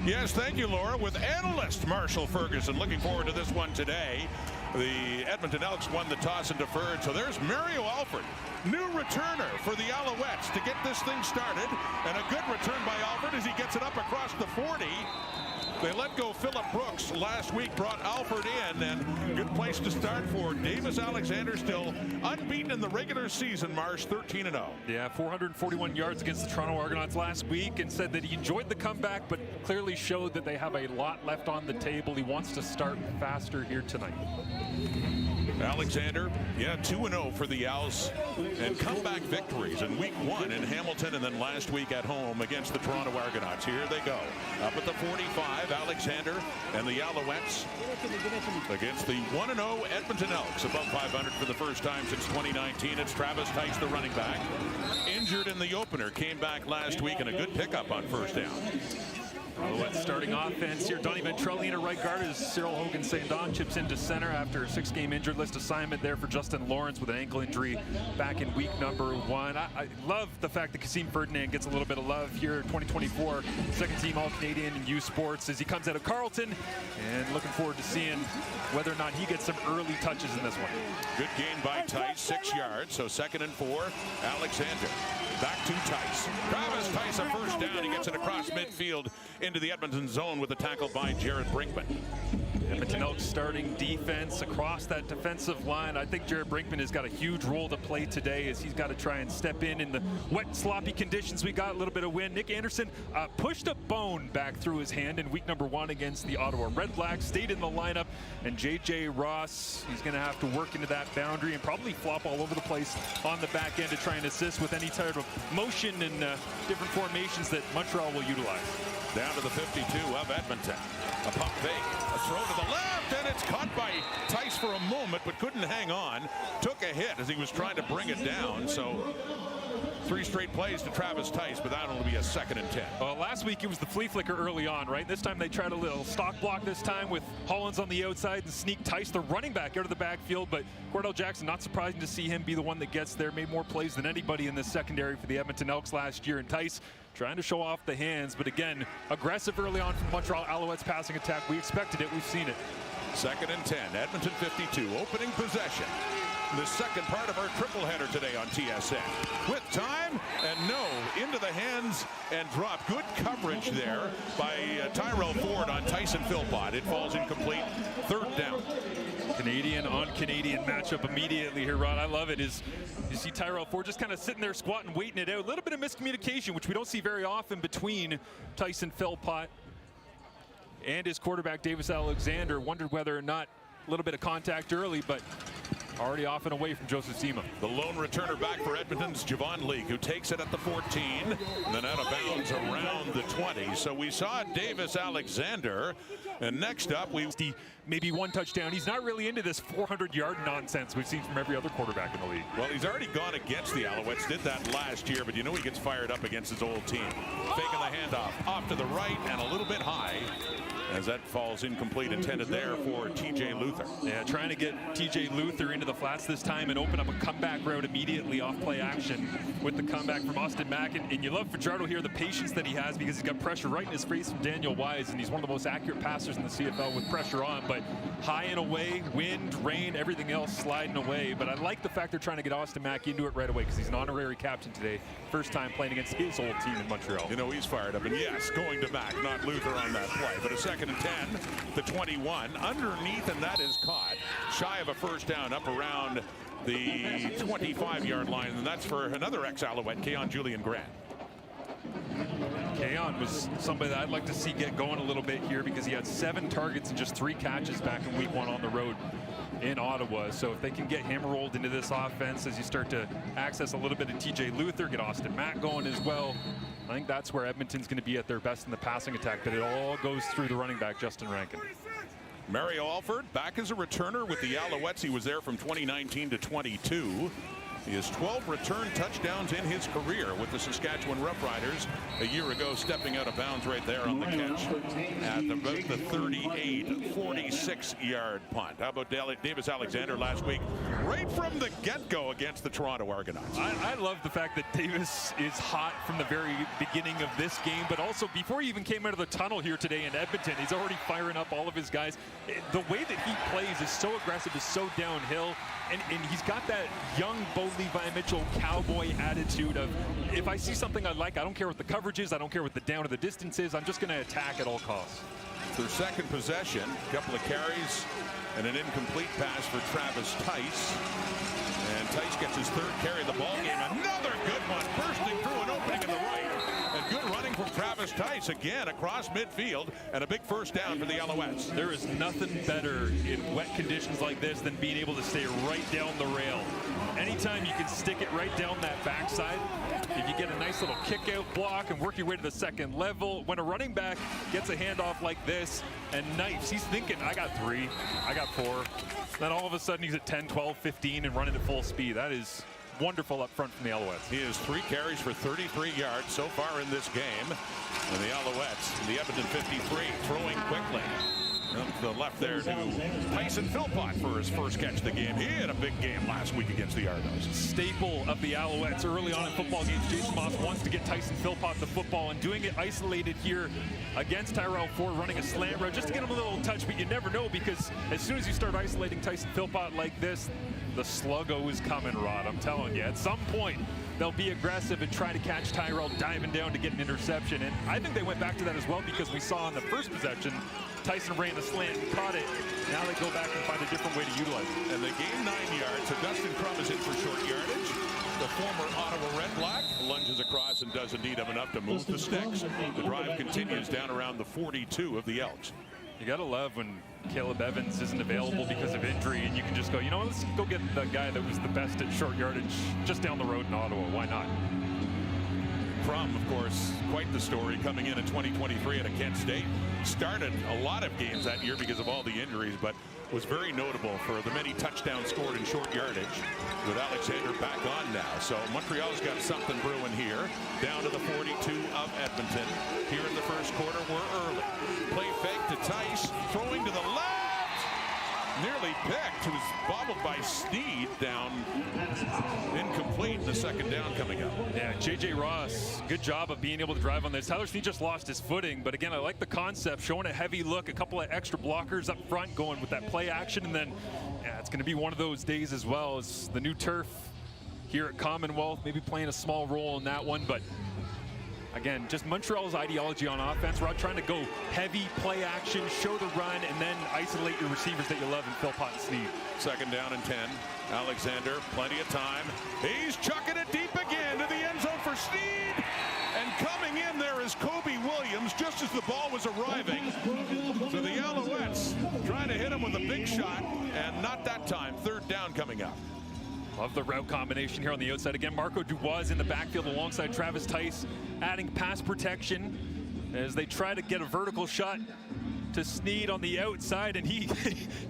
Yes, thank you, Laura. With analyst Marshall Ferguson. Looking forward to this one today. The Edmonton Elks won the toss and deferred. So there's Mario Alford, new returner for the Alouettes to get this thing started. And a good return by Alford as he gets it up across the 40. They let go Philip Brooks last week, brought Alford in, and good place to start for Davis Alexander, still unbeaten in the regular season, Marsh, 13-0. Yeah, 441 yards against the Toronto Argonauts last week, and said that he enjoyed the comeback, but clearly showed that they have a lot left on the table. He wants to start faster here tonight. Alexander, yeah, 2-0 for the Owls, and comeback victories in week 1 in Hamilton, and then last week at home against the Toronto Argonauts. Here they go. Up at the 45, Alexander and the Alouettes against the 1-0 Edmonton Elks, above 500 for the first time since 2019. It's Travis Tice, the running back, injured in the opener, came back last week, and a good pickup on first down. Alouettes starting offense here. Donnie Ventrelli in a right guard as Cyril Hogan St. Don chips into center after a 6-game injured list assignment there for Justin Lawrence with an ankle injury back in week number 1. I love the fact that Kasim Ferdinand gets a little bit of love here. 2024 second team All-Canadian in U Sports as he comes out of Carleton, and looking forward to seeing whether or not he gets some early touches in this one. Good gain by Tice, 6 yards, so 2nd and 4. Alexander back to Tice. Travis Tice, a first down. He gets it across midfield into the Edmonton zone with a tackle by Jared Brinkman. Edmonton Elks starting defense across that defensive line. I think Jared Brinkman has got a huge role to play today as he's got to try and step in the wet, sloppy conditions. We got a little bit of wind. Nick Anderson pushed a bone back through his hand in week number 1 against the Ottawa REDBLACKS, stayed in the lineup, and J.J. Ross, he's going to have to work into that boundary and probably flop all over the place on the back end to try and assist with any type of motion and different formations that Montreal will utilize. Down to the 52 of Edmonton. A pump fake, a throw to the left, and it's caught by Tice for a moment, but couldn't hang on. Took a hit as he was trying to bring it down. So 3 straight plays to Travis Tice, but that'll be a 2nd and 10. Well, last week it was the flea flicker early on, right? This time they tried a little stock block this time with Hollins on the outside and sneak Tice, the running back, out of the backfield. But Cordell Jackson, not surprising to see him be the one that gets there. Made more plays than anybody in this secondary for the Edmonton Elks last year. And Tice trying to show off the hands, but again, aggressive early on from Montreal Alouettes passing attack. We expected it. We've seen it. 2nd and 10. Edmonton 52. Opening possession. The second part of our triple header today on TSN. With time and no, into the hands and drop. Good coverage there by Tyrell Ford on Tyson Philpott. It falls incomplete. 3rd down. Canadian on Canadian matchup immediately here, Rod. I love it. Is you see Tyrell Ford just kind of sitting there squatting, waiting it out. A little bit of miscommunication, which we don't see very often between Tyson Philpott and his quarterback Davis Alexander. Wondered whether or not a little bit of contact early, but already off and away from Joseph Sima. The lone returner back for Edmonton's Javon Leake, who takes it at the 14, and then out of bounds around the 20. So we saw Davis Alexander, and next up maybe 1 touchdown. He's not really into this 400-yard nonsense we've seen from every other quarterback in the league. Well, he's already gone against the Alouettes, did that last year, but you know he gets fired up against his old team. Faking the handoff off to the right and a little bit high, as that falls incomplete, intended there for T.J. Luther. Yeah, trying to get T.J. Luther into the flats this time and open up a comeback route immediately off play action with the comeback from Austin Mack. And you love Fajardo here, the patience that he has, because he's got pressure right in his face from Daniel Wise, and he's one of the most accurate passers in the CFL with pressure on. But high and away, wind, rain, everything else sliding away. But I like the fact they're trying to get Austin Mack into it right away, because he's an honorary captain today. First time playing against his old team in Montreal. You know, he's fired up. And yes, going to Mack, not Luther on that play. But a 2nd and 10, the 21. Underneath, and that is caught. Shy of a first down, up around the 25-yard line. And that's for another ex-Alouette, Keon Julian Grant. Keon was somebody that I'd like to see get going a little bit here, because he had 7 targets and just 3 catches back in week 1 on the road in Ottawa. So if they can get him rolled into this offense as you start to access a little bit of T.J. Luther, get Austin Mack going as well, I think that's where Edmonton's going to be at their best in the passing attack, but it all goes through the running back, Justin Rankin. Mario Alford back as a returner with the Alouettes. He was there from 2019 to 22. He has 12 return touchdowns in his career with the Saskatchewan Roughriders. A year ago, stepping out of bounds right there on the catch at about the 38, 46-yard punt. How about Davis Alexander last week, right from the get-go against the Toronto Argonauts? I love the fact that Davis is hot from the very beginning of this game, but also before he even came out of the tunnel here today in Edmonton, he's already firing up all of his guys. The way that he plays is so aggressive, is so downhill, and he's got that young Bo Levi Mitchell cowboy attitude of, if I see something I like, I don't care what the coverage is, I don't care what the down or the distance is, I'm just going to attack at all costs. Their second possession, a couple of carries and an incomplete pass for Travis Tice. And Tice gets his third carry of the ball game. Another good one, bursting through an opening in the right. And good running from Travis Tice again across midfield, and a big first down for the Alouettes. There is nothing better in wet conditions like this than being able to stay right down the rail. Anytime you can stick it right down that backside, if you get a nice little kick-out block and work your way to the second level, when a running back gets a handoff like this and knifes, he's thinking, I got 3, I got 4. Then all of a sudden he's at 10, 12, 15 and running at full speed. That is wonderful up front from the Alouettes. He has 3 carries for 33 yards so far in this game. And the Alouettes, the Edmonton 53, throwing quickly. To the left there to Tyson Philpott for his first catch of the game. He had a big game last week against the Argonauts. Staple of the Alouettes early on in football games. Jason Moss wants to get Tyson Philpott the football, and doing it isolated here against Tyrell Ford, running a slant route just to get him a little touch, but you never know, because as soon as you start isolating Tyson Philpott like this, the sluggo is coming, Rod. I'm telling you, at some point they'll be aggressive and try to catch Tyrell diving down to get an interception. And I think they went back to that as well, because we saw in the first possession Tyson ran the slant and caught it. Now they go back and find a different way to utilize it. And they gain 9 yards, so Dustin Crum is in for short yardage. The former Ottawa Red Black lunges across and doesn't need him enough to move the sticks. The drive continues down around the 42 of the Elks. You gotta love when Caleb Evans isn't available because of injury, and you can just go, you know, let's go get the guy that was the best at short yardage just down the road in Ottawa. Why not? Crum, of course, quite the story coming in 2023 at Kent State. Started a lot of games that year because of all the injuries, but was very notable for the many touchdowns scored in short yardage, with Alexander back on now. So Montreal's got something brewing here. Down to the 42 of Edmonton. Here in the first quarter, we're early. Play fake to Tice, throwing to the left. Nearly picked. It was bobbled by Sneed, down incomplete. The second down coming up. Yeah, J.J. Ross, good job of being able to drive on this. Tyler Sneed just lost his footing, but again, I like the concept, showing a heavy look, a couple of extra blockers up front, going with that play action, and then yeah, it's going to be one of those days as well as the new turf here at Commonwealth, maybe playing a small role in that one, but again, just Montreal's ideology on offense. We're trying to go heavy, play action, show the run, and then isolate your receivers that you love in Philpott and Sneed. Second down and 10. Alexander, plenty of time. He's chucking it deep again to the end zone for Sneed. And coming in there is Kobe Williams just as the ball was arriving. So the Alouettes trying to hit him with a big shot, and not that time. Third down coming up. Love the route combination here on the outside. Again, Marco Dubois in the backfield alongside Travis Tice, adding pass protection as they try to get a vertical shot to Sneed on the outside, and he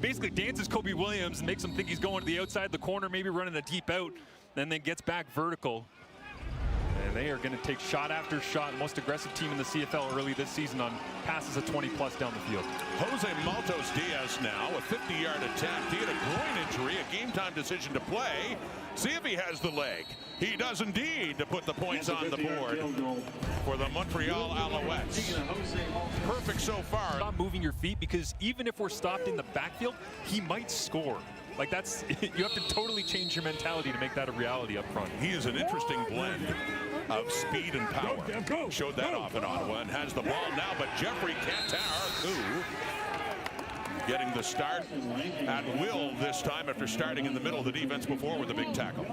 basically dances Kobe Williams and makes him think he's going to the outside of the corner, maybe running a deep out, then gets back vertical. And they are going to take shot after shot. Most aggressive team in the CFL early this season on passes of 20-plus down the field. Jose Maltos Diaz now, a 50-yard attempt. He had a groin injury, a game-time decision to play. See if he has the leg. He does indeed, to put the points on the board for the Montreal Alouettes. Perfect so far. Stop moving your feet, because even if we're stopped in the backfield, he might score. Like, that's, you have to totally change your mentality to make that a reality up front. He is an interesting blend of speed and power. Showed that off in Ottawa and has the ball now, but Jeffrey Cantar getting the start at will this time after starting in the middle of the defense before with a big tackle.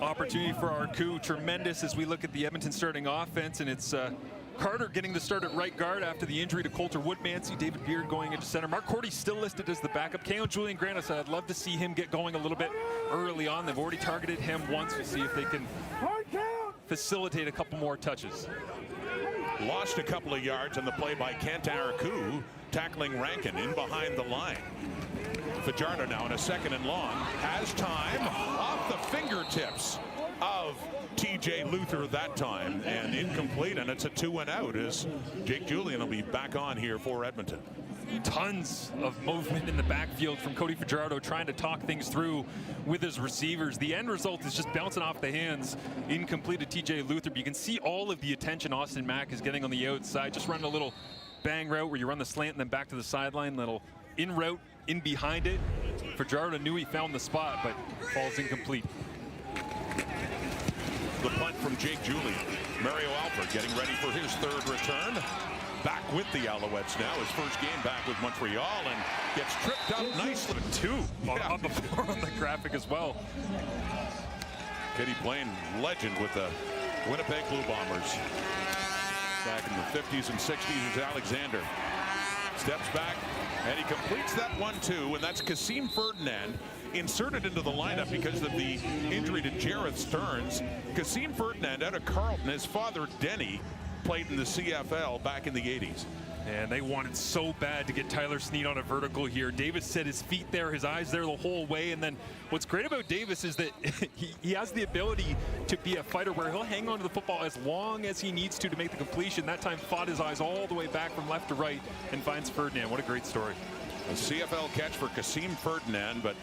Opportunity for Arcu, tremendous as we look at the Edmonton starting offense, and it's Carter getting the start at right guard after the injury to Coulter Woodmansey. David Beard going into center. Mark Cordy's still listed as the backup. Kale Julian Grandis, I'd love to see him get going a little bit early on. They've already targeted him once. We'll see if they can facilitate a couple more touches. Lost a couple of yards on the play by Cantar Arcu, tackling Rankin in behind the line. Fajardo now in a 2nd and long. Has time off the fingertips of TJ Luther that time, and incomplete, and it's a 2-and-out as Jake Julian will be back on here for Edmonton. Tons of movement in the backfield from Cody Fajardo trying to talk things through with his receivers. The end result is just bouncing off the hands, incomplete to TJ Luther, but you can see all of the attention Austin Mack is getting on the outside, just running a little bang route where you run the slant and then back to the sideline, little in route in behind it. Fajardo knew he found the spot, but falls incomplete. The punt from Jake Julian. Mario Alford getting ready for his 3rd return. Back with the Alouettes now, his first game back with Montreal, and gets tripped up nicely. 2 on the floor on the graphic as well. Kenny Blaine, legend with the Winnipeg Blue Bombers. Back in the 50s and 60s is Alexander. Steps back, and he completes that 1-2, and that's Kasim Ferdinand, inserted into the lineup because of the injury to Jareth Stearns. Kasim Ferdinand out of Carleton. His father, Denny, played in the CFL back in the 80s. And they wanted so bad to get Tyler Snead on a vertical here. Davis set his feet there, his eyes there the whole way. And then what's great about Davis is that he has the ability to be a fighter where he'll hang on to the football as long as he needs to make the completion. That time fought his eyes all the way back from left to right and finds Ferdinand. What a great story. A CFL catch for Kasim Ferdinand, but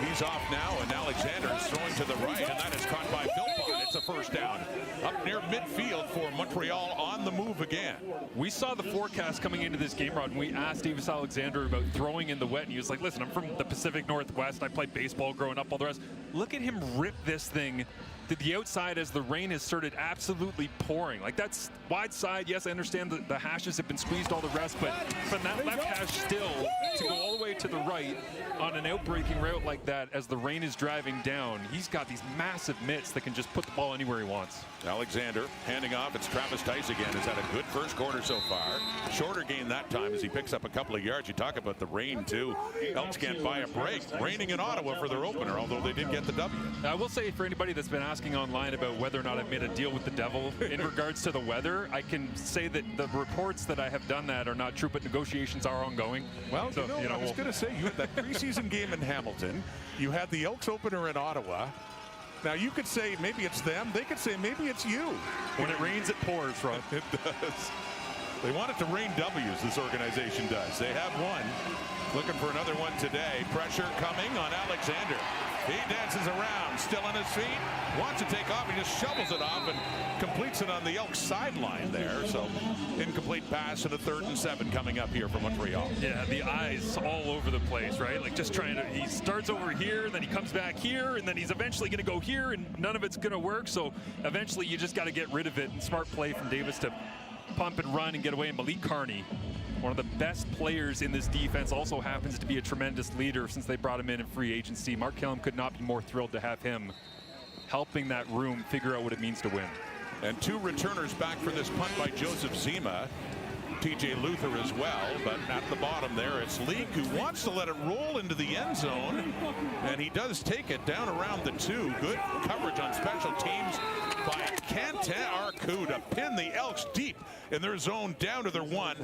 he's off now, and Alexander is throwing to the right, and that is caught by Philpott. It's a 1st down. Up near midfield for Montreal, on the move again. We saw the forecast coming into this game, Rod, and we asked Davis Alexander about throwing in the wet, and he was like, listen, I'm from the Pacific Northwest. I played baseball growing up, all the rest. Look at him rip this thing to the outside as the rain has started absolutely pouring. Like, that's wide side. Yes, I understand that the hashes have been squeezed, all the rest, but from that left hash still to go all the way to the right on an outbreaking route like that as the rain is driving down, he's got these massive mitts that can just put the ball anywhere he wants. Alexander handing off. It's Travis Tice again. Has had a good 1st quarter so far. Shorter gain that time as he picks up a couple of yards. You talk about the rain too. Elks can't buy a break. Raining in Ottawa for their opener, although they did get the W. I will say, for anybody that's been asking online about whether or not I've made a deal with the devil in regards to the weather, I can say that the reports that I have done that are not true, but negotiations are ongoing. Well, so, I was going to say, you had that preseason game in Hamilton. You had the Elks opener in Ottawa. Now, you could say maybe it's them. They could say maybe it's you. When it rains, it pours, Ron. It does. They want it to rain W's, this organization does. They have one. Looking for another one today. Pressure coming on Alexander. He dances around, still on his feet. Wants to take off. He just shovels it off and completes it on the Elks sideline there. So, incomplete pass and a 3rd and 7 coming up here for Montreal. Yeah, the eyes all over the place, right? Like, just trying to, he starts over here, then he comes back here, and then he's eventually going to go here, and none of it's going to work. So, eventually, you just got to get rid of it. And smart play from Davis to pump and run and get away. And Malik Carney, one of the best players in this defense, also happens to be a tremendous leader since they brought him in free agency. Mark Killam could not be more thrilled to have him helping that room figure out what it means to win. And 2 returners back for this punt by Joseph Zima. TJ Luther as well, but at the bottom there, it's Leak who wants to let it roll into the end zone, and he does take it down around the 2. Good coverage on special teams by Quentin Arcou to pin the Elks deep in their zone down to their 1.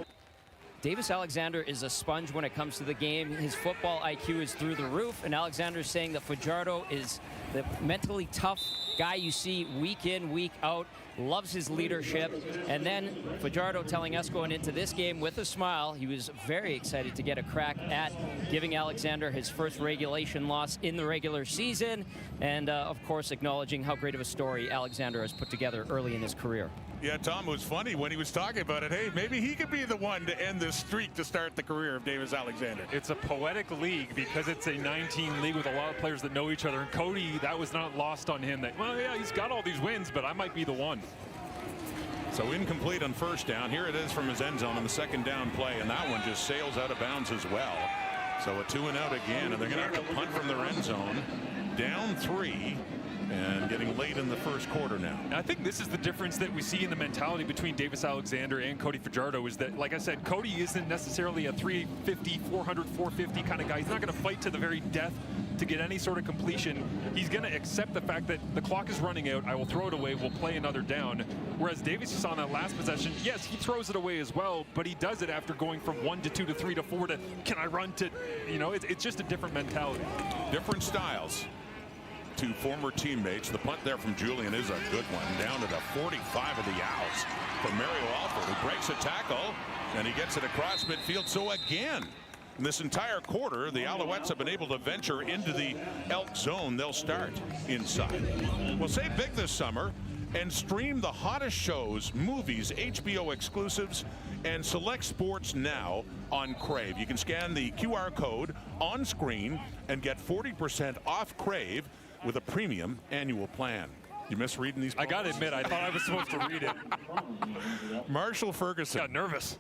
Davis Alexander is a sponge when it comes to the game. His football IQ is through the roof, and Alexander is saying that Fajardo is the mentally tough guy you see week in, week out, loves his leadership. And then Fajardo telling us going into this game with a smile, he was very excited to get a crack at giving Alexander his first regulation loss in the regular season, and of course acknowledging how great of a story Alexander has put together early in his career. Yeah, Tom, was funny when he was talking about it. Hey, maybe he could be the one to end this streak to start the career of Davis Alexander. It's a poetic league because it's a 9-team league with a lot of players that know each other. And Cody, that was not lost on him. That, well, yeah, he's got all these wins, but I might be the one. So incomplete on 1st down. Here it is from his end zone on the 2nd down play, and that one just sails out of bounds as well. So a 2-and-out again, and they're going to have to punt from their end zone. Down 3. and getting late in the first quarter now. I think this is the difference that we see in the mentality between Davis Alexander and Cody Fajardo is that, like I said, Cody isn't necessarily a 350, 400, 450 kind of guy. He's not going to fight to the very death to get any sort of completion. He's going to accept the fact that the clock is running out. I will throw it away. We'll play another down. Whereas Davis, you saw in that last possession, yes, he throws it away as well, but he does it after going from 1 to 2 to 3 to 4 to can I run to, you know, it's just a different mentality. Different styles. Two former teammates. The punt there from Julian is a good one. Down to the 45 of the Owls from Mario Alford, who breaks a tackle, and he gets it across midfield. So again, in this entire quarter, the Alouettes have been able to venture into the Elk zone. They'll start inside. We'll save big this summer and stream the hottest shows, movies, HBO exclusives, and select sports now on Crave. You can scan the QR code on screen and get 40% off Crave with a premium annual plan. You miss reading these? I got to admit, I thought I was supposed to read it. Marshall Ferguson. Got nervous.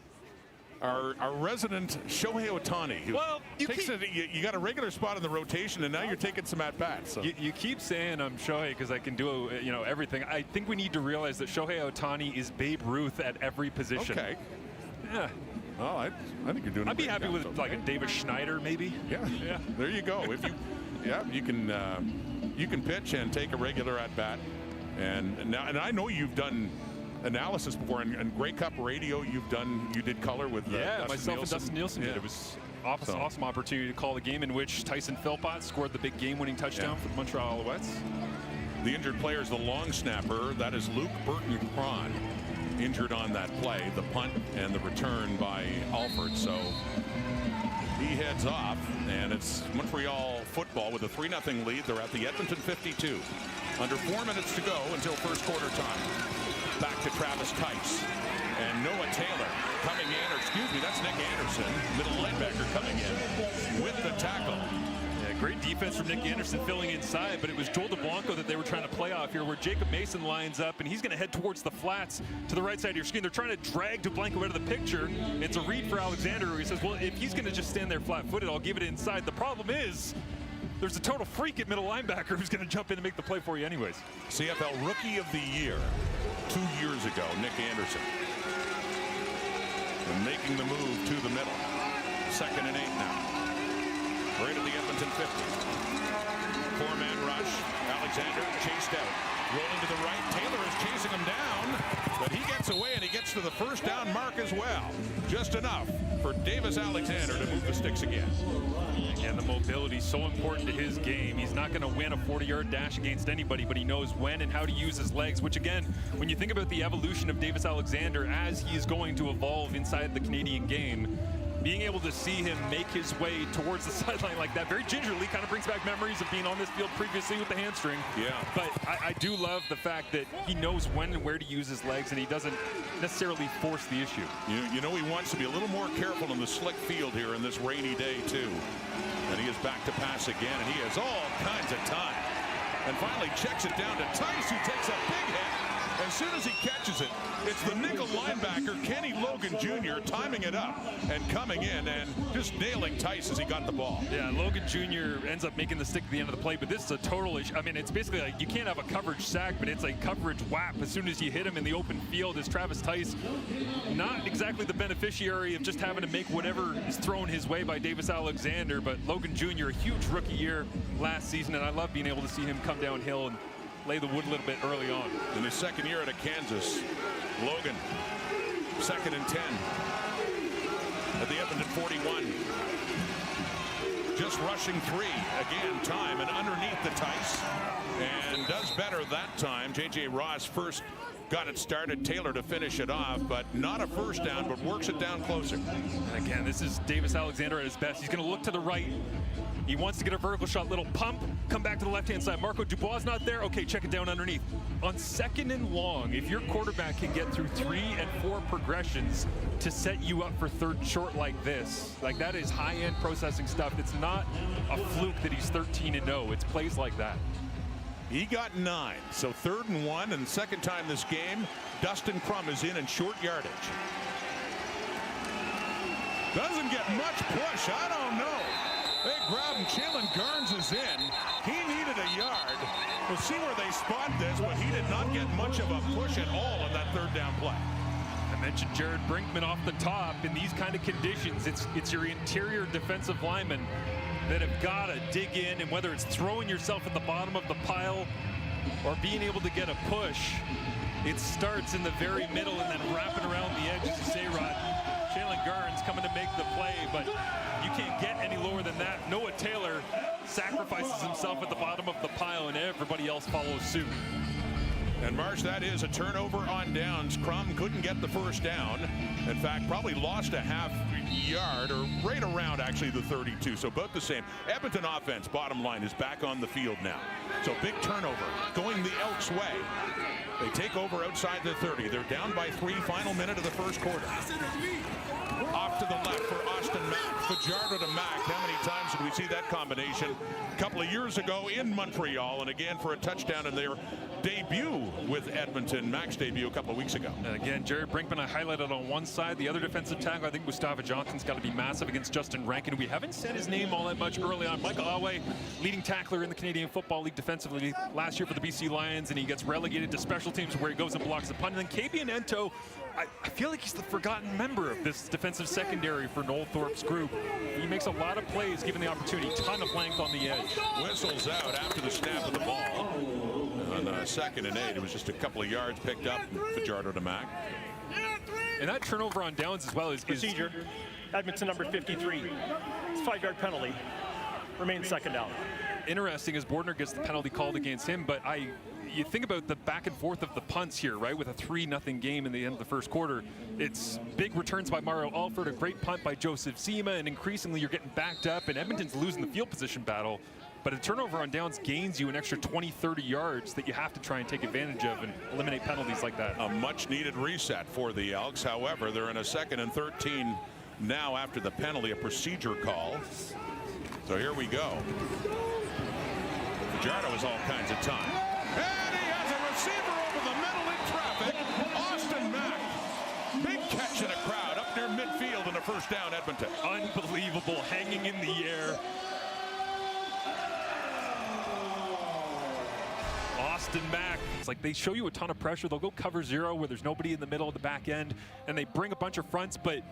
Our resident Shohei Ohtani. Well, you got a regular spot in the rotation, and now you're taking some at-bats. So. You keep saying I'm Shohei because I can do, you know, everything. I think we need to realize that Shohei Ohtani is Babe Ruth at every position. Okay. Yeah. Well, I think you're doing. I'd be happy with like a Davis Schneider, maybe. Yeah. Yeah. There you go. If you, yeah, you can pitch and take a regular at-bat, and I know you've done analysis before, and Grey Cup Radio you did color with myself and Dustin Nielsen did. It was awesome opportunity to call the game in which Tyson Philpott scored the big game-winning touchdown for the Montreal Alouettes. The injured player is the long snapper. That is Luke Burton-Cron, injured on that play, the punt and the return by Alford. So he heads off, and it's Montreal football with a 3-0 lead. They're at the Edmonton 52. Under 4 minutes to go until first quarter time. Back to Travis Tice and Noah Taylor coming in, or excuse me, that's Nick Anderson, middle linebacker, coming in with the tackle. Yeah, great defense from Nick Anderson filling inside, but it was Joel DeBlanco that they were trying to play off here, where Jacob Mason lines up and he's going to head towards the flats to the right side of your screen. They're trying to drag DeBlanco out of the picture. It's a read for Alexander, where he says, well, if he's going to just stand there flat-footed, I'll give it inside. The problem is there's a total freak at middle linebacker who's going to jump in and make the play for you anyways. CFL Rookie of the Year 2 years ago, Nick Anderson. And making the move to the middle. 2nd and 8 now. Right at the Edmonton 50. 4-man rush. Alexander chased out. Rolling to the right. Taylor is chasing him down, but he gets away and he gets to the first down mark as well. Just enough for Davis Alexander to move the sticks again. And the mobility is so important to his game. He's not going to win a 40-yard dash against anybody, but he knows when and how to use his legs, which again, when you think about the evolution of Davis Alexander as he is going to evolve inside the Canadian game, being able to see him make his way towards the sideline like that very gingerly kind of brings back memories of being on this field previously with the hamstring. Yeah. But I do love the fact that he knows when and where to use his legs, and he doesn't necessarily force the issue. You know he wants to be a little more careful in the slick field here in this rainy day too. And he is back to pass again, and he has all kinds of time. And finally checks it down to Tice, who takes a big hit. As soon as he catches it, it's the nickel linebacker, Kenny Logan Jr., timing it up and coming in and just nailing Tice as he got the ball. Yeah, Logan Jr. ends up making the stick at the end of the play, but this is a total issue. I mean, it's basically like you can't have a coverage sack, but it's a coverage whap as soon as you hit him in the open field. As Travis Tice, not exactly the beneficiary of just having to make whatever is thrown his way by Davis Alexander, but Logan Jr., a huge rookie year last season, and I love being able to see him come downhill and lay the wood a little bit early on. In his second year at Kansas, Logan, 2nd and 10 at the Edmonton 41. Just rushing 3 again, time and underneath the Tice, and does better that time. J.J. Ross first got it started, Taylor to finish it off, but not a first down, but works it down closer. And again, this is Davis Alexander at his best. He's going to look to the right. He wants to get a vertical shot, little pump, come back to the left-hand side. Marco Dubois is not there. Okay, check it down underneath. On 2nd and long, if your quarterback can get through 3 and 4 progressions to set you up for 3rd short like this, like that is high-end processing stuff. It's not a fluke that he's 13-0. It's plays like that. He got 9, so 3rd and 1, and second time this game, Dustin Crum is in short yardage. Doesn't get much push, I don't know. They grab him, Jalen Garnes is in. He needed it a yard. We'll see where they spot this, but he did not get much of a push at all in that third down play. I mentioned Jared Brinkman off the top. In these kind of conditions, it's your interior defensive linemen that have got to dig in, and whether it's throwing yourself at the bottom of the pile or being able to get a push, it starts in the very middle and then wrapping around the edge, as you say, Rod. Jalen Gurns coming to make the play, but you can't get any lower than that. Noah Taylor sacrifices himself at the bottom of the pile, and everybody else follows suit. And Marsh, that is a turnover on downs. Crum couldn't get the first down. In fact, probably lost a half yard, or right around actually the 32. So about the same. Edmonton offense, bottom line, is back on the field now. So big turnover going the Elks' way. They take over outside the 30. They're down by 3, final minute of the first quarter. Off to the left for Austin Mack. Fajardo to Mack. How many times did we see that combination? A couple of years ago in Montreal, and again for a touchdown in their debut with Edmonton. Mack's debut a couple of weeks ago. And again, Jared Brinkman, I highlighted on one side. The other defensive tackle, I think Mustafa Johnson's got to be massive against Justin Rankin. We haven't said his name all that much early on. Michael Alouettes, leading tackler in the Canadian Football League defensively last year for the BC Lions, and he gets relegated to special teams where he goes and blocks the punt. And then Kabian Ento, I feel like he's the forgotten member of this defensive secondary for Noel Thorpe's group. He makes a lot of plays given the opportunity. Ton of length on the edge. Whistles out after the snap of the ball. On 2nd and 8, it was just a couple of yards picked up. Fajardo to Mack. And that turnover on downs as well is procedure. Edmonton number 53. It's a 5-yard penalty. Remains second down. Interesting as Bordner gets the penalty called against him, but you think about the back and forth of the punts here, right? With a 3-0 game in the end of the first quarter. It's big returns by Mario Alford, a great punt by Joseph Zima, and increasingly you're getting backed up, and Edmonton's losing the field position battle. But a turnover on downs gains you an extra 20-30 yards that you have to try and take advantage of and eliminate penalties like that. A much-needed reset for the Elks. However, they're in a 2nd and 13 now after the penalty, a procedure call. So here we go. Fajardo has all kinds of time. And he has a receiver over the middle in traffic. Austin Mack. Big catch in a crowd up near midfield and a first down, Edmonton. Unbelievable, hanging in the air. Austin Mack, it's like they show you a ton of pressure. They'll go cover 0 where there's nobody in the middle of the back end, and they bring a bunch of fronts, but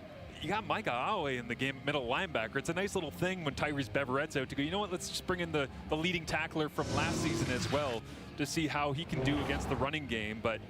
you got Micah Alouettes in the game, middle linebacker. It's a nice little thing when Tyrese Beverette's out to go, you know what, let's just bring in the leading tackler from last season as well to see how he can do against the running game. But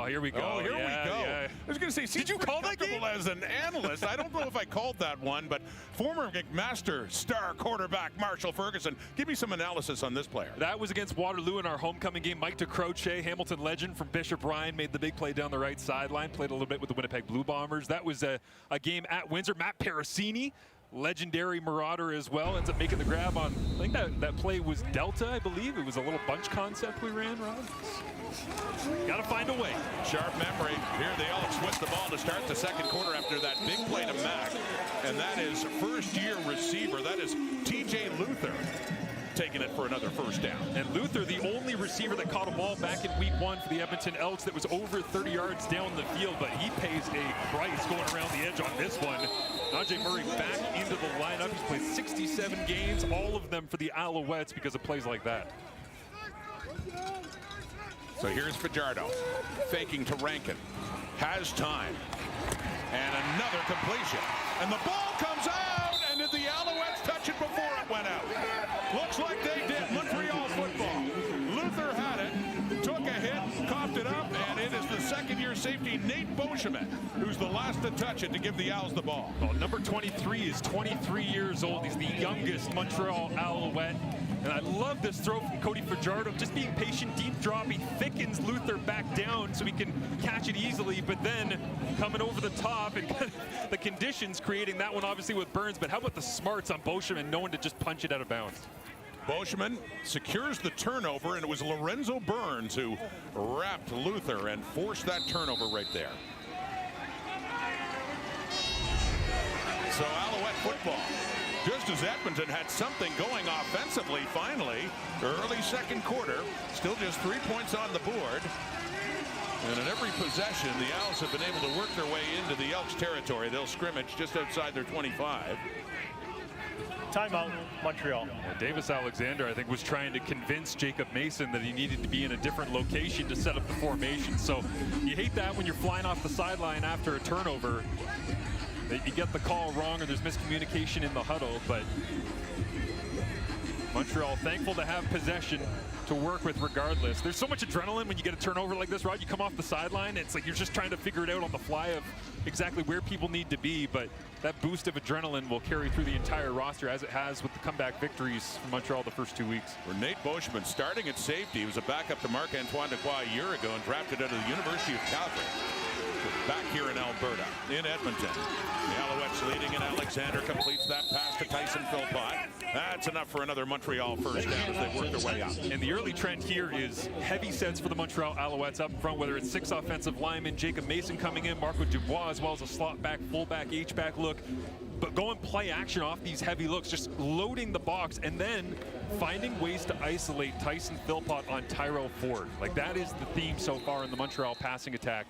here we go. Oh, here we go. Yeah. I was going to say, did you call that game? As an analyst, I don't know if I called that one, but former McMaster star quarterback Marshall Ferguson, give me some analysis on this player. That was against Waterloo in our homecoming game. Mike DeCroce, Hamilton legend from Bishop Ryan, made the big play down the right sideline, played a little bit with the Winnipeg Blue Bombers. That was a game at Windsor. Matt Parasini, legendary marauder as well, ends up making the grab on, I think that play was Delta, I believe. It was a little bunch concept we ran, Rob. Got to find a way. Sharp memory. Here the Elks with the ball to start the second quarter after that big play to Mack. And that is first-year receiver. That is T.J. Luther taking it for another first down. And Luther, the only receiver that caught a ball back in week 1 for the Edmonton Elks that was over 30 yards down the field, but he pays a price going around the edge on this one. Najee Murray back into the lineup. He's played 67 games, all of them for the Alouettes because of plays like that. So here's Fajardo, faking to Rankin. Has time. And another completion. And the ball comes out, and did the Alouettes touch it before it went out? Looks like they did. Montreal football. Luther had it, took a hit, coughed it up, and it is the second-year safety, Nate Beauchemin, who's the last to touch it to give the Owls the ball. Well, number 23 is 23 years old. He's the youngest Montreal Alouette. And I love this throw from Cody Fajardo, just being patient, deep drop. He thickens Luther back down so he can catch it easily, but then coming over the top and the conditions creating that one obviously with Burns, but how about the smarts on Beauchemin knowing to just punch it out of bounds? Beauchemin secures the turnover, and it was Lorenzo Burns who wrapped Luther and forced that turnover right there. So Alouette football. Just as Edmonton had something going offensively finally, early second quarter, still just 3 points on the board. And in every possession, the Owls have been able to work their way into the Elks territory. They'll scrimmage just outside their 25. Timeout, Montreal. Davis Alexander, I think, was trying to convince Jacob Mason that he needed to be in a different location to set up the formation. So you hate that when you're flying off the sideline after a turnover, that you get the call wrong or there's miscommunication in the huddle. But Montreal thankful to have possession to work with regardless. There's so much adrenaline when you get a turnover like this, Rod. You come off the sideline, it's like you're just trying to figure it out on the fly of exactly where people need to be, but that boost of adrenaline will carry through the entire roster as it has with the comeback victories from Montreal the first 2 weeks. For Nate Boschman, starting at safety, he was a backup to Marc-Antoine Dequoy a year ago and drafted out of the University of Calgary. Back here in Alberta, in Edmonton. The Alouettes leading, and Alexander completes that pass to Tyson Philpott. That's enough for another Montreal first down as they work their way up. And the early trend here is heavy sets for the Montreal Alouettes up front, whether it's 6 offensive linemen, Jacob Mason coming in, Marco Dubois, as well as a slot back, fullback, H-back look. But go and play action off these heavy looks, just loading the box and then finding ways to isolate Tyson Philpott on Tyrell Ford. Like, that is the theme so far in the Montreal passing attack.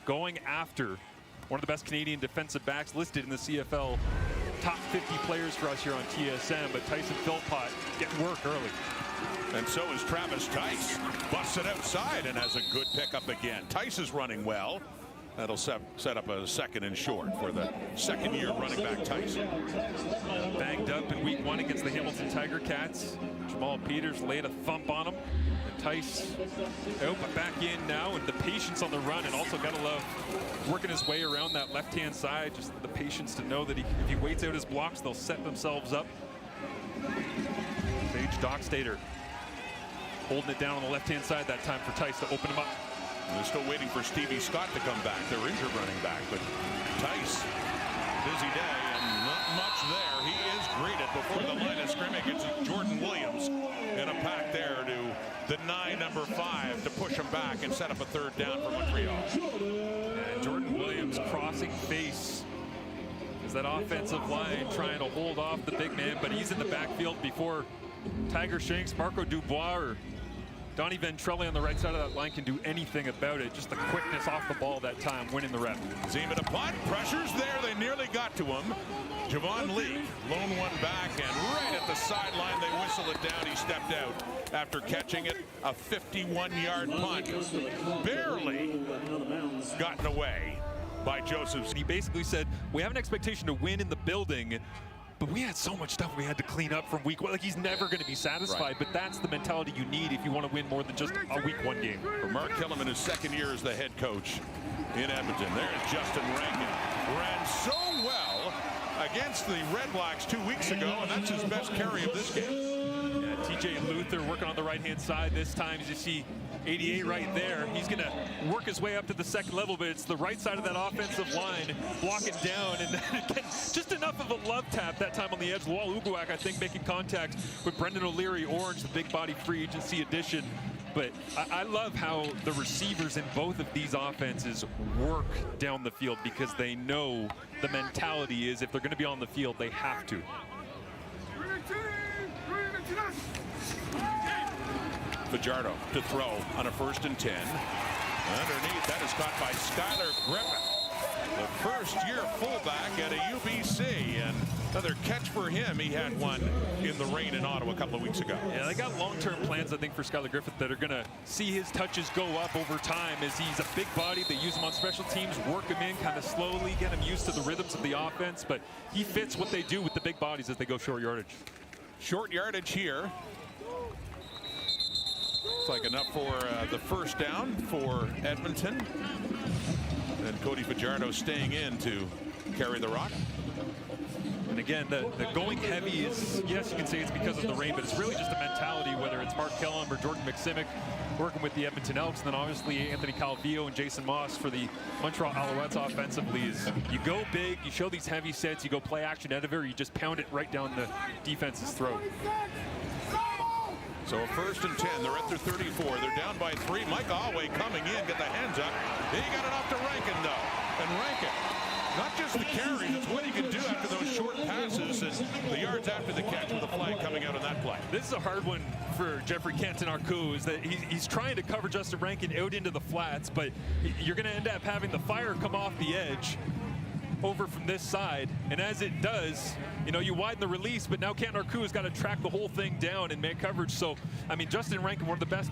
Going after one of the best Canadian defensive backs listed in the CFL top 50 players for us here on TSN, but Tyson Philpott getting work early. And so is Travis Tice. Busts it outside and has a good pickup again. Tice is running well. That'll set up a second and short for the second-year running back Tice. Banged up in week 1 against the Hamilton Tiger Cats. Jamal Peters laid a thump on him. And Tice out but back in now, and the patience on the run, and also gotta love working his way around that left-hand side. Just the patience to know that if he waits out his blocks, they'll set themselves up. Sage Dockstader holding it down on the left-hand side that time for Tice to open him up. They're still waiting for Stevie Scott to come back, their injured running back. But Tice, busy day, and not much there. He is greeted before the line of scrimmage. It's Jordan Williams in a pack there to deny number 5 to push him back and set up a third down for Montreal. And Jordan Williams crossing face as that offensive line trying to hold off the big man, but he's in the backfield before Tiger Shanks, Marco Dubois, or Donnie Ventrelli on the right side of that line can do anything about it. Just the quickness off the ball that time, winning the rep. Zima to punt. Pressure's there. They nearly got to him. Javon Lee, lone one back, and right at the sideline, they whistle it down. He stepped out after catching it. A 51-yard punt. Barely gotten away by Joseph. He basically said, we have an expectation to win in the building, but we had so much stuff we had to clean up from week 1. Like, he's never going to be satisfied, right. But that's the mentality you need if you want to win more than just a week 1 game. For Mark Killam in his second year as the head coach in Edmonton. There's Justin Rankin. Ran so well against the REDBLACKS 2 weeks ago, and that's his best carry of this game. Yeah, TJ Luther working on the right-hand side this time. As you see 88 right there, he's going to work his way up to the second level, but it's the right side of that offensive line, block it down, and then again, just enough of a love tap that time on the edge. Lowell Uguak, I think, making contact with Brendan O'Leary, Orange, the big body free agency addition. But I love how the receivers in both of these offenses work down the field, because they know the mentality is if they're going to be on the field, they have to. Fajardo to throw on a 1st and 10. Underneath, that is caught by Skylar Griffin, the first-year fullback at a UBC, and another catch for him. He had one in the rain in Ottawa a couple of weeks ago. Yeah, they got long-term plans, I think, for Skylar Griffith that are going to see his touches go up over time, as he's a big body. They use him on special teams, work him in kind of slowly, get him used to the rhythms of the offense, but he fits what they do with the big bodies as they go short yardage. Short yardage here. Looks like enough for the first down for Edmonton. And Cody Fajardo staying in to carry the rock. And again, the going heavy is, yes, you can say it's because of the rain, but it's really just a mentality, whether it's Mark Kellum or Jordan McSimic working with the Edmonton Elks, and then obviously Anthony Calvillo and Jason Moss for the Montreal Alouettes offensively. Is you go big, you show these heavy sets, you go play action out of it, or you just pound it right down the defense's throat. So a 1st and 10. They're at their 34. They're down by 3. Mike Alway coming in, get the hands up. He got it off to Rankin, though. And Rankin, not just the carry, it's what he can do after those short passes and the yards after the catch, with a flag coming out on that play. This is a hard one for Jeffrey Kenton Arco, is that he's trying to cover Justin Rankin out into the flats, but you're going to end up having the fire come off the edge. over from this side, and as it does, you know, you widen the release, but now Canton Arcou has got to track the whole thing down and make coverage. So, I mean, Justin Rankin, one of the best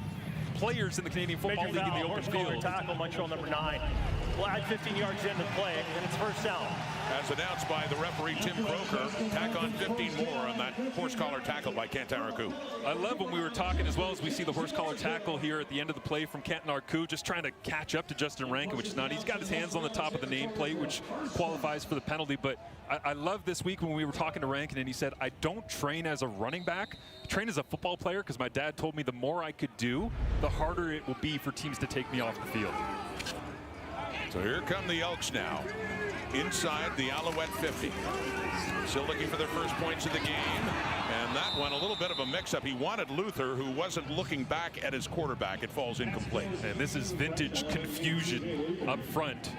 players in the Canadian Football League in the open field. Tackle, Montreal number 9. We'll add 15 yards into the play, and it's first down. As announced by the referee, Tim Croker, tack on 15 more on that horse collar tackle by Canton Arcou. I love when we were talking as well as we see the horse collar tackle here at the end of the play from Canton Arcou, just trying to catch up to Justin Rankin, which is not. He's got his hands on the top of the nameplate, which qualifies for the penalty. But I love this week when we were talking to Rankin, and he said, I don't train as a running back, I train as a football player, because my dad told me the more I could do, the harder it will be for teams to take me off the field. So here come the Elks now, inside the Alouette 50. Still looking for their first points of the game, and that one a little bit of a mix-up. He wanted Luther, who wasn't looking back at his quarterback. It falls incomplete. And this is vintage confusion up front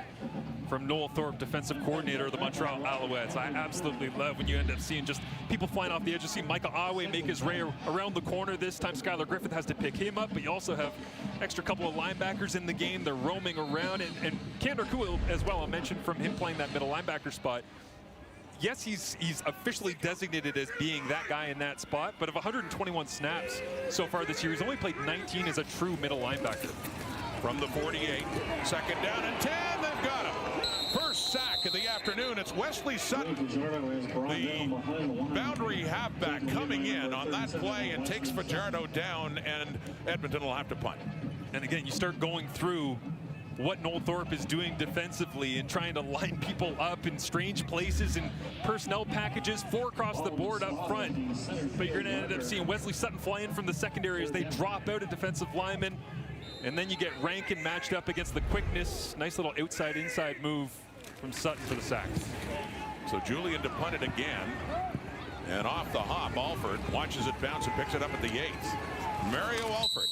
from Noel Thorpe, defensive coordinator of the Montreal Alouettes. I absolutely love when you end up seeing just people flying off the edge. You see Micah Awe make his way around the corner. This time Skylar Griffith has to pick him up, but you also have extra couple of linebackers in the game. They're roaming around, and Canton Arcou as well. I mentioned from him playing that middle linebacker spot. Yes, he's officially designated as being that guy in that spot, but of 121 snaps so far this year, he's only played 19 as a true middle linebacker. From the 48, second down and 10, they've got him. First sack of the afternoon, it's Wesley Sutton, the boundary halfback, coming in on that play and takes Fajardo down, and Edmonton will have to punt. And again, you start going through what Noel Thorpe is doing defensively and trying to line people up in strange places and personnel packages, 4 across the board up front. But you're going to end up seeing Wesley Sutton fly in from the secondary as they drop out a defensive lineman. And then you get Rankin matched up against the quickness. Nice little outside-inside move from Sutton for the sack. So Julian to punt it again. And off the hop, Alford watches it bounce and picks it up at the 8th. Mario Alford,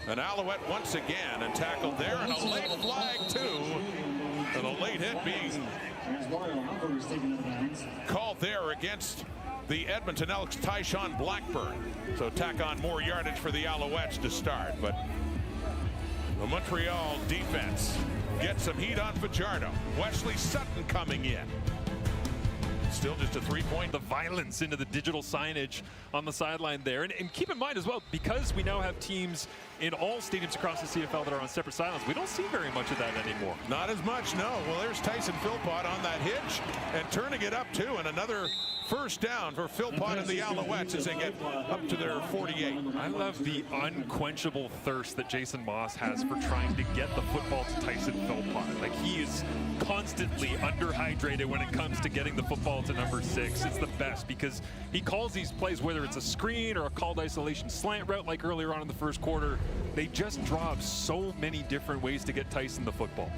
an Alouette once again, and tackled there, and a late flag too. And a late hit being called there against the Edmonton Elks, Tyshawn Blackburn. So tack on more yardage for the Alouettes to start. But the Montreal defense gets some heat on Fajardo. Wesley Sutton coming in. Still just a 3-point. The violence into the digital signage on the sideline there. And keep in mind as well, because we now have teams in all stadiums across the CFL that are on separate sidelines, we don't see very much of that anymore. Not as much, no. Well, there's Tyson Philpott on that hitch and turning it up too, and another first down for Philpott and the Alouettes as they get up to their 48. I love the unquenchable thirst that Jason Moss has for trying to get the football to Tyson Philpott. Like, he is constantly underhydrated when it comes to getting the football to number 6. It's the best because he calls these plays, whether it's a screen or a called isolation slant route like earlier on in the first quarter, they just draw up so many different ways to get Tyson the football.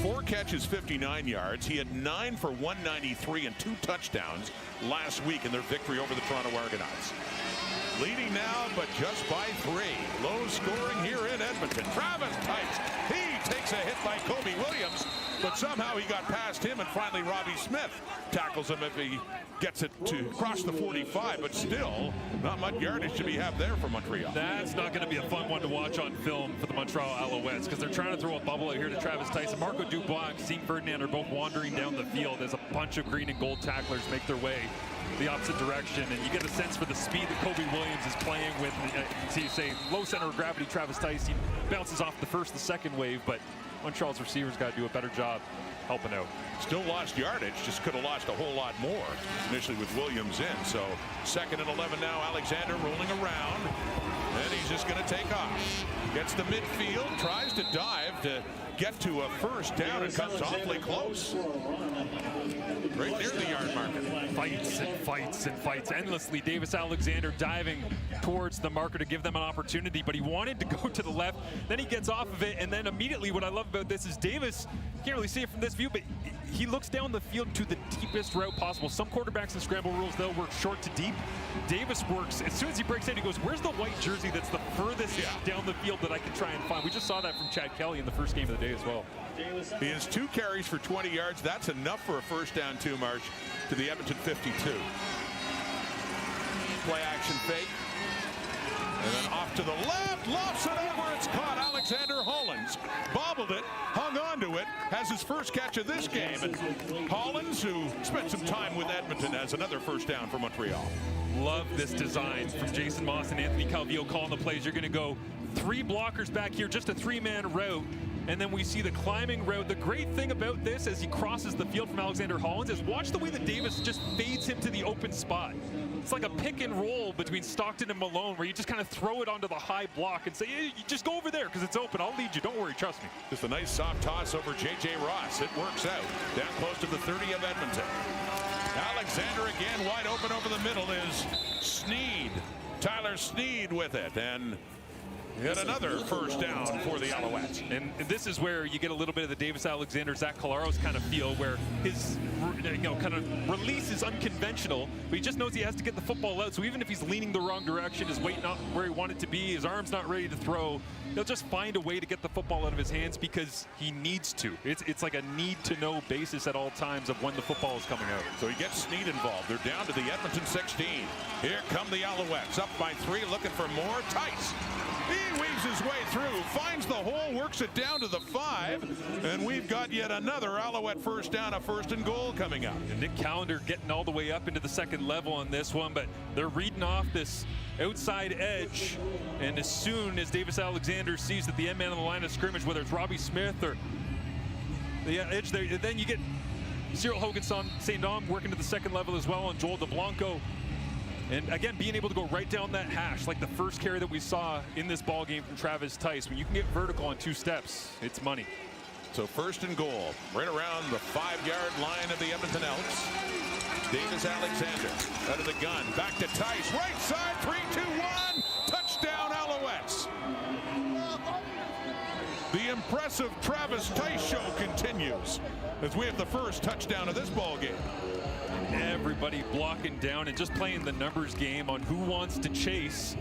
4 catches, 59 yards. He had 9 for 193 and 2 touchdowns last week in their victory over the Toronto Argonauts. Leading now, but just by 3. Low scoring here in Edmonton. Travis Tice, he takes a hit by Kobe Williams, but somehow he got past him, and finally Robbie Smith tackles him if he gets it to cross the 45, but still not much yardage to be had there for Montreal. That's not going to be a fun one to watch on film for the Montreal Alouettes because they're trying to throw a bubble out here to Travis Tice. And Marco Dubois and Steve Ferdinand are both wandering down the field as a bunch of green and gold tacklers make their way the opposite direction, and you get a sense for the speed that Kobe Williams is playing with. So you say low center of gravity Travis Tice, he bounces off the first, the second wave, but Montreal's receivers got to do a better job helping out. Still lost yardage, just could have lost a whole lot more initially with Williams in. So 2nd and 11 now, Alexander rolling around, and he's just going to take off. Gets the midfield, tries to dive to get to a first down, and comes awfully close. Right near the yard marker. Fights and fights and fights endlessly. Davis Alexander diving towards the marker to give them an opportunity, but he wanted to go to the left. Then he gets off of it, and then immediately what I love about this is Davis, can't really see it from this view, but he looks down the field to the deepest route possible. Some quarterbacks in scramble rules, they'll work short to deep. Davis works, as soon as he breaks in, he goes, where's the white jersey that's the furthest down the field that I can try and find? We just saw that from Chad Kelly in the first game of the day as well. He has 2 carries for 20 yards. That's enough for a first down too, Marsh, to the Edmonton 52. Play action fake. And then off to the left, lofts it over, it's caught. Alexander Hollins bobbled it, hung on to it, has his first catch of this game. And Hollins, who spent some time with Edmonton, has another first down for Montreal. Love this design from Jason Moss and Anthony Calvillo calling the plays. You're going to go 3 blockers back here, just a 3-man route. And then we see the climbing route. The great thing about this as he crosses the field from Alexander Hollins is watch the way that Davis just fades him to the open spot. It's like a pick and roll between Stockton and Malone where you just kind of throw it onto the high block and say, hey, you just go over there because it's open. I'll lead you. Don't worry. Trust me. Just a nice soft toss over J.J. Ross. It works out. Down close to the 30 of Edmonton. Alexander again wide open over the middle is Sneed. Tyler Sneed with it. And yet another first down for the Alouettes. And this is where you get a little bit of the Davis Alexander, Zach Collaros kind of feel where his kind of release is unconventional, but he just knows he has to get the football out. So even if he's leaning the wrong direction, his weight not where he wanted to be, his arm's not ready to throw, he'll just find a way to get the football out of his hands because he needs to. It's like a need-to-know basis at all times of when the football is coming out. So he gets Sneed involved. They're down to the Edmonton 16. Here come the Alouettes, up by 3, looking for more. Tice. He weaves his way through, finds the hole, works it down to the 5, and we've got yet another Alouette first down, a 1st and goal coming up. And Nick Callender getting all the way up into the 2nd level on this one, but they're reading off this outside edge, and as soon as Davis Alexander sees that the end man on the line of scrimmage, whether it's Robbie Smith or the edge there, then you get Cyril Hogan St. Dom working to the 2nd level as well on Joel DeBlanco. And again, being able to go right down that hash, like the first carry that we saw in this ball game from Travis Tice. When you can get vertical on 2 steps, it's money. So 1st and goal, right around the 5-yard line of the Edmonton Elks. Davis Alexander out of the gun, back to Tice, right side, 3-2-1, touchdown Alouettes. The impressive Travis Tice show continues as we have the first touchdown of this ball game. Everybody blocking down and just playing the numbers game on who wants to chase.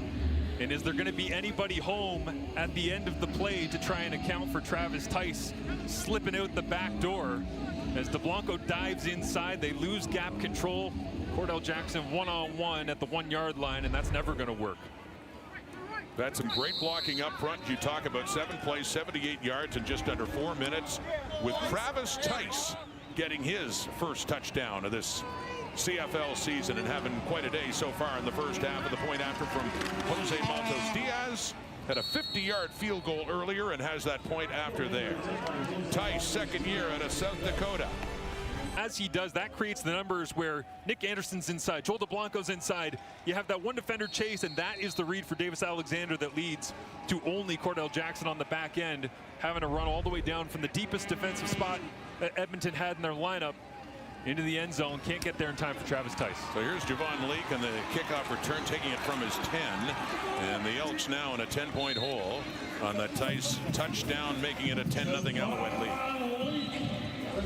And is there going to be anybody home at the end of the play to try and account for Travis Tice slipping out the back door? As DeBlanco dives inside, they lose gap control. Cordell Jackson one-on-one at the 1-yard line, and that's never going to work. That's some great blocking up front. You talk about 7 plays, 78 yards in just under 4 minutes with Travis Tice getting his first touchdown of this CFL season and having quite a day so far in the first half. Of the point after from Jose Maltos Diaz. Had a 50-yard field goal earlier and has that point after there. Tice, 2nd year out of South Dakota. As he does, that creates the numbers where Nick Anderson's inside, Joel DeBlanco's inside. You have that 1 defender chase, and that is the read for Davis Alexander that leads to only Cordell Jackson on the back end having to run all the way down from the deepest defensive spot that Edmonton had in their lineup into the end zone. Can't get there in time for Travis Tice. So here's Javon Leake on the kickoff return, taking it from his 10. And the Elks now in a 10-point hole on the Tice touchdown, making it a 10-0 Alouette lead.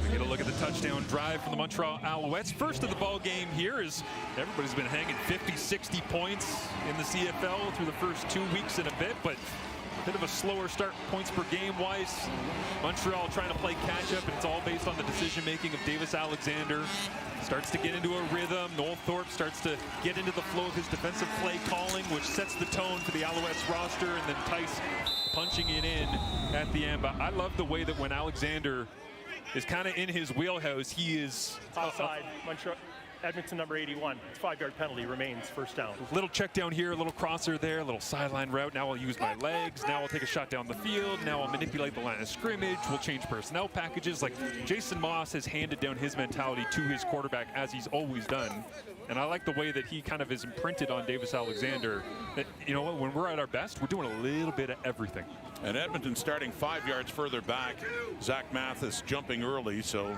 We get a look at the touchdown drive from the Montreal Alouettes. First of the ball game here is everybody's been hanging 50, 60 points in the CFL through the first 2 weeks and a bit, but a bit of a slower start points per game wise. Montreal trying to play catch up, and it's all based on the decision making of Davis Alexander. Starts to get into a rhythm. Noel Thorpe starts to get into the flow of his defensive play calling, which sets the tone for the Alouettes roster, and then Tice punching it in at the end. But I love the way that when Alexander is kind of in his wheelhouse, he is Offside, Montreal, Edmonton number 81. 5-yard penalty remains, first down. Little check down here, a little crosser there, a little sideline route. Now I'll use my legs. Now I'll take a shot down the field. Now I'll manipulate the line of scrimmage. We'll change personnel packages. Like Jason Moss has handed down his mentality to his quarterback as he's always done. And I like the way that he kind of is imprinted on Davis Alexander. That, you know, when we're at our best, we're doing a little bit of everything. And Edmonton starting 5 yards further back. Zach Mathis jumping early, so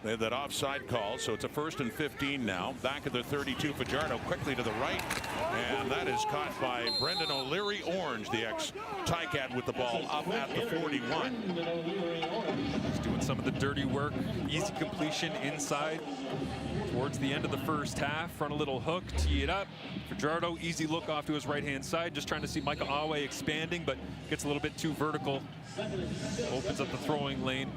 they have that offside call. So it's a 1st and 15 now. Back at the 32, Fajardo quickly to the right. And that is caught by Brendan O'Leary Orange, the ex-Ticat, with the ball up at the 41. He's doing some of the dirty work. Easy completion inside towards the end of the first half. Run a little hook, tee it up. Fajardo, easy look off to his right-hand side. Just trying to see Micah Awe expanding, but gets a little bit too vertical. Opens up the throwing lane.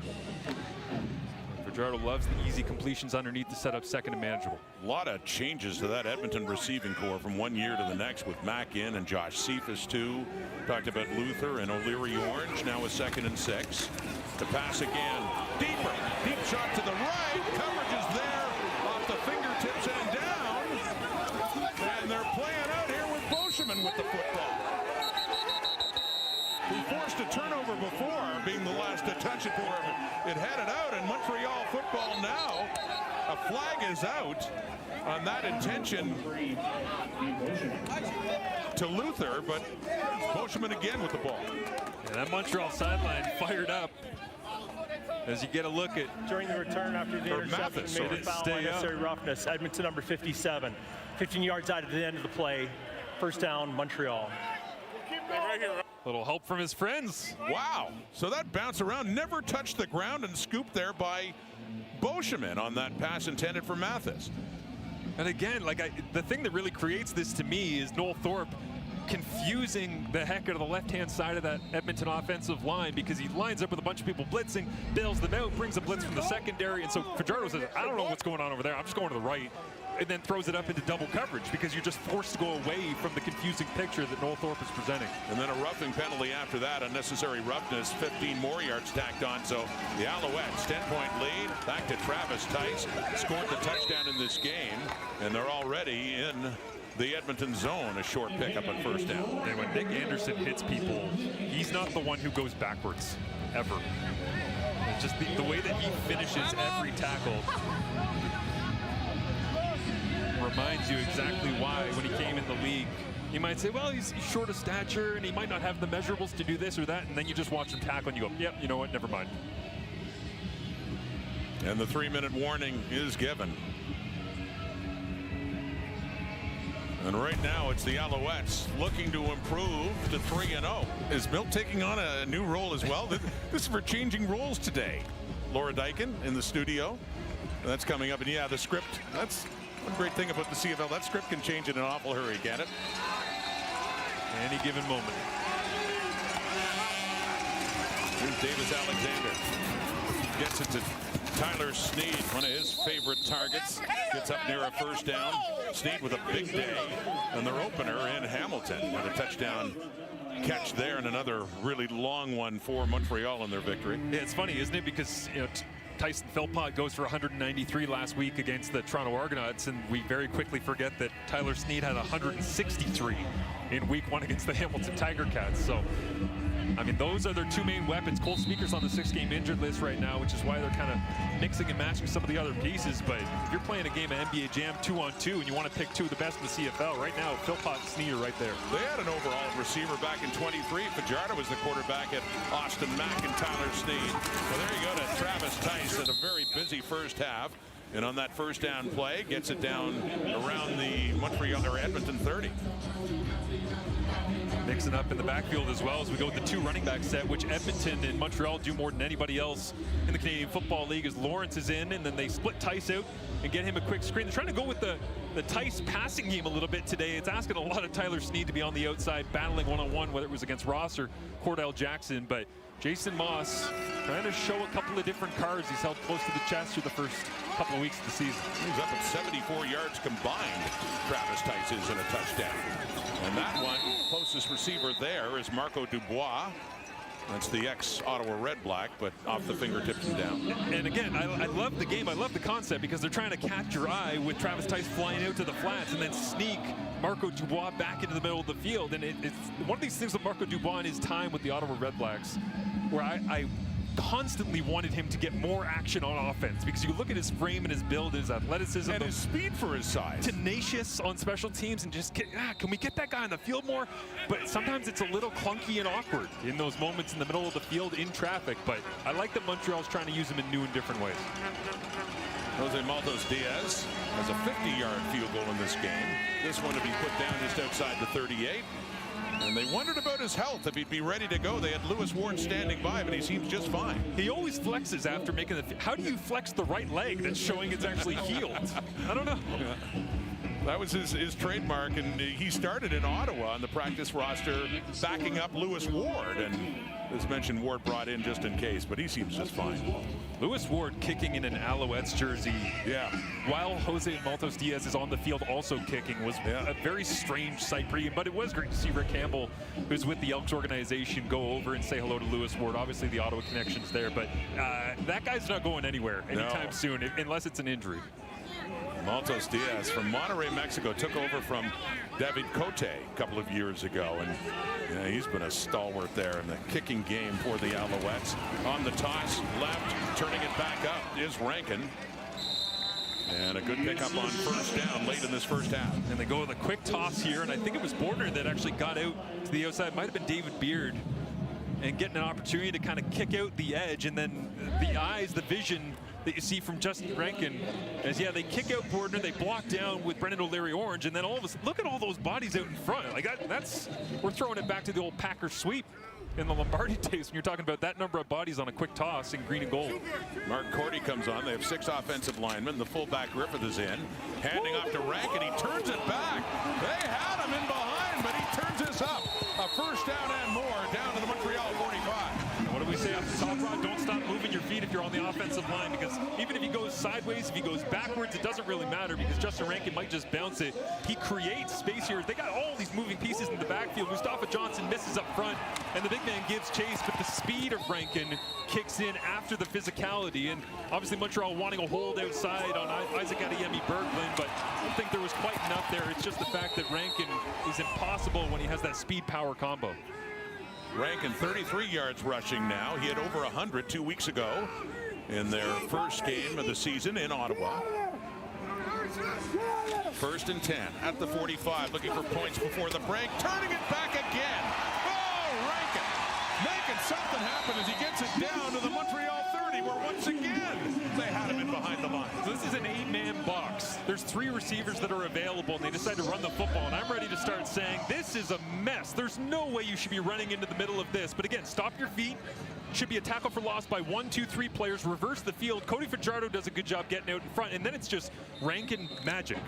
Fajardo loves the easy completions underneath to set up second and manageable. A lot of changes to that Edmonton receiving core from one year to the next, with Mack in and Josh Cephas too. Talked about Luther and O'Leary Orange, now a 2nd and 6. The pass again. Deeper. Deep shot to the right. Coverage is there. Off the fingertips and down. And they're playing out here with Beauchemin with the football. He forced a turnover before, being the last to touch it for him. It headed out, and Montreal football now. A flag is out on that intention to Luther, but Beauchemin again with the ball. Yeah, that Montreal sideline fired up as you get a look at During the return after the interception, made a foul, unnecessary roughness. Edmonton number 57. 15 yards out at the end of the play. First down, Montreal. little help from his friends. Wow. So that bounce around never touched the ground and scooped there by Beauchemin on that pass intended for Mathis. And again, the thing that really creates this to me is Noel Thorpe confusing the heck out of the left-hand side of that Edmonton offensive line, because he lines up with a bunch of people blitzing, bails them out, brings a blitz from the secondary, and so Fajardo says, I don't know what's going on over there, I'm just going to the right, and then throws it up into double coverage because you're just forced to go away from the confusing picture that Noel Thorpe is presenting. And then a roughing penalty after that, unnecessary roughness, 15 more yards tacked on. So the Alouettes, 10-point lead, back to Travis Tice, scored the touchdown in this game, and they're already in the Edmonton zone, a short pickup on first down. And when Nick Anderson hits people, he's not the one who goes backwards, ever. It's just the way that he finishes every tackle reminds you exactly why, when he came in the league, you might say, well, he's short of stature and he might not have the measurables to do this or that, and then you just watch him tackle and you go, yep, you know what, never mind. And the 3-minute warning is given. And right now it's the Alouettes looking to improve to 3-0. Is Milt taking on a new role as well? This is for changing roles today. Laura Dyken in the studio. That's coming up. And yeah, the script, that's one great thing about the CFL. That script can change in an awful hurry, can it? Any given moment. Here's Davis Alexander. Gets it to Tyler Sneed, one of his favorite targets. Gets up near a first down. Sneed with a big day. And their opener in Hamilton with a touchdown catch there, and another really long one for Montreal in their victory. Yeah, it's funny, isn't it? Because, you know, Tyson Philpott goes for 193 last week against the Toronto Argonauts, and we very quickly forget that Tyler Sneed had 163 in week 1 against the Hamilton Tiger Cats. So, I mean, those are their two main weapons. Cole Speaker's on the 6-game injured list right now, which is why they're kind of mixing and matching some of the other pieces. But if you're playing a game of NBA Jam 2-on-2 and you want to pick two of the best in the CFL, right now, Philpott and Sneed are right there. They had an overall receiver back in 23. Fajardo was the quarterback at Austin Mack and Tyler Sneed. So there you go to Travis Tice at a very busy first half. And on that first down play, gets it down around the Montreal or Edmonton 30. Mixing up in the backfield as well as we go with the two running back set, which Edmonton and Montreal do more than anybody else in the Canadian Football League, as Lawrence is in, and then they split Tice out and get him a quick screen. They're trying to go with the Tice passing game a little bit today. It's asking a lot of Tyler Sneed to be on the outside, battling one-on-one, whether it was against Ross or Cordell Jackson. But Jason Moss trying to show a couple of different cards he's held close to the chest through the first couple of weeks of the season. He's up at 74 yards combined. Travis Tice is in a touchdown. And that one, closest receiver there is Marco Dubois. That's the ex-Ottawa REDBLACK, but off the fingertips and down. And again, I love the game. I love the concept because they're trying to catch your eye with Travis Tice flying out to the flats and then sneak Marco Dubois back into the middle of the field. And it's one of these things with Marco Dubois in his time with the Ottawa REDBLACks, where I constantly wanted him to get more action on offense, because you look at his frame and his build, his athleticism, and his speed for his size. Tenacious on special teams, and just can we get that guy on the field more? But sometimes it's a little clunky and awkward in those moments in the middle of the field in traffic. But I like that Montreal's trying to use him in new and different ways. Jose Maltos Diaz has a 50-yard field goal in this game. This one to be put down just outside the 38. And they wondered about his health, if he'd be ready to go. They had Lewis Ward standing by, but he seems just fine. He always flexes after making the... How do you flex the right leg that's showing it's actually healed? I don't know. That was his trademark, and he started in Ottawa on the practice roster backing up Lewis Ward. And As mentioned, Ward brought in just in case, but he seems just fine. Lewis Ward kicking in an Alouettes jersey. Yeah. While Jose Maltos Diaz is on the field also kicking was a very strange sight for you. But it was great to see Rick Campbell, who's with the Elks organization, go over and say hello to Lewis Ward. Obviously, the Ottawa connection's there, but that guy's not going anywhere anytime soon, unless it's an injury. Maltos Diaz from Monterrey, Mexico, took over from David Cote a couple of years ago, and he's been a stalwart there in the kicking game for the Alouettes. On the toss, left, turning it back up is Rankin. And a good pickup on first down late in this first half. And they go with a quick toss here, and I think it was Bordner that actually got out to the outside. Might have been David Beard, and getting an opportunity to kind of kick out the edge, and then the eyes, the vision that you see from Justin Rankin as they kick out Bordner, they block down with Brendan O'Leary-Orange, and then all of us look at all those bodies out in front. Like that's we're throwing it back to the old Packer sweep in the Lombardi days when you're talking about that number of bodies on a quick toss in green and gold. Mark Cordy comes on. They have 6 offensive linemen. The fullback Griffith is in, handing off to Rankin. He turns it back. They had him in behind, but he turns this up. A first down and more down to the Montreal 45. And what do we say off the top, Rod? Don't stop moving your feet if you're on the offensive line, because even if he goes sideways, if he goes backwards, it doesn't really matter, because Justin Rankin might just bounce it. He creates space here. They got all these moving pieces in the backfield. Mustafa Johnson misses up front, and the big man gives chase, but the speed of Rankin kicks in after the physicality. And obviously Montreal wanting a hold outside on Isaac Adeyemi Berglund, but I don't think there was quite enough there. It's just the fact that Rankin is impossible when he has that speed-power combo. Rankin 33 yards rushing now. He had over 100 2 weeks ago in their first game of the season in Ottawa. First and 10 at the 45, looking for points before the break, turning it back again. Oh, Rankin making something happen as he gets it down to the Montreal 30, where once again they had him in behind the line. So this is an 8-man box. There's 3 receivers that are available, and they decide to run the football, and I'm ready to start saying this is a mess. There's no way you should be running into the middle of this. But again, stop your feet. Should be a tackle for loss by 1, 2, 3 players. Reverse the field. Cody Fajardo does a good job getting out in front, and then it's just Rankin magic.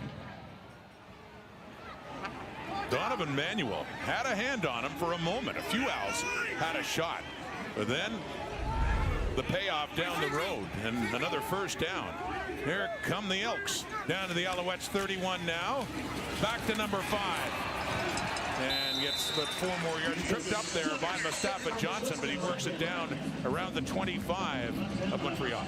Donovan Manuel had a hand on him for a moment. A few Owls had a shot, but then the payoff down the road and another first down. Here come the Elks down to the Alouettes 31 now. Back to number 5. And gets but 4 more yards. Tripped up there by Mustafa Johnson, but he works it down around the 25 of Montreal.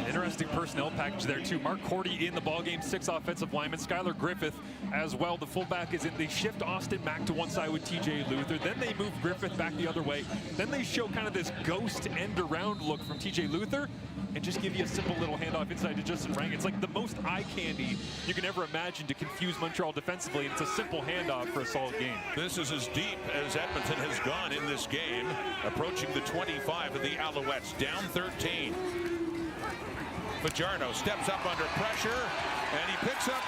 Interesting personnel package there too. Mark Cordy in the ballgame, 6 offensive linemen. Skylar Griffith as well. The fullback is in. They shift Austin Mack to one side with TJ Luther. Then they move Griffith back the other way. Then they show kind of this ghost end around look from TJ Luther, and just give you a simple little handoff inside to Justin Rankin. It's like the most eye candy you can ever imagine to confuse Montreal defensively. It's a simple handoff for a solid game. This is as deep as Edmonton has gone in this game, approaching the 25 of the Alouettes, down 13. Fajardo steps up under pressure, and he picks up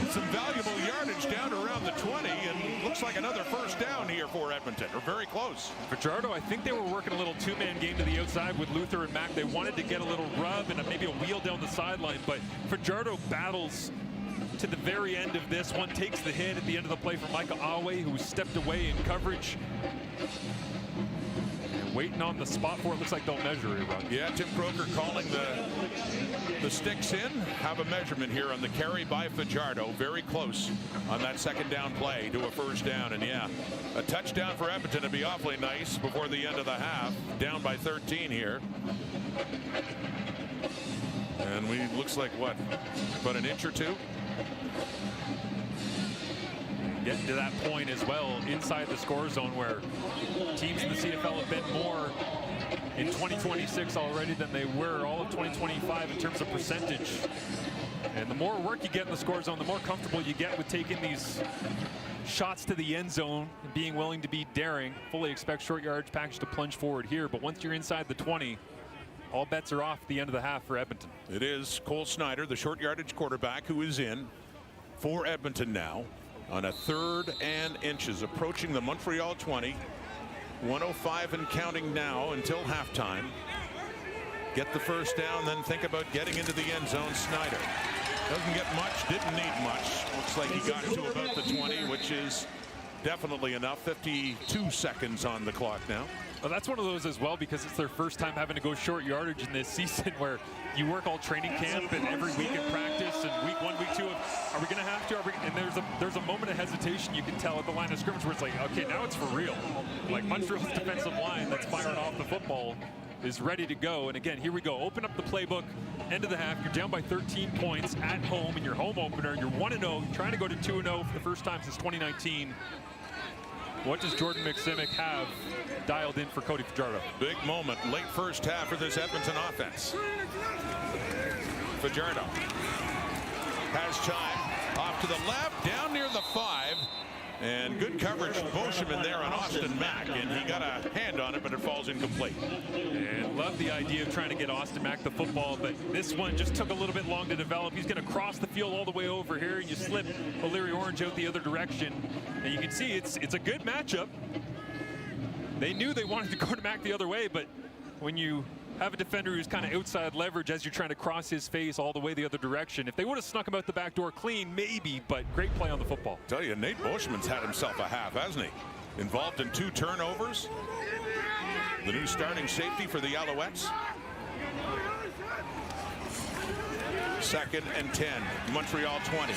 some valuable yardage down to around the 20, and looks like another first down here for Edmonton, or very close. Fajardo, I think they were working a little 2-man game to the outside with Luther and Mack. They wanted to get a little rub and maybe a wheel down the sideline, but Fajardo battles to the very end of this one, takes the hit at the end of the play from Micah Awe, who stepped away in coverage. And waiting on the spot for it. Looks like they'll measure it, Rod. Yeah, Tim Croker calling the sticks in. Have a measurement here on the carry by Fajardo. Very close on that second down play to a first down. And yeah, a touchdown for Edmonton would be awfully nice before the end of the half. Down by 13 here. And we looks like what, about an inch or two? Getting to that point as well inside the score zone, where teams in the CFL have been more in 2026 already than they were all of 2025 in terms of percentage. And the more work you get in the score zone, the more comfortable you get with taking these shots to the end zone and being willing to be daring. Fully expect short yardage package to plunge forward here, but once you're inside the 20, all bets are off at the end of the half for Edmonton. It is Cole Snyder, the short yardage quarterback, who is in for Edmonton now on a 3rd and inches, approaching the Montreal 20. 105 and counting now until halftime. Get the first down, then think about getting into the end zone. Snyder doesn't get much, didn't need much. Looks like he got to about the 20, which is definitely enough. 52 seconds on the clock now. Well, that's one of those as well, because it's their first time having to go short yardage in this season, where you work all training camp and every week in practice, and week 1, week 2 of, are we going to have to? And there's a moment of hesitation you can tell at the line of scrimmage where it's like, okay, now it's for real. Like Montreal's defensive line that's firing off the football is ready to go. And again, here we go. Open up the playbook. End of the half. You're down by 13 points at home in your home opener. You're 1-0, trying to go to 2-0 for the first time since 2019. What does Jordan McSimic have dialed in for Cody Fajardo? Big moment, late first half for this Edmonton offense. Fajardo has time, off to the left, down near the 5. And good coverage, Boschman there on Austin Mack, and he got a hand on it, but it falls incomplete. And love the idea of trying to get Austin Mack the football, but this one just took a little bit long to develop. He's going to cross the field all the way over here, and you slip O'Leary Orange out the other direction. And you can see it's a good matchup. They knew they wanted to go to Mack the other way, but when you have a defender who's kind of outside leverage as you're trying to cross his face all the way the other direction, if they would have snuck him out the back door clean, maybe, but great play on the football. Tell you, Nate Boschman's had himself a half, hasn't he? Involved in 2 turnovers. The new starting safety for the Alouettes. 2nd and 10, Montreal 20.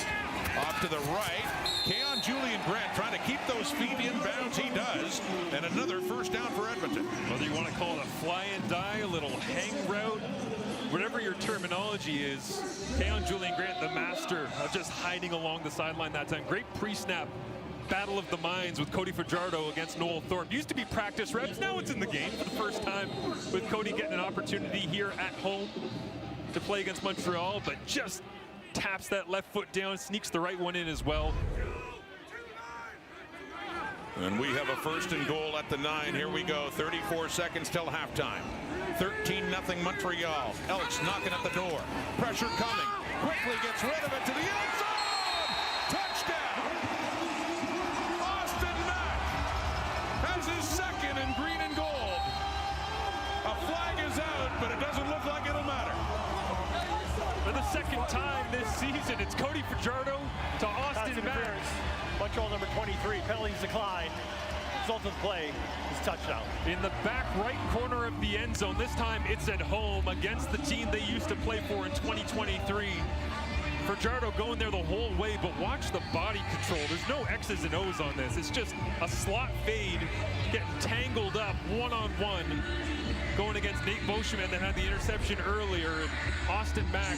Off to the right, Keon Julian Grant trying to keep those feet in bounds. He does, and another first down for Edmonton. Whether you want to call it a fly and die, a little hang route, whatever your terminology is, Keon Julian Grant, the master of just hiding along the sideline that time. Great pre-snap battle of the minds with Cody Fajardo against Noel Thorpe. Used to be practice reps, now it's in the game for the first time, with Cody getting an opportunity here at home to play against Montreal, but just taps that left foot down, sneaks the right one in as well. And we have a 1st and goal at the 9. Here we go, 34 seconds till halftime. 13-0 Montreal. Elks knocking at the door. Pressure coming. Quickly gets rid of it to the end zone. Touchdown. Austin Mack has his 2nd in green and gold. A flag is out, but it doesn't look like it'll matter. For the 2nd time this season, it's Cody Fajardo to Austin Mack. Montreal number 23, penalties declined. Result of the play is touchdown. In the back right corner of the end zone. This time it's at home against the team they used to play for in 2023. Fajardo going there the whole way, but watch the body control. There's no X's and O's on this. It's just a slot fade, getting tangled up one-on-one. Going against Nate Boschman that had the interception earlier. And Austin Mack,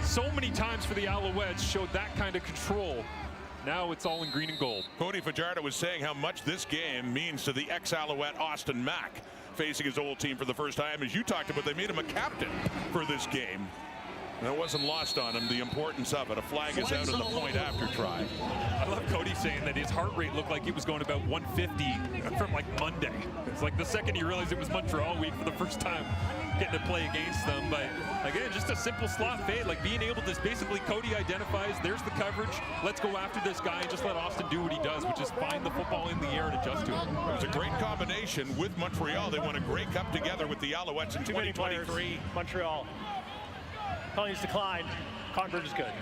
so many times for the Alouettes, showed that kind of control. Now it's all in green and gold. Cody Fajardo was saying how much this game means to the ex-Alouette Austin Mack, facing his old team for the first time. As you talked about, they made him a captain for this game. And it wasn't lost on him, the importance of it. A flag is out in the point after try. I love Cody saying that his heart rate looked like he was going about 150 from like Monday. It's like the second he realized it was Montreal week for the first time getting to play against them. But again, just a simple slot fade, like being able to basically, Cody identifies, there's the coverage, let's go after this guy and just let Austin do what he does, which is find the football in the air and adjust to it. It was a great combination with Montreal. They won a Grey Cup together with the Alouettes in 2023. Montreal. Penalties decline. Convert is good.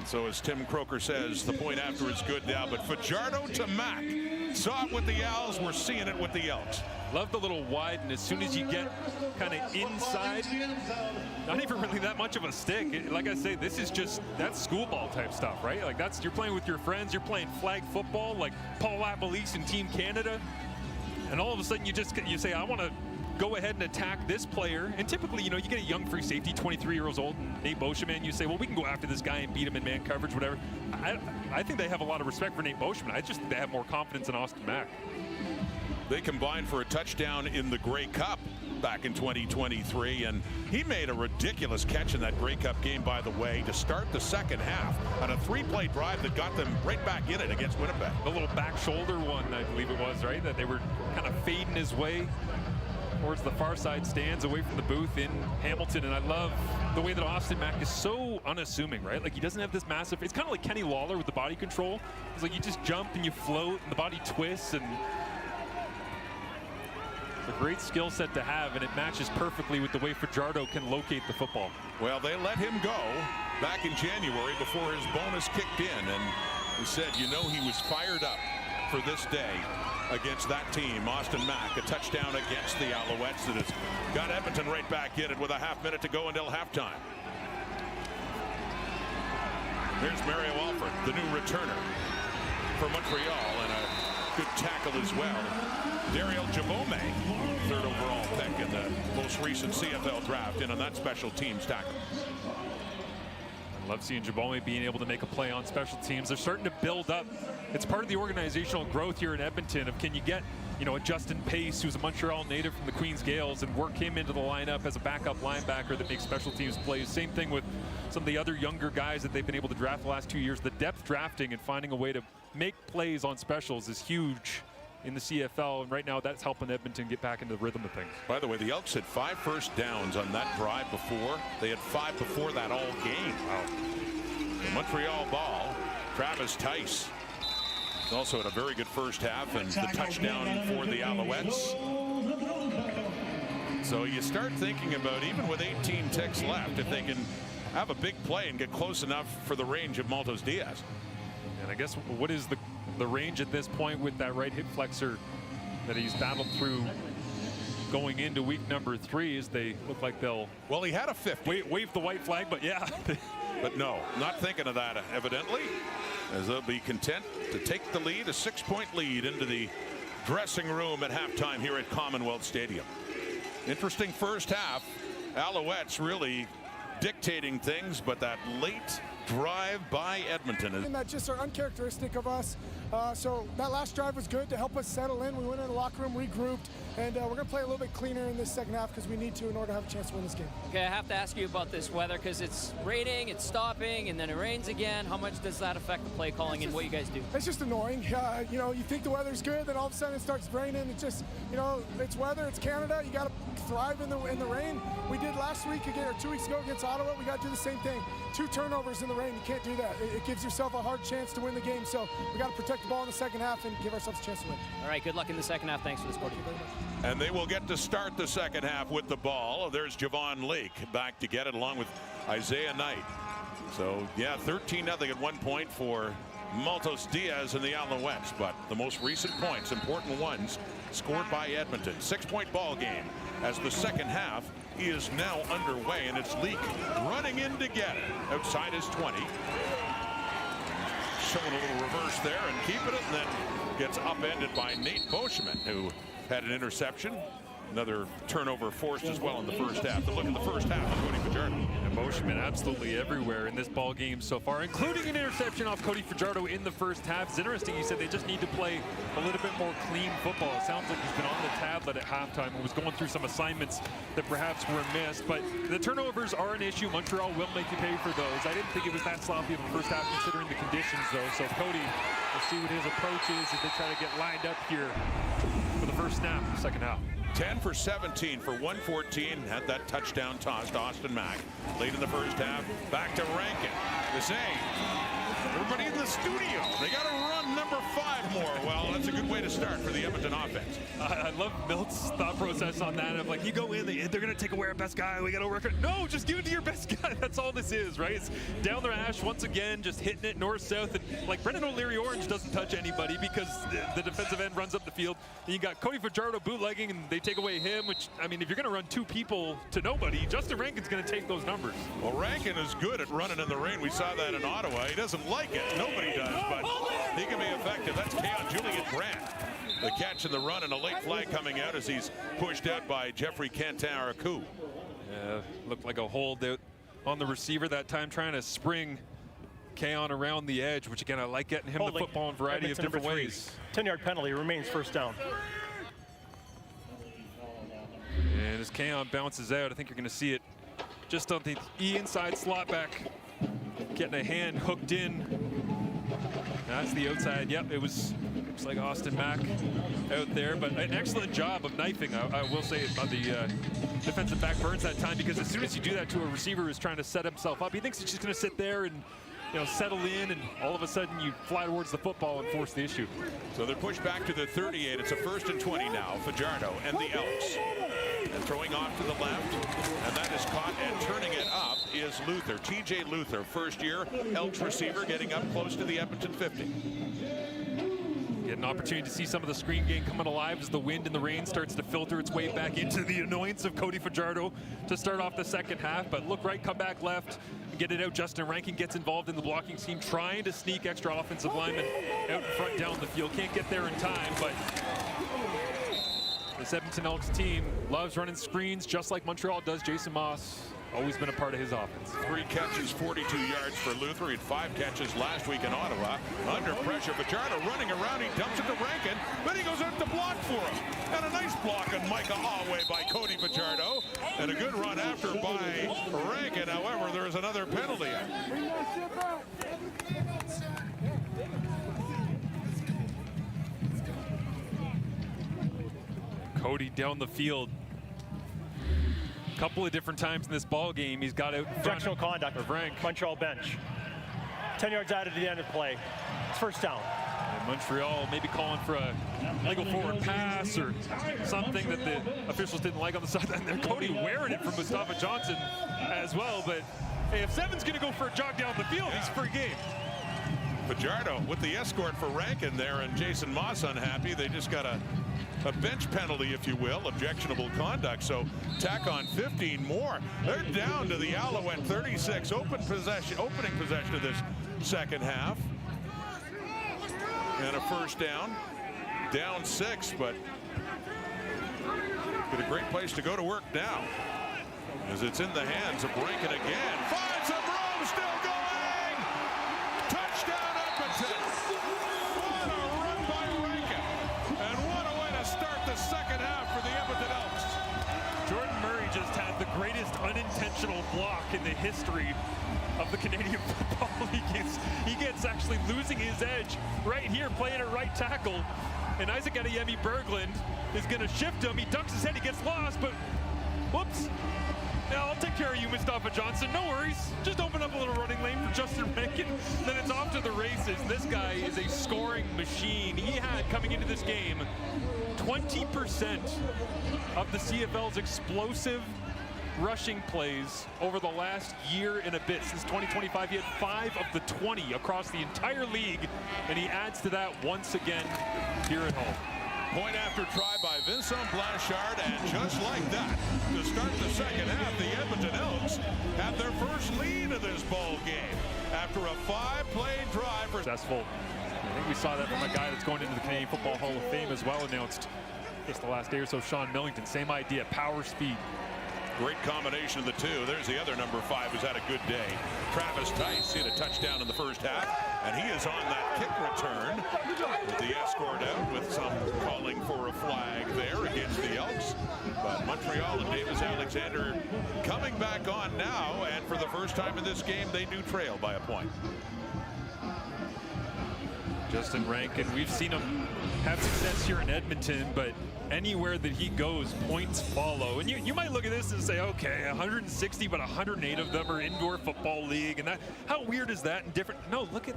So as Tim Croker says, the point after is good now, but Fajardo to Mack. Saw it with the Owls, we're seeing it with the Elks. Love the little wide, and as soon as you get kind of inside, not even really that much of a stick. Like I say, this is just, that's school ball type stuff, right? Like that's, you're playing with your friends, you're playing flag football, like Paul Lapalisse and Team Canada, and all of a sudden you say, I want to go ahead and attack this player. And typically, you know, you get a young free safety, 23 years old, Nate Boschman, you say, well, we can go after this guy and beat him in man coverage, whatever. I think they have a lot of respect for Nate Boschman. I just think they have more confidence in Austin Mack. They combined for a touchdown in the Grey Cup back in 2023, and he made a ridiculous catch in that Grey Cup game, by the way, to start the second half on a 3-play drive that got them right back in it against Winnipeg. The little back shoulder one, I believe it was, right? That they were kind of fading his way towards the far side stands away from the booth in Hamilton. And I love the way that Austin Mack is so unassuming, right? Like he doesn't have this massive, it's kind of like Kenny Lawler with the body control. It's like you just jump and you float and the body twists, and it's a great skill set to have, and it matches perfectly with the way Fajardo can locate the football. Well, they let him go back in January before his bonus kicked in, and he said, you know, he was fired up for this day against that team. Austin Mack, a touchdown against the Alouettes that has got Edmonton right back in it with a half minute to go until halftime. Here's Mario Alford, the new returner for Montreal, and a good tackle as well. Daryl Jabome, third overall pick in the most recent CFL draft, in on that special teams tackle. I love seeing Jabome being able to make a play on special teams. They're starting to build up. It's part of the organizational growth here in Edmonton of, can you get, you know, a Justin Pace, who's a Montreal native from the Queens Gales, and work him into the lineup as a backup linebacker that makes special teams plays. Same thing with some of the other younger guys that they've been able to draft the last 2 years. The depth drafting and finding a way to make plays on specials is huge in the CFL, and right now that's helping Edmonton get back into the rhythm of things. By the way, the Elks had 5 first downs on that drive before. They had 5 before that all game. Wow. The Montreal ball, Travis Tice also had a very good first half, and the touchdown for the Alouettes. So you start thinking about, even with 18 ticks left, if they can have a big play and get close enough for the range of Maltos Diaz. And I guess what is the range at this point with that right hip flexor that he's battled through going into week number 3, as they look like they'll... Well, he had a 50. Wave the white flag, but yeah. But no, not thinking of that, evidently, as they'll be content to take the lead, a 6-point lead, into the dressing room at halftime here at Commonwealth Stadium. Interesting first half. Alouettes really dictating things, but that late drive by Edmonton. And that just are uncharacteristic of us. So that last drive was good to help us settle in. We went in the locker room, regrouped, and we're going to play a little bit cleaner in this second half because we need to in order to have a chance to win this game. Okay, I have to ask you about this weather, because it's raining, it's stopping, and then it rains again. How much does that affect the play calling and what you guys do? It's just annoying. You know, you think the weather's good, then all of a sudden it starts raining. It's just, you know, it's weather, it's Canada. You got to thrive in the rain. We did last week again, or 2 weeks ago against Ottawa. We got to do the same thing. 2 turnovers in the rain. You can't do that. It gives yourself a hard chance to win the game. So we got to protect the ball in the second half and give ourselves a chance to win. All right, good luck in the second half. Thanks for the support. And they will get to start the second half with the ball. There's Javon Lake back to get it, along with Isaiah Knight. So, yeah, 13-0 at one point for Maltos Diaz and the Alouettes. But the most recent points, important ones, scored by Edmonton. 6-point ball game as the second half is now underway, and it's Leak running in to get it outside his 20. Showing a little reverse there and keeping it, and then gets upended by Nate Boschman, who had an interception. Another turnover forced as well in the first half. But look at the first half of Cody Fajardo. And Boschman absolutely everywhere in this ball game so far, including an interception off Cody Fajardo in the first half. It's interesting, he said they just need to play a little bit more clean football. It sounds like he's been on the tablet at halftime and was going through some assignments that perhaps were missed. But the turnovers are an issue. Montreal will make you pay for those. I didn't think it was that sloppy of a first half considering the conditions, though. So Cody, we'll see what his approach is as they try to get lined up here for the first snap, second half. 10 for 17 for 114. Had that touchdown toss to Austin Mack. Late in the first half, back to Rankin. The same. Everybody in the studio, they got to run number 5 more. Well, that's a good way to start for the Edmonton offense. I love Milt's thought process on that of like, you go in, they're going to take away our best guy. We got to work it. No, just give it to your best guy. That's all this is, right? It's down the hash once again, just hitting it north-south. And like Brendan O'Leary Orange doesn't touch anybody because the defensive end runs up the field. And you got Cody Fajardo bootlegging, and they take away him, which, I mean, if you're going to run 2 people to nobody, Justin Rankin's going to take those numbers. Well, Rankin is good at running in the rain. We saw that in Ottawa. He doesn't like it. Nobody does, but he can be effective. That's Keon Julian Grant. The catch and the run, and a late flag coming out as he's pushed out by Jeffrey Cantin-Araku. Looked like a hold out on the receiver that time, trying to spring Keon around the edge, which again, I like getting him the football in a variety of different ways. 10-yard penalty, remains first down. And as Keon bounces out, I think you're going to see it just on the inside slot back, getting a hand hooked in. That's the outside. Yep, it was, looks like Austin Mack out there, but an excellent job of knifing, I will say, on the defensive back Burns that time, because as soon as you do that to a receiver who's trying to set himself up, he thinks he's just going to sit there and, you know, settle in, and all of a sudden you fly towards the football and force the issue. So they're pushed back to the 38. It's a 1st and 20 now. Fajardo and the Elks. And throwing off to the left, and that is caught, and turning it up is Luther. TJ Luther, first-year Elks receiver, getting up close to the Edmonton 50. Get an opportunity to see some of the screen game coming alive as the wind and the rain starts to filter its way back into the annoyance of Cody Fajardo to start off the second half. But look right, come back left, get it out. Justin Rankin gets involved in the blocking scheme, trying to sneak extra offensive linemen out in front down the field. Can't get there in time, but this Edmonton Elks team loves running screens just like Montreal does. Jason Moss, always been a part of his offense. 3 catches, 42 yards for Luther. He had 5 catches last week in Ottawa. Under pressure, Fajardo running around. He dumps it to Rankin, but he goes out to block for him. And a nice block on Micah Alway by Cody Fajardo. And a good run after by Rankin. However, there is another penalty. Cody down the field. Couple of different times in this ball game, he's got out in front Directional conduct of Rank. Montreal bench. 10 yards out at the end of the play. It's first down. And Montreal maybe calling for a legal forward pass or something that the officials didn't like on the sideline there. Cody wearing it from Mustafa Johnson as well, but hey, if Seven's going to go for a jog down the field, he's free game. Fajardo with the escort for Rankin there, and Jason Moss unhappy. They just got a bench penalty, if you will, objectionable conduct. So tack on 15 more. They're down to the Alouette 36. Opening possession of this second half. And a first down. Down 6, but a great place to go to work now, as it's in the hands of Rankin again. Finds some room, still going. Touchdown Edmonton. What a run by Rankin. And what a way to start the second half for the Edmonton Elks. Jordan Murray just had the greatest unintentional block in the history of the Canadian Football League. He gets actually losing his edge right here, playing at right tackle. And Isaac Adeyemi Berglund is going to shift him. He ducks his head, he gets lost, but whoops. Now I'll take care of you, Mustafa Johnson. No worries. Just open up a little running lane for Justin Rankin. Then it's off to the races. This guy is a scoring machine. He had, coming into this game, 20% of the CFL's explosive rushing plays over the last year and a bit. Since 2025, he had 5 of the 20 across the entire league, and he adds to that once again here at home. Point after try by Vincent Blanchard, and just like that, to start the second half, the Edmonton Elks have their first lead of this ball game after a 5-play drive. Successful. I think we saw that from a guy that's going into the Canadian Football Hall of Fame as well, announced just the last day or so, Sean Millington. Same idea, power, speed. Great combination of the two. There's the other number 5 who's had a good day. Travis Tice hit a touchdown in the first half, and he is on that kick return with the escort out, with some calling for a flag there against the Elks. But Montreal and Davis Alexander coming back on now, and for the first time in this game, they do trail by a point. Justin Rankin, we've seen him have success here in Edmonton, but anywhere that he goes, points follow. And you might look at this and say, okay, 160, but 108 of them are indoor football league, and that, how weird is that and different? No, look at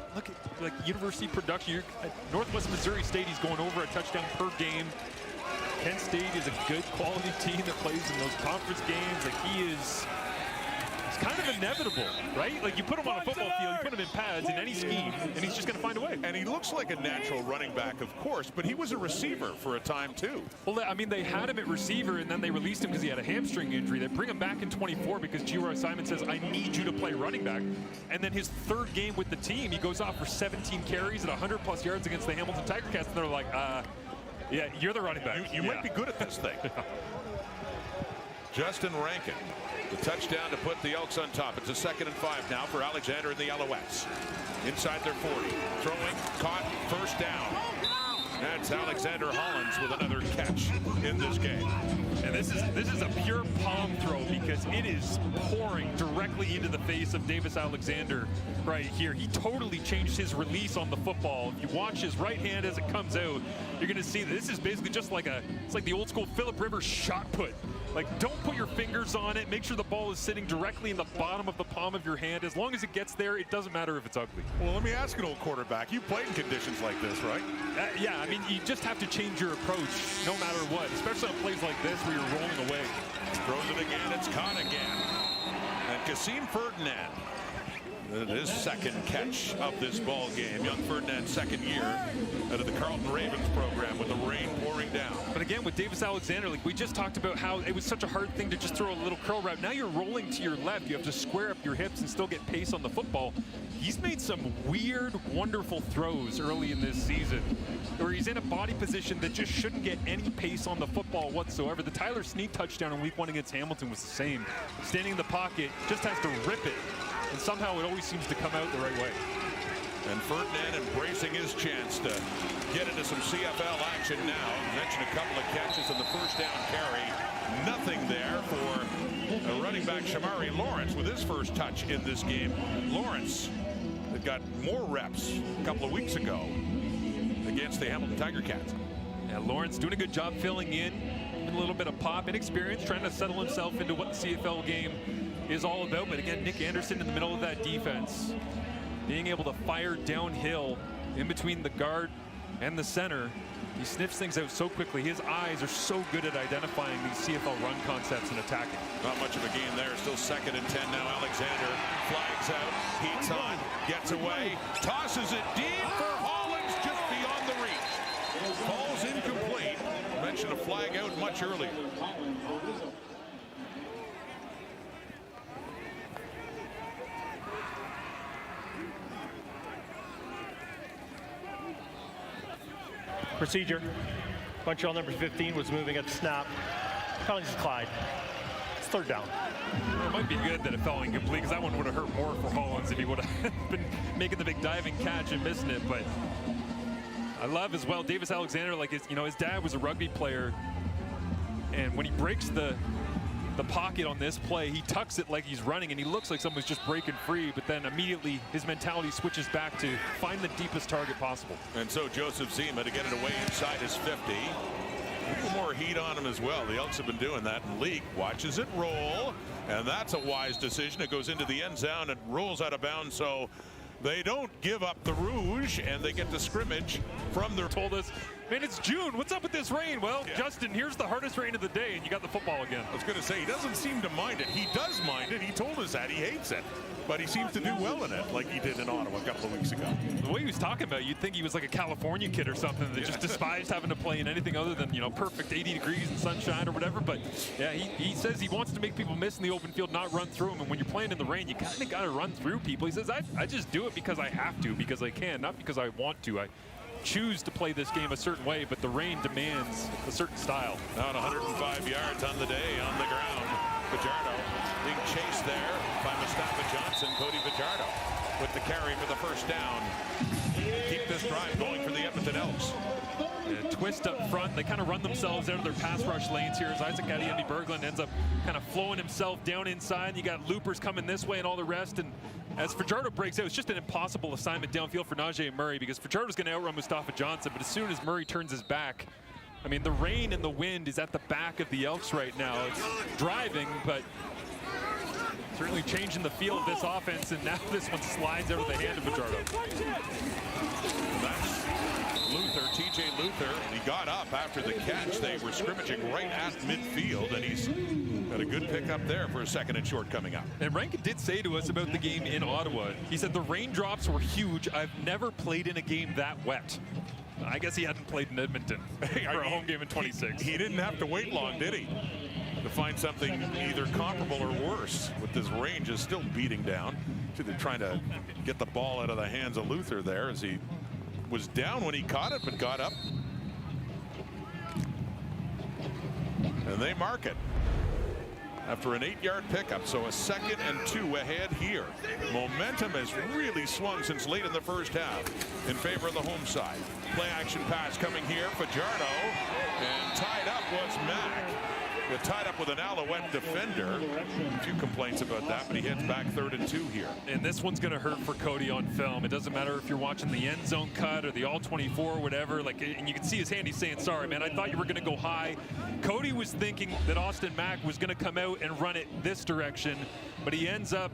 like university production. You're at Northwest Missouri State, he's going over a touchdown per game. Kent State is a good quality team that plays in those conference games. Like it's kind of inevitable, right? Like you put him on a football field, you put him in pads in any scheme, and he's just going to find a way. And he looks like a natural running back, of course, but he was a receiver for a time too. Well, I mean, they had him at receiver, and then they released him because he had a hamstring injury. They bring him back in 24 because G.R. Simon says, I need you to play running back. And then his 3rd game with the team, he goes off for 17 carries at 100+ yards against the Hamilton Tiger Cats, and they're like, yeah, you're the running back. You might be good at this thing. Justin Rankin, the touchdown to put the Elks on top. It's a 2nd and 5 now for Alexander and the Alouettes. Inside their 40. Throwing, caught, first down. That's Alexander Hollins with another catch in this game. And this is a pure palm throw because it is pouring directly into the face of Davis Alexander right here. He totally changed his release on the football. If you watch his right hand as it comes out, you're going to see this is basically just like it's like the old school Phillip Rivers shot put. Like, don't put your fingers on it. Make sure the ball is sitting directly in the bottom of the palm of your hand. As long as it gets there, it doesn't matter if it's ugly. Well, let me ask an old quarterback. You played in conditions like this, right? Yeah, I mean, you just have to change your approach no matter what, especially on plays like this where you're rolling away. Throws it again. It's caught again. And Kasim Ferdinand His second catch of this ball game. Young Ferdinand's second year out of the Carleton Ravens program with the rain pouring down. But again, with Davis Alexander, like we just talked about how it was such a hard thing to just throw a little curl route. Now you're rolling to your left. You have to square up your hips and still get pace on the football. He's made some weird, wonderful throws early in this season where he's in a body position that just shouldn't get any pace on the football whatsoever. The Tyler Snead touchdown in week 1 against Hamilton was the same. Standing in the pocket, just has to rip it. And somehow it always seems to come out the right way. And Ferdinand embracing his chance to get into some CFL action now. Mentioned a couple of catches in the first down carry. Nothing there for running back Shamari Lawrence with his first touch in this game. Lawrence that got more reps a couple of weeks ago against the Hamilton Tiger Cats. Yeah, Lawrence doing a good job filling in. A little bit of pop, inexperience, trying to settle himself into what the CFL game is all about. But again, Nick Anderson in the middle of that defense, being able to fire downhill in between the guard and the center. He sniffs things out so quickly. His eyes are so good at identifying these CFL run concepts and attacking. Not much of a gain there. Still 2nd and 10 now. Alexander flags out, heats on, gets away, tosses it deep for Hollins, just beyond the reach. Falls incomplete. Mentioned a flag out much earlier. Procedure. Montreal number 15 was moving at the snap. Penalties to Clyde. It's 3rd down. Well, it might be good that it fell incomplete because that one would have hurt more for Hollins if he would have been making the big diving catch and missing it. But I love as well Davis Alexander, like his dad was a rugby player, and when he breaks the pocket on this play, he tucks it like he's running, and he looks like someone's just breaking free, but then immediately his mentality switches back to find the deepest target possible. And so Joseph Zima to get it away inside his 50. A little more heat on him as well. The Elks have been doing that. And Leak watches it roll, and that's a wise decision. It goes into the end zone and rolls out of bounds, so they don't give up the Rouge, and they get the scrimmage from their... Told us, man, it's June. What's up with this rain? Well, yeah. Justin, here's the hardest rain of the day, and you got the football again. I was going to say, he doesn't seem to mind it. He does mind it. He told us that. He hates it. But he seems to do well in it, like he did in Ottawa a couple of weeks ago. The way he was talking about it, you'd think he was like a California kid or something that just despised having to play in anything other than, perfect 80 degrees and sunshine or whatever. But, yeah, he says he wants to make people miss in the open field, not run through them. And when you're playing in the rain, you kind of got to run through people. He says, I just do it because I have to, because I can, not because I want to. I choose to play this game a certain way, but the rain demands a certain style. Now 105 yards on the day on the ground. Fajardo being chased there by Mustafa Johnson. Cody Fajardo with the carry for the first down. Keep this drive going for the Edmonton Elks. Twist up front. They kind of run themselves out of their pass rush lanes here as Isaac Adiemi Berglund ends up kind of flowing himself down inside. You got loopers coming this way and all the rest. And as Fajardo breaks out, it's just an impossible assignment downfield for Najee Murray because Fajardo's going to outrun Mustafa Johnson. But as soon as Murray turns his back, I mean, the rain and the wind is at the back of the Elks right now. It's driving, but certainly changing the feel of this offense, and now this one slides out of the hand of Fajardo. That's Luther, TJ Luther. He got up after the catch. They were scrimmaging right at midfield, and he's got a good pick up there for a 2nd and short coming up. And Rankin did say to us about the game in Ottawa, he said the raindrops were huge. I've never played in a game that wet. I guess he hadn't played in Edmonton for a home game in 26. He didn't have to wait long, did he? To find something either comparable or worse with this rain just still beating down. They're trying to get the ball out of the hands of Luther there as he was down when he caught it, but got up. And they mark it after an 8-yard pickup, so a 2nd and 2 ahead here. Momentum has really swung since late in the first half in favor of the home side. Play action pass coming here, Fajardo, and tied up was Mack. Got tied up with an Alouette defender. A few complaints about that, but he heads back 3rd and 2 here. And this one's going to hurt for Cody on film. It doesn't matter if you're watching the end zone cut or the all 24 or whatever. Like, and you can see his hand. He's saying, "Sorry, man. I thought you were going to go high." Cody was thinking that Austin Mack was going to come out and run it this direction, but he ends up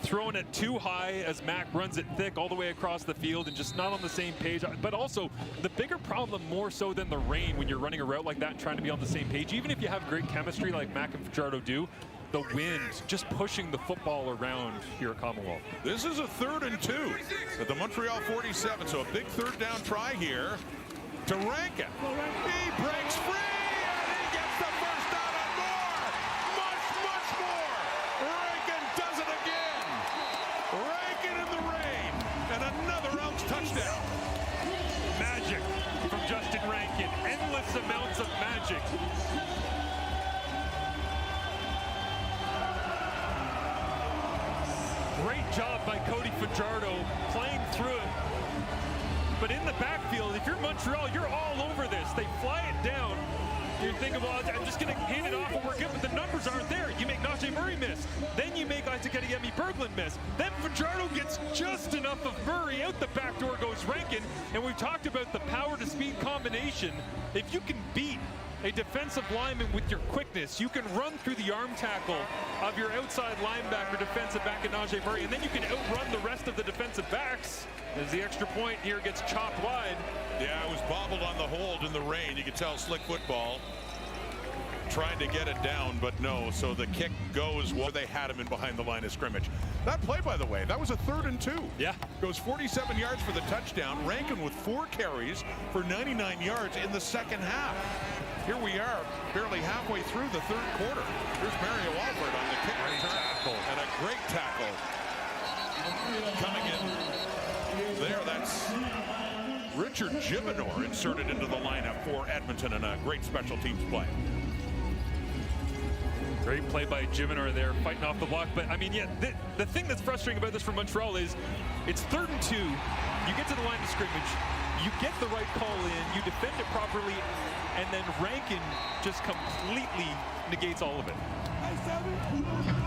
throwing it too high as Mack runs it thick all the way across the field and just not on the same page. But also, the bigger problem more so than the rain when you're running a route like that and trying to be on the same page, even if you have great chemistry like Mack and Fajardo do, the wind, just pushing the football around here at Commonwealth. This is a 3rd and 2 at the Montreal 47, so a big 3rd down try here to Rankin. He breaks free, and he gets the first down and more. Much more. Rankin does it again. Rankin in the rain, and another Elks touchdown. Magic from Justin Rankin. Endless amounts of magic. Great job by Cody Fajardo playing through it. But in the backfield, if you're Montreal, you're all over this. They fly it down. You're thinking, well, I'm just going to hand it off and we're good, but the numbers aren't there. You make Najee Murray miss. Then you make Isaac Adeyemi Berglund miss. Then Fajardo gets just enough of Murray. Out the back door goes Rankin. And we've talked about the power to speed combination. If you can beat a defensive lineman with your quickness, you can run through the arm tackle of your outside linebacker, defensive back in Najee Murray, and then you can outrun the rest of the defensive backs as the extra point here gets chopped wide. Yeah, it was bobbled on the hold in the rain. You could tell slick football trying to get it down, but no. So the kick goes where they had him in behind the line of scrimmage. That play, by the way, that was a 3rd and 2. Yeah. Goes 47 yards for the touchdown. Rankin with 4 carries for 99 yards in the second half. Here we are, barely halfway through the 3rd quarter. Here's Mario Alford on the kick return. And a great tackle coming in there. That's Richard Gibonor inserted into the lineup for Edmonton, and a great special teams play. Great play by Gibonor there, fighting off the block. But I mean, yeah, the thing that's frustrating about this for Montreal is it's 3rd and 2. You get to the line of scrimmage, you get the right call in, you defend it properly, and then Rankin just completely negates all of it. Hey, Seven,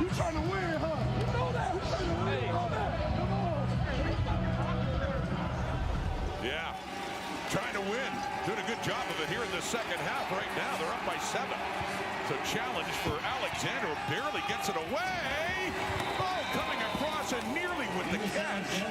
you trying to win, huh? You know that. You trying to win. You know that. Come on. Yeah, trying to win. Doing a good job of it here in the second half. Right now, they're up by 7. So challenge for Alexander, barely gets it away. Oh, coming across and nearly with the catch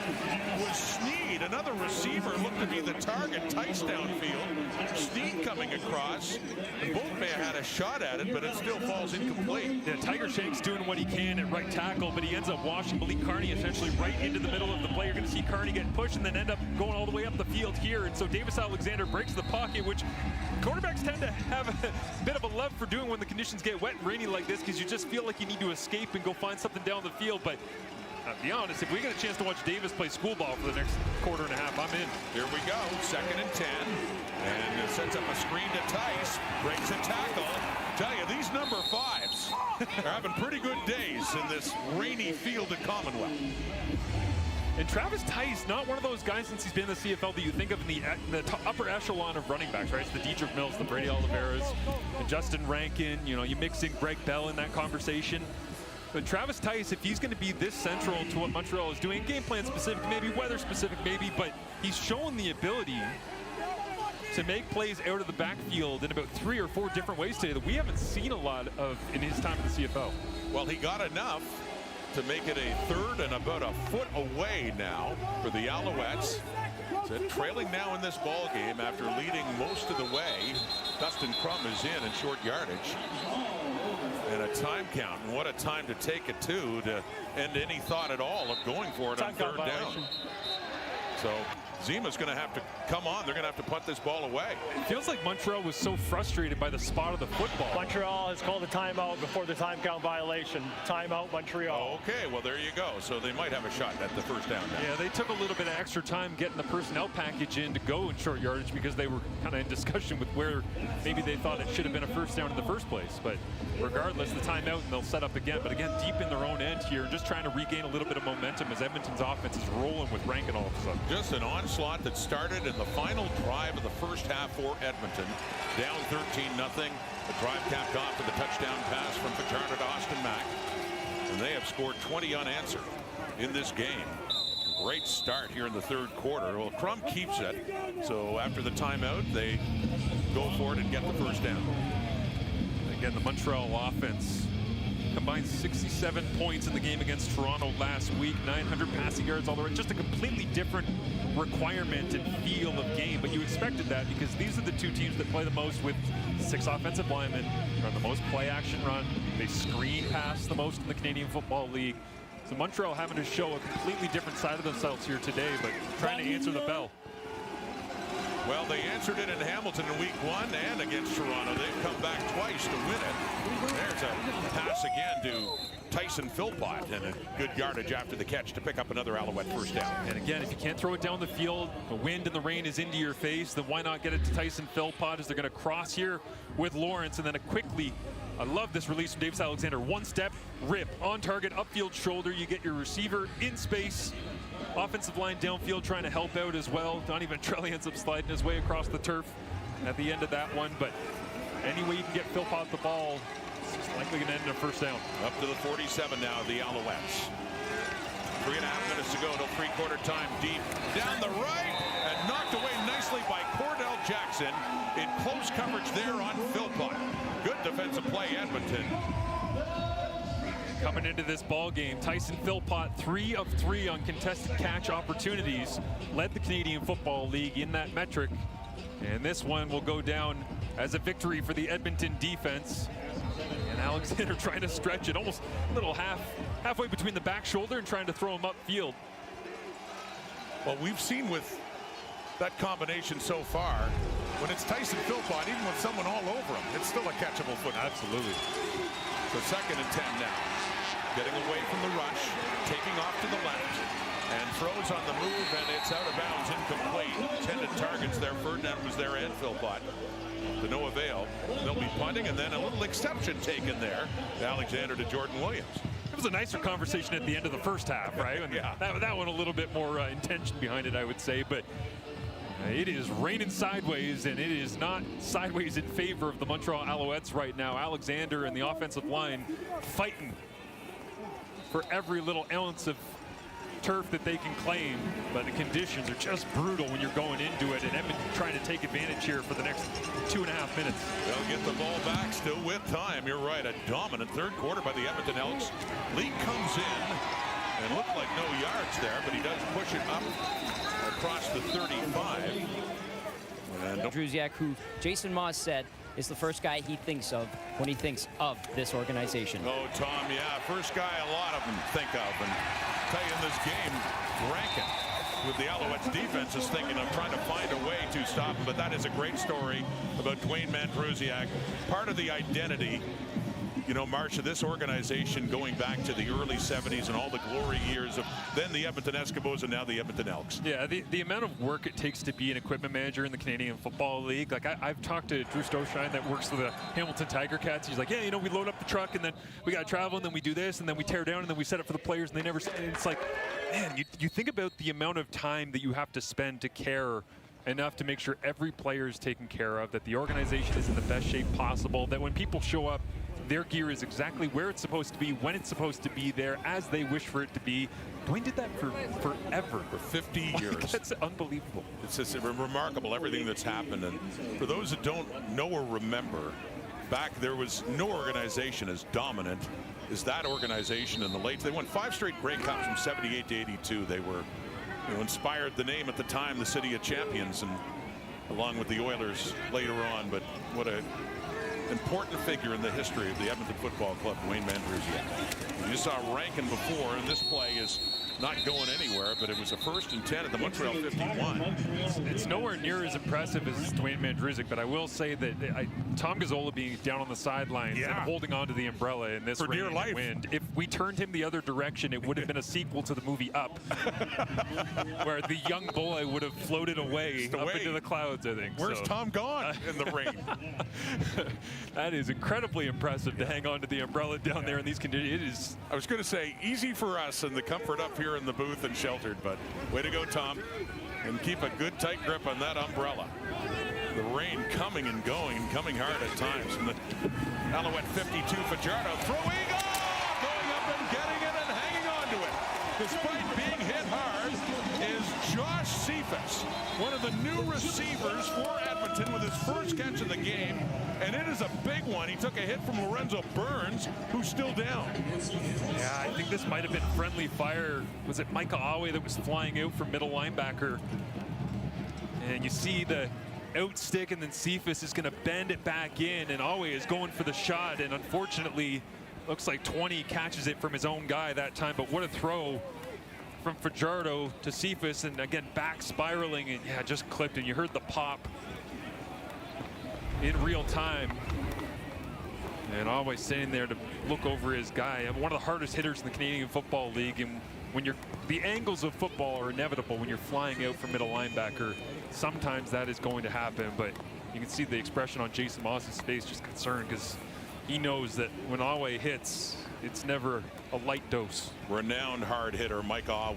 was Sneed. Another receiver looked to be the target. Tice downfield. Sneed coming across. And both may have had a shot at it, but it still falls incomplete. Yeah, Tiger Shank's doing what he can at right tackle, but he ends up washing Malik Carney essentially right into the middle of the play. You're going to see Carney get pushed and then end up going all the way up the field here. And so Davis Alexander breaks the pocket, which quarterbacks tend to have a bit of a love for doing when the conditions get wet and rainy like this, because you just feel like you need to escape and go find something down the field. But to be honest, if we get a chance to watch Davis play school ball for the next quarter and a half, I'm in. Here we go, 2nd and 10. And it sets up a screen to Tice. Breaks a tackle. Tell you, these number 5s are having pretty good days in this rainy field at Commonwealth. And Travis Tice, not one of those guys since he's been in the CFL that you think of in the upper echelon of running backs, right? It's the Dietrich Mills, the Brady Oliveras, and Justin Rankin. You know, you mix in Greg Bell in that conversation. But Travis Tice, if he's going to be this central to what Montreal is doing, game plan specific, maybe weather specific, maybe, but he's shown the ability to make plays out of the backfield in about 3 or 4 different ways today that we haven't seen a lot of in his time in the CFL. Well, he got enough to make it a 3rd and about a foot away now for the Alouettes. So trailing now in this ball game after leading most of the way. Dustin Crum is in short yardage. And a time count. And what a time to take it to end any thought at all of going for it on 3rd down. So Zima's going to have to come on. They're going to have to punt this ball away. It feels like Montreal was so frustrated by the spot of the football. Montreal has called a timeout before the time count violation. Timeout, Montreal. Okay, well, there you go. So they might have a shot at the 1st down now. Yeah, they took a little bit of extra time getting the personnel package in to go in short yardage because they were kind of in discussion with where maybe they thought it should have been a 1st down in the first place. But regardless, the timeout, and they'll set up again. But again, deep in their own end here, just trying to regain a little bit of momentum as Edmonton's offense is rolling with Rankin all of a sudden. Just an onslaught that started in the final drive of the first half for Edmonton. Down 13-0. The drive capped off with a touchdown pass from Fajardo to Austin Mack. And they have scored 20 unanswered in this game. Great start here in the 3rd quarter. Well, Crum keeps it. So after the timeout, they go for it and get the 1st down. Again, the Montreal offense combined 67 points in the game against Toronto last week. 900 passing yards all the way. Just a completely different requirement and feel of game, but you expected that because these are the 2 teams that play the most with 6 offensive linemen, run the most play action run, They screen pass the most in the Canadian Football League. So Montreal having to show a completely different side of themselves here today, but trying to answer the bell. Well, they answered it in Hamilton in week 1 and against Toronto. They've come back twice to win it. There's a pass again to Tyson Philpott, and a good yardage after the catch to pick up another Alouette first down. And again, if you can't throw it down the field, the wind and the rain is into your face, then why not get it to Tyson Philpott as they're going to cross here with Lawrence, and then quickly, I love this release from Davis Alexander. One step, rip, on target, upfield shoulder. You get your receiver in space. Offensive line downfield trying to help out as well. Donnie Ventrelli ends up sliding his way across the turf at the end of that one. But any way you can get Philpott the ball, it's likely going to end in a first down. Up to the 47 now, the Alouettes. 3.5 minutes to go till three-quarter time. Deep down the right and knocked away nicely by Cordell Jackson in close coverage there on Philpott. Good defensive play, Edmonton. Coming into this ball game, Tyson Philpott 3 of 3 on contested catch opportunities, led the Canadian Football League in that metric, and this one will go down as a victory for the Edmonton defense. And Alexander trying to stretch it, almost a little halfway between the back shoulder and trying to throw him upfield. Well, we've seen with that combination so far, when it's Tyson Philpott, even with someone all over him, it's still a catchable football. Absolutely. So 2nd and 10 now. Getting away from the rush, taking off to the left, and throws on the move, and it's out of bounds, incomplete. Intended targets there. Ferdinand was there and Philpott. To no avail. They'll be punting, and then a little exception taken there. Alexander to Jordan Williams. It was a nicer conversation at the end of the first half, right? Yeah. That one a little bit more intention behind it, I would say, but it is raining sideways, and it is not sideways in favor of the Montreal Alouettes right now. Alexander and the offensive line fighting for every little ounce of turf that they can claim, but the conditions are just brutal when you're going into it, and Edmonton trying to take advantage here for the next 2.5 minutes. They'll get the ball back still with time. You're right, a dominant third quarter by the Edmonton Elks. Lee comes in and looked like no yards there, but he does push it up across the 35. And Druziak, who Jason Moss said is the first guy he thinks of when he thinks of this organization. oh, Tom, yeah, first guy a lot of them think of. And I'll tell you, in this game, Rankin with the Alouettes defense is thinking of trying to find a way to stop him. But that is a great story about Dwayne Mandruziak. Part of the identity, you know, Marcia, this organization going back to the early 70s and all the glory years of then the Edmonton Eskimos and now the Edmonton Elks. Yeah, the amount of work it takes to be an equipment manager in the Canadian Football League. Like I've talked to Drew Stoshine that works for the Hamilton Tiger Cats. He's like, yeah, you know, we load up the truck and then we got to travel and then we do this and then we tear down and then we set it for the players and they never. And it's like, man, you think about the amount of time that you have to spend to care enough to make sure every player is taken care of, that the organization is in the best shape possible, that when people show up, their gear is exactly where it's supposed to be, when it's supposed to be there, as they wish for it to be. Dwayne did that for forever. For 50 years. That's unbelievable. It's just remarkable, everything that's happened. And for those that don't know or remember, back there was no organization as dominant as that organization in the late. They won 5 straight Grey Cups from 78 to 82. They were, you know, inspired the name at the time, the City of Champions, and along with the Oilers later on. But what a important figure in the history of the Edmonton Football Club, Dwayne Mandruziak. You saw Rankin before, and this play is not going anywhere, but it was a 1st and 10 at the Montreal 51. It's nowhere near as impressive as Dwayne Mandruziak, but I will say that Tom Gazzola being down on the sidelines and holding onto the umbrella in this rain and wind, if we turned him the other direction, it would have been a sequel to the movie Up, where the young boy would have floated away up into the clouds, I think. Where's Tom gone in the rain? That is incredibly impressive to hang on to the umbrella down there in these conditions. It is. I was going to say, easy for us in the comfort up here in the booth and sheltered, but way to go, Tom. And keep a good tight grip on that umbrella. The rain coming and going and coming hard at times. From the Alouette 52, Fajardo throwing off, going up and getting it and hanging on to it. Despite being hit hard, is Josh Cephas, one of the new receivers for Edmonton with his first catch of the game, and it is a big one. He took a hit from Lorenzo Burns, who's still down. Yeah, I think this might have been friendly fire. Was it Micah Awe that was flying out from middle linebacker? And you see the out stick, and then Cephas is going to bend it back in, and Awe is going for the shot, and unfortunately looks like 20, catches it from his own guy that time, but what a throw from Fajardo to Cephas, and again back spiraling, and yeah, just clipped, and you heard the pop in real time. And always standing there to look over his guy. One of the hardest hitters in the Canadian Football League, and when the angles of football are inevitable when you're flying out for middle linebacker. Sometimes that is going to happen, but you can see the expression on Jason Moss's face, just concerned, because he knows that when Awe hits, it's never a light dose. Renowned hard hitter Mike Awe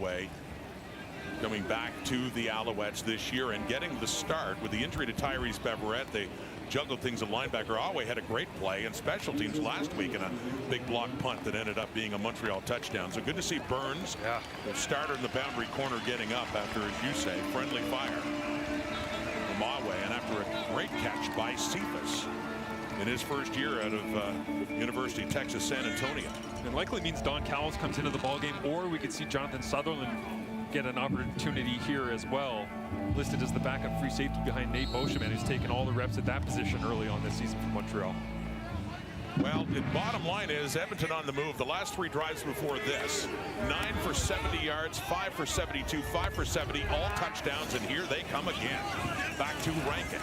coming back to the Alouettes this year and getting the start with the injury to Tyrese Beverette. They juggled things at linebacker. Awe had a great play in special teams last week in a big block punt that ended up being a Montreal touchdown. So good to see Burns, the starter in the boundary corner, getting up after, as you say, friendly fire from Awe, and after a great catch by Cephas in his first year out of University of Texas San Antonio. It likely means Don Cowles comes into the ballgame, or we could see Jonathan Sutherland get an opportunity here as well, listed as the backup free safety behind Nate Beauchemin, who's taken all the reps at that position early on this season for Montreal. Well, the bottom line is Edmonton on the move. The last 3 drives before this, 9 for 70 yards, 5 for 72, 5 for 70, all touchdowns, and here they come again. Back to Rankin,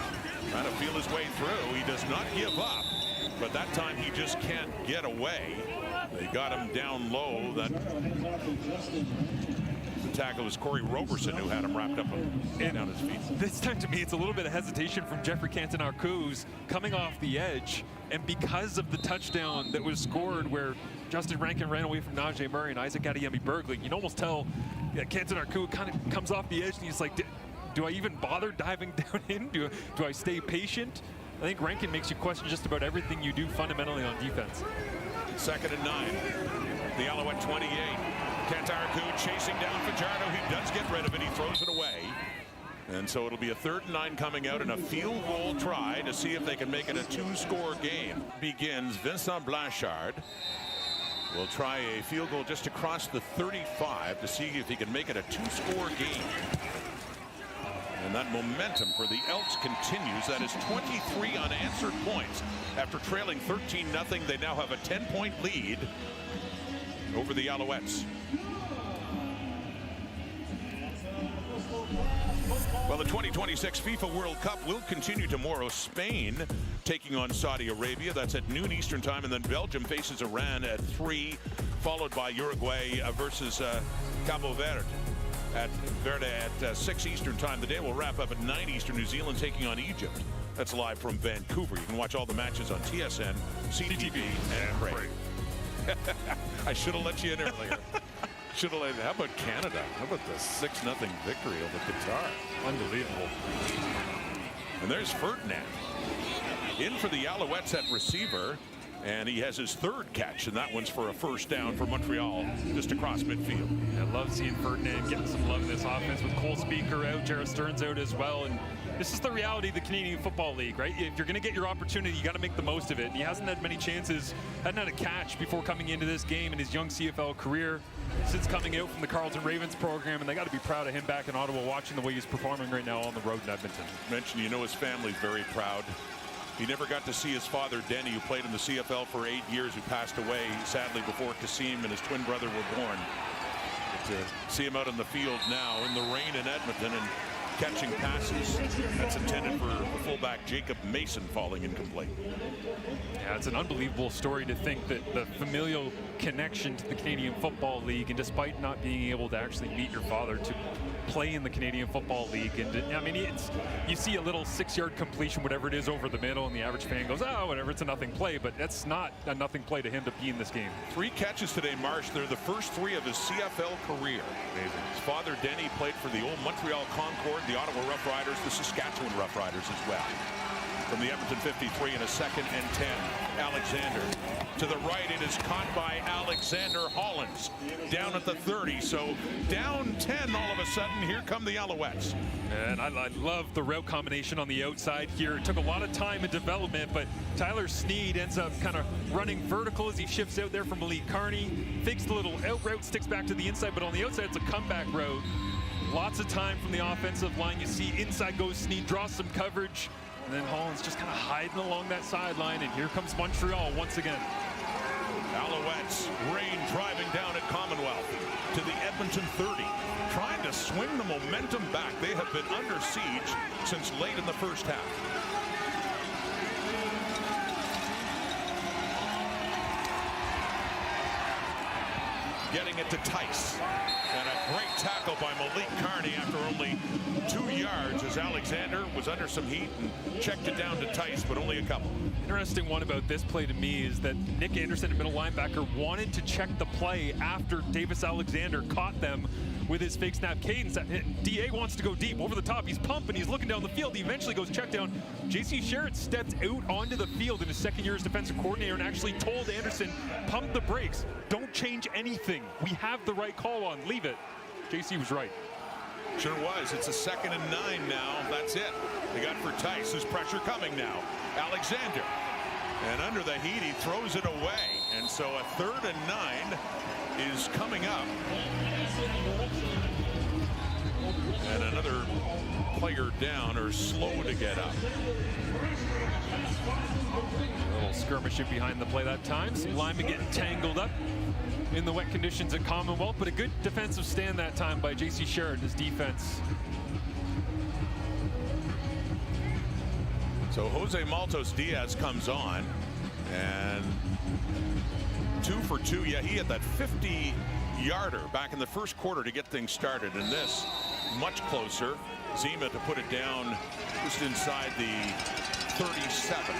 trying to feel his way through. He does not give up, but that time he just can't get away. They got him down low. The tackle was Corey Roberson who had him wrapped up and on his feet. This time, to me, it's a little bit of hesitation from Jeffrey Canton-Arcou, who's coming off the edge, and because of the touchdown that was scored where Justin Rankin ran away from Najee Murray and Isaac Adeyemi-Bergling, you can almost tell Canton-Arcou kind of comes off the edge and he's like, do I even bother diving down in? Do I stay patient? I think Rankin makes you question just about everything you do fundamentally on defense. 2nd and 9. The Alouette 28. Canton-Arcou chasing down Fajardo. He does get rid of it. He throws it away. And so it'll be a 3rd and 9 coming out, and a field goal try to see if they can make it a 2-score game. Begins Vincent Blanchard. Will try a field goal just across the 35 to see if he can make it a 2-score game. And that momentum for the Elks continues. That is 23 unanswered points. After trailing 13-0, they now have a 10-point lead over the Alouettes. Well, the 2026 FIFA World Cup will continue tomorrow. Spain taking on Saudi Arabia. That's at noon Eastern time. And then Belgium faces Iran at 3, followed by Uruguay versus Cabo Verde at 6 Eastern time. The day will wrap up at 9 Eastern. New Zealand taking on Egypt. That's live from Vancouver. You can watch all the matches on TSN, CTV, and Crave. I should have let you in earlier. Should have let. How about Canada? How about the 6-0 victory over Qatar? Unbelievable. And there's Ferdinand in for the Alouettes at receiver, and he has his 3rd catch, and that one's for a 1st down for Montreal, just across midfield. I love seeing Ferdinand getting some love in this offense with Cole Speaker out, Jarrett Stearns out as well, and this is the reality of the Canadian Football League, right? If you're going to get your opportunity, you got to make the most of it. And he hasn't had many chances, hadn't had a catch before coming into this game in his young CFL career since coming out from the Carleton Ravens program, and they got to be proud of him back in Ottawa, watching the way he's performing right now on the road in Edmonton. Mentioned, you know, his family's very proud. He never got to see his father, Denny, who played in the CFL for 8 years, who passed away, sadly, before Kasim and his twin brother were born. But to see him out on the field now in the rain in Edmonton and catching passes, that's intended for fullback Jacob Mason falling incomplete. Yeah, it's an unbelievable story to think that the familial connection to the Canadian Football League, and despite not being able to actually meet your father, to play in the Canadian Football League. And I mean, you see a little 6-yard completion, whatever it is, over the middle, and the average fan goes, oh, whatever, it's a nothing play. But that's not a nothing play to him to be in this game. 3 catches today, Marsh. They're the first 3 of his CFL career. Amazing. His father, Denny, played for the old Montreal Concord, the Ottawa Roughriders, the Saskatchewan Roughriders as well. From the Edmonton 53 and a 2nd and 10. Alexander to the right. It is caught by Alexander Hollins down at the 30. So down 10 all of a sudden. Here come the Alouettes. And I love the route combination on the outside here. It took a lot of time and development, but Tyler Sneed ends up kind of running vertical as he shifts out there from Malik Carney. Fakes the little out route, sticks back to the inside, but on the outside it's a comeback route. Lots of time from the offensive line. You see inside goes Sneed, draws some coverage, and then Hollins just kind of hiding along that sideline, and here comes Montreal once again. Alouettes rain driving down at Commonwealth to the Edmonton 30, trying to swing the momentum back. They have been under siege since late in the first half. Getting it to Tice. And a great tackle by Malik Carney after only 2 yards as Alexander was under some heat and checked it down to Tice, but only a couple. Interesting one about this play to me is that Nick Anderson, a middle linebacker, wanted to check the play after Davis Alexander caught them with his fake snap cadence. DA wants to go deep over the top. He's pumping. He's looking down the field. He eventually goes check down. J.C. Sherritt stepped out onto the field in his second year as defensive coordinator and actually told Anderson, pump the brakes. Don't change anything. We have the right call on. Leave it. J.C. was right. Sure was. It's a 2nd and 9 now. That's it. They got for Tice. There's pressure coming now. Alexander. And under the heat, he throws it away. And so a 3rd and 9 is coming up. And another player down or slow to get up. A little skirmishing behind the play that time. Some linemen getting tangled up in the wet conditions at Commonwealth, but a good defensive stand that time by J.C. Sherritt and his defense. So Jose Maltos Diaz comes on, and 2 for 2. Yeah, he had that 50-yarder back in the first quarter to get things started, and this much closer. Zima to put it down just inside the 37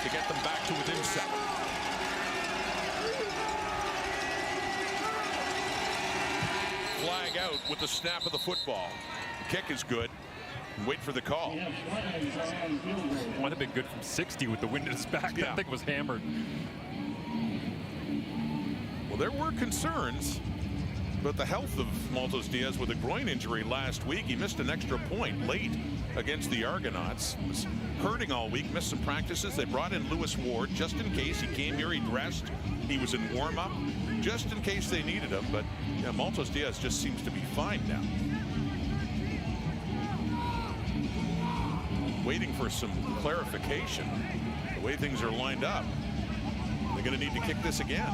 to get them back to within 7. Flag out with the snap of the football. Kick is good. Wait for the call. Might have been good from 60 with the wind at his back. Yeah. That thing was hammered. Well, there were concerns about the health of Maltos Diaz with a groin injury last week. He missed an extra point late against the Argonauts. Was hurting all week, missed some practices. They brought in Lewis Ward just in case. He came here, he dressed. He was in warm-up just in case they needed him. But yeah, Maltos Diaz just seems to be fine now. Waiting for some clarification. The way things are lined up, they're going to need to kick this again.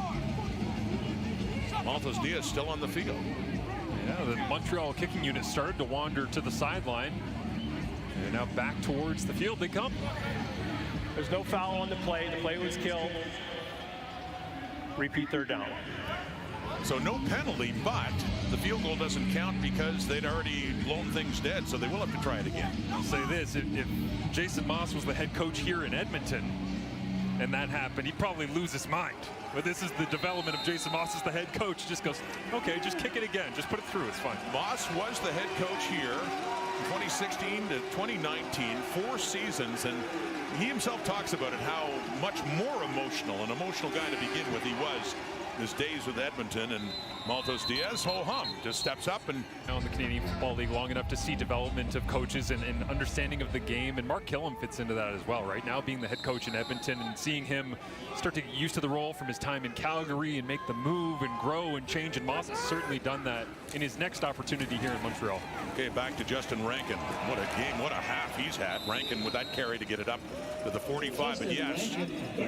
Maltos Diaz still on the field. Yeah, the Montreal kicking unit started to wander to the sideline. And now back towards the field they come. There's no foul on the play. The play was killed. Repeat 3rd down. So no penalty, but the field goal doesn't count because they'd already blown things dead, so they will have to try it again. I'll say this, if Jason Moss was the head coach here in Edmonton and that happened, he'd probably lose his mind. But this is the development of Jason Moss as the head coach. Just goes, okay, just kick it again. Just put it through. It's fine. Moss was the head coach here from 2016 to 2019, 4 seasons, and he himself talks about it, how much more emotional, an emotional guy to begin with he was his days with Edmonton. And Maltos Diaz, ho-hum, just steps up. And now in the Canadian Football League long enough to see development of coaches and understanding of the game, and Mark Killam fits into that as well. Right now being the head coach in Edmonton and seeing him start to get used to the role from his time in Calgary and make the move and grow and change, and Moss has certainly done that in his next opportunity here in Montreal. Okay, back to Justin Rankin. What a game, what a half he's had. Rankin with that carry to get it up to the 45. But yes,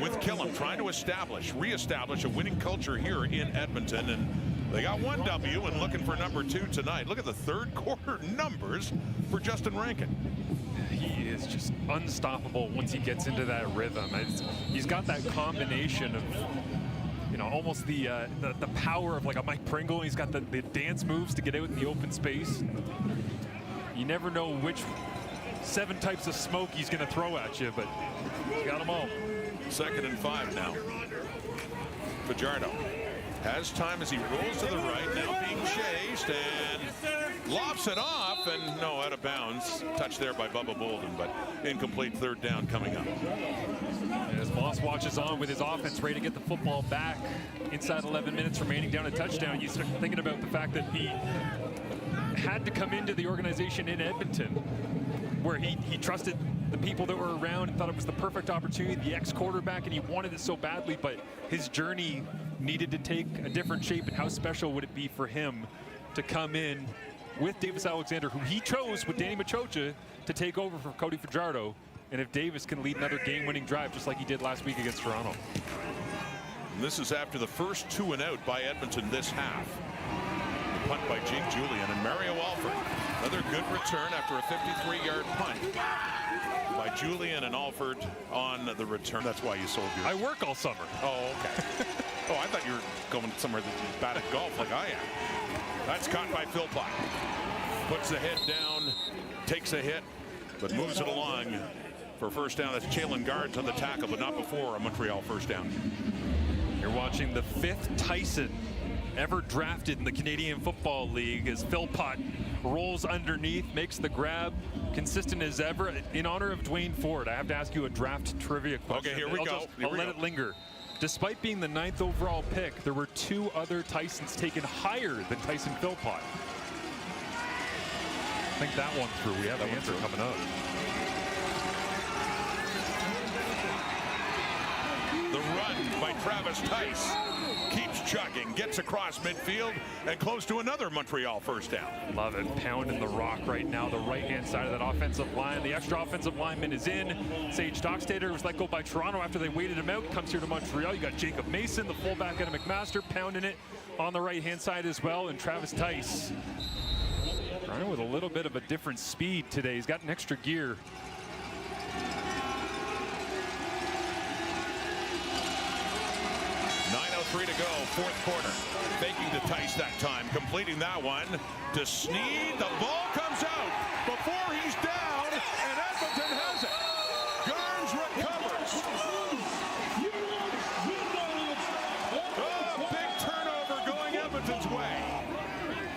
with Killam trying to reestablish a winning culture here in Edmonton, and they got 1 W and looking for number 2 tonight. Look at the 3rd quarter numbers for Justin Rankin. He is just unstoppable once he gets into that rhythm. He's got that combination of, you know, almost the power of like a Mike Pringle. He's got the dance moves to get out in the open space. You never know which 7 types of smoke he's going to throw at you, but he's got them all. 2nd and 5 now. Fajardo has time as he rolls to the right, now being chased and lofts it off, and no, out of bounds. Touch there by Bubba Bolden, but incomplete. 3rd down coming up. As Moss watches on with his offense ready to get the football back inside 11 minutes remaining down a touchdown, you start thinking about the fact that he had to come into the organization in Edmonton where he trusted the people that were around and thought it was the perfect opportunity, the ex-quarterback, and he wanted it so badly, but his journey needed to take a different shape. And how special would it be for him to come in with Davis Alexander, who he chose with Danny Machocha to take over for Cody Fajardo, and if Davis can lead another game-winning drive just like he did last week against Toronto. And this is after the first 2 and out by Edmonton this half. The punt by Jake Julian and Mario Alford. Another good return after a 53-yard punt by Julian and Alford on the return. That's why you sold yours. I work all summer. Oh, okay. Oh, I thought you were going somewhere that you bad at golf like I am. That's caught by Philpott. Puts the head down, takes a hit, but moves it along for first down. That's Chalon Guards on the tackle, but not before a Montreal first down. You're watching the 5th Tyson ever drafted in the Canadian Football League as Philpott rolls underneath, makes the grab, consistent as ever. In honor of Dwayne Ford, I have to ask you a draft trivia question. Okay, here we go. I'll let it linger. Despite being the 9th overall pick, there were 2 other Tysons taken higher than Tyson Philpott. Think that one through. We have the answer coming up. The run by Travis Tice keeps chugging, gets across midfield and close to another Montreal first down. Love it, pounding the rock right now, the right-hand side of that offensive line. The extra offensive lineman is in. Sage Dockstader was let go by Toronto after they waited him out. Comes here to Montreal. You got Jacob Mason, the fullback out of McMaster, pounding it on the right-hand side as well. And Travis Tice running with a little bit of a different speed today. He's got an extra gear. .03 to go, 4th quarter. Faking to Tice that time, completing that one to Sneed. The ball comes out before he's down, and Edmonton has it. Garns recovers. Oh, big turnover going Edmonton's way.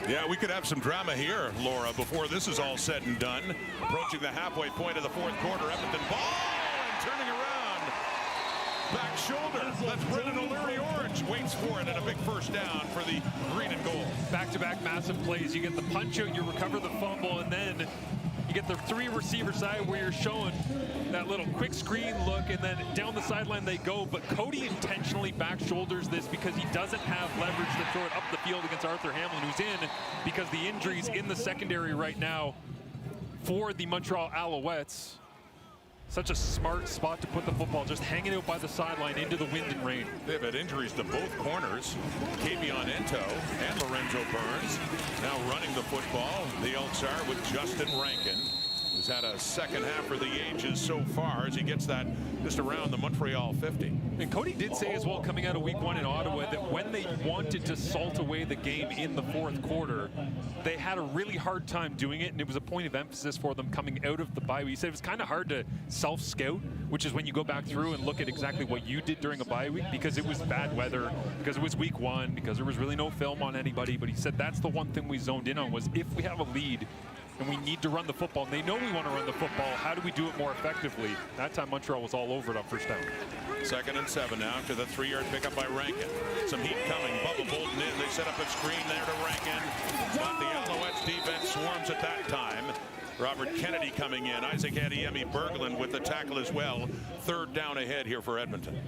Yeah, we could have some drama here, Laura, before this is all said and done. Approaching the halfway point of the 4th quarter, Edmonton ball and turning around. Back shoulder. That's Brendan O'Leary Orange. Waits for it and a big first down for the green and gold. Back-to-back massive plays. You get the punch out, you recover the fumble, and then you get the 3 receiver side where you're showing that little quick screen look, and then down the sideline they go. But Cody intentionally back shoulders this because he doesn't have leverage to throw it up the field against Arthur Hamlin, who's in because the injuries in the secondary right now for the Montreal Alouettes. Such a smart spot to put the football, just hanging out by the sideline into the wind and rain. They've had injuries to both corners, Kavion Ento and Lorenzo Burns. Now running the football, the Elks are with Justin Rankin, who's had a second half for the ages so far as he gets that just around the Montreal 50. And Cody did say as well coming out of week 1 in Ottawa that when they wanted to salt away the game in the 4th quarter, they had a really hard time doing it, and it was a point of emphasis for them coming out of the bye week. He said it was kind of hard to self-scout, which is when you go back through and look at exactly what you did during a bye week, because it was bad weather, because it was week 1, because there was really no film on anybody. But he said that's the one thing we zoned in on was if we have a lead and we need to run the football, and they know we want to run the football, how do we do it more effectively? That time Montreal was all over it on first down. 2nd and 7 now after the 3-yard pickup by Rankin. Some heat coming. Bubba Bolton in. They set up a screen there to Rankin. But the Alouettes defense swarms at that time. Robert Kennedy coming in. Isaac Adeyemi Berglund with the tackle as well. 3rd down ahead here for Edmonton.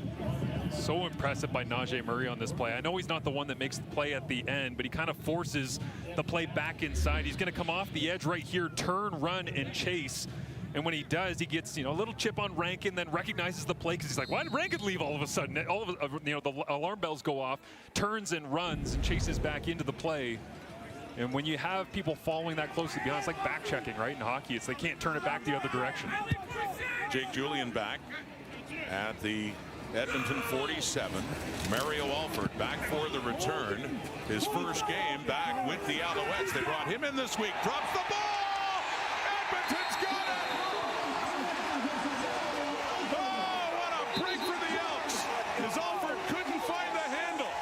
So impressive by Najee Murray on this play. I know he's not the one that makes the play at the end, but he kind of forces the play back inside. He's going to come off the edge right here, turn, run, and chase. And when he does, he gets, a little chip on Rankin, then recognizes the play because he's like, why did Rankin leave all of a sudden? The alarm bells go off, turns and runs and chases back into the play. And when you have people following that closely behind, it's like back checking, right? In hockey, they can't turn it back the other direction. Jake Julian back at the Edmonton 47. Mario Alford back for the return. His first game back with the Alouettes. They brought him in this week. Drops the ball! Edmonton's got it! Oh, what a break for the Elks! As Alford couldn't find the handle.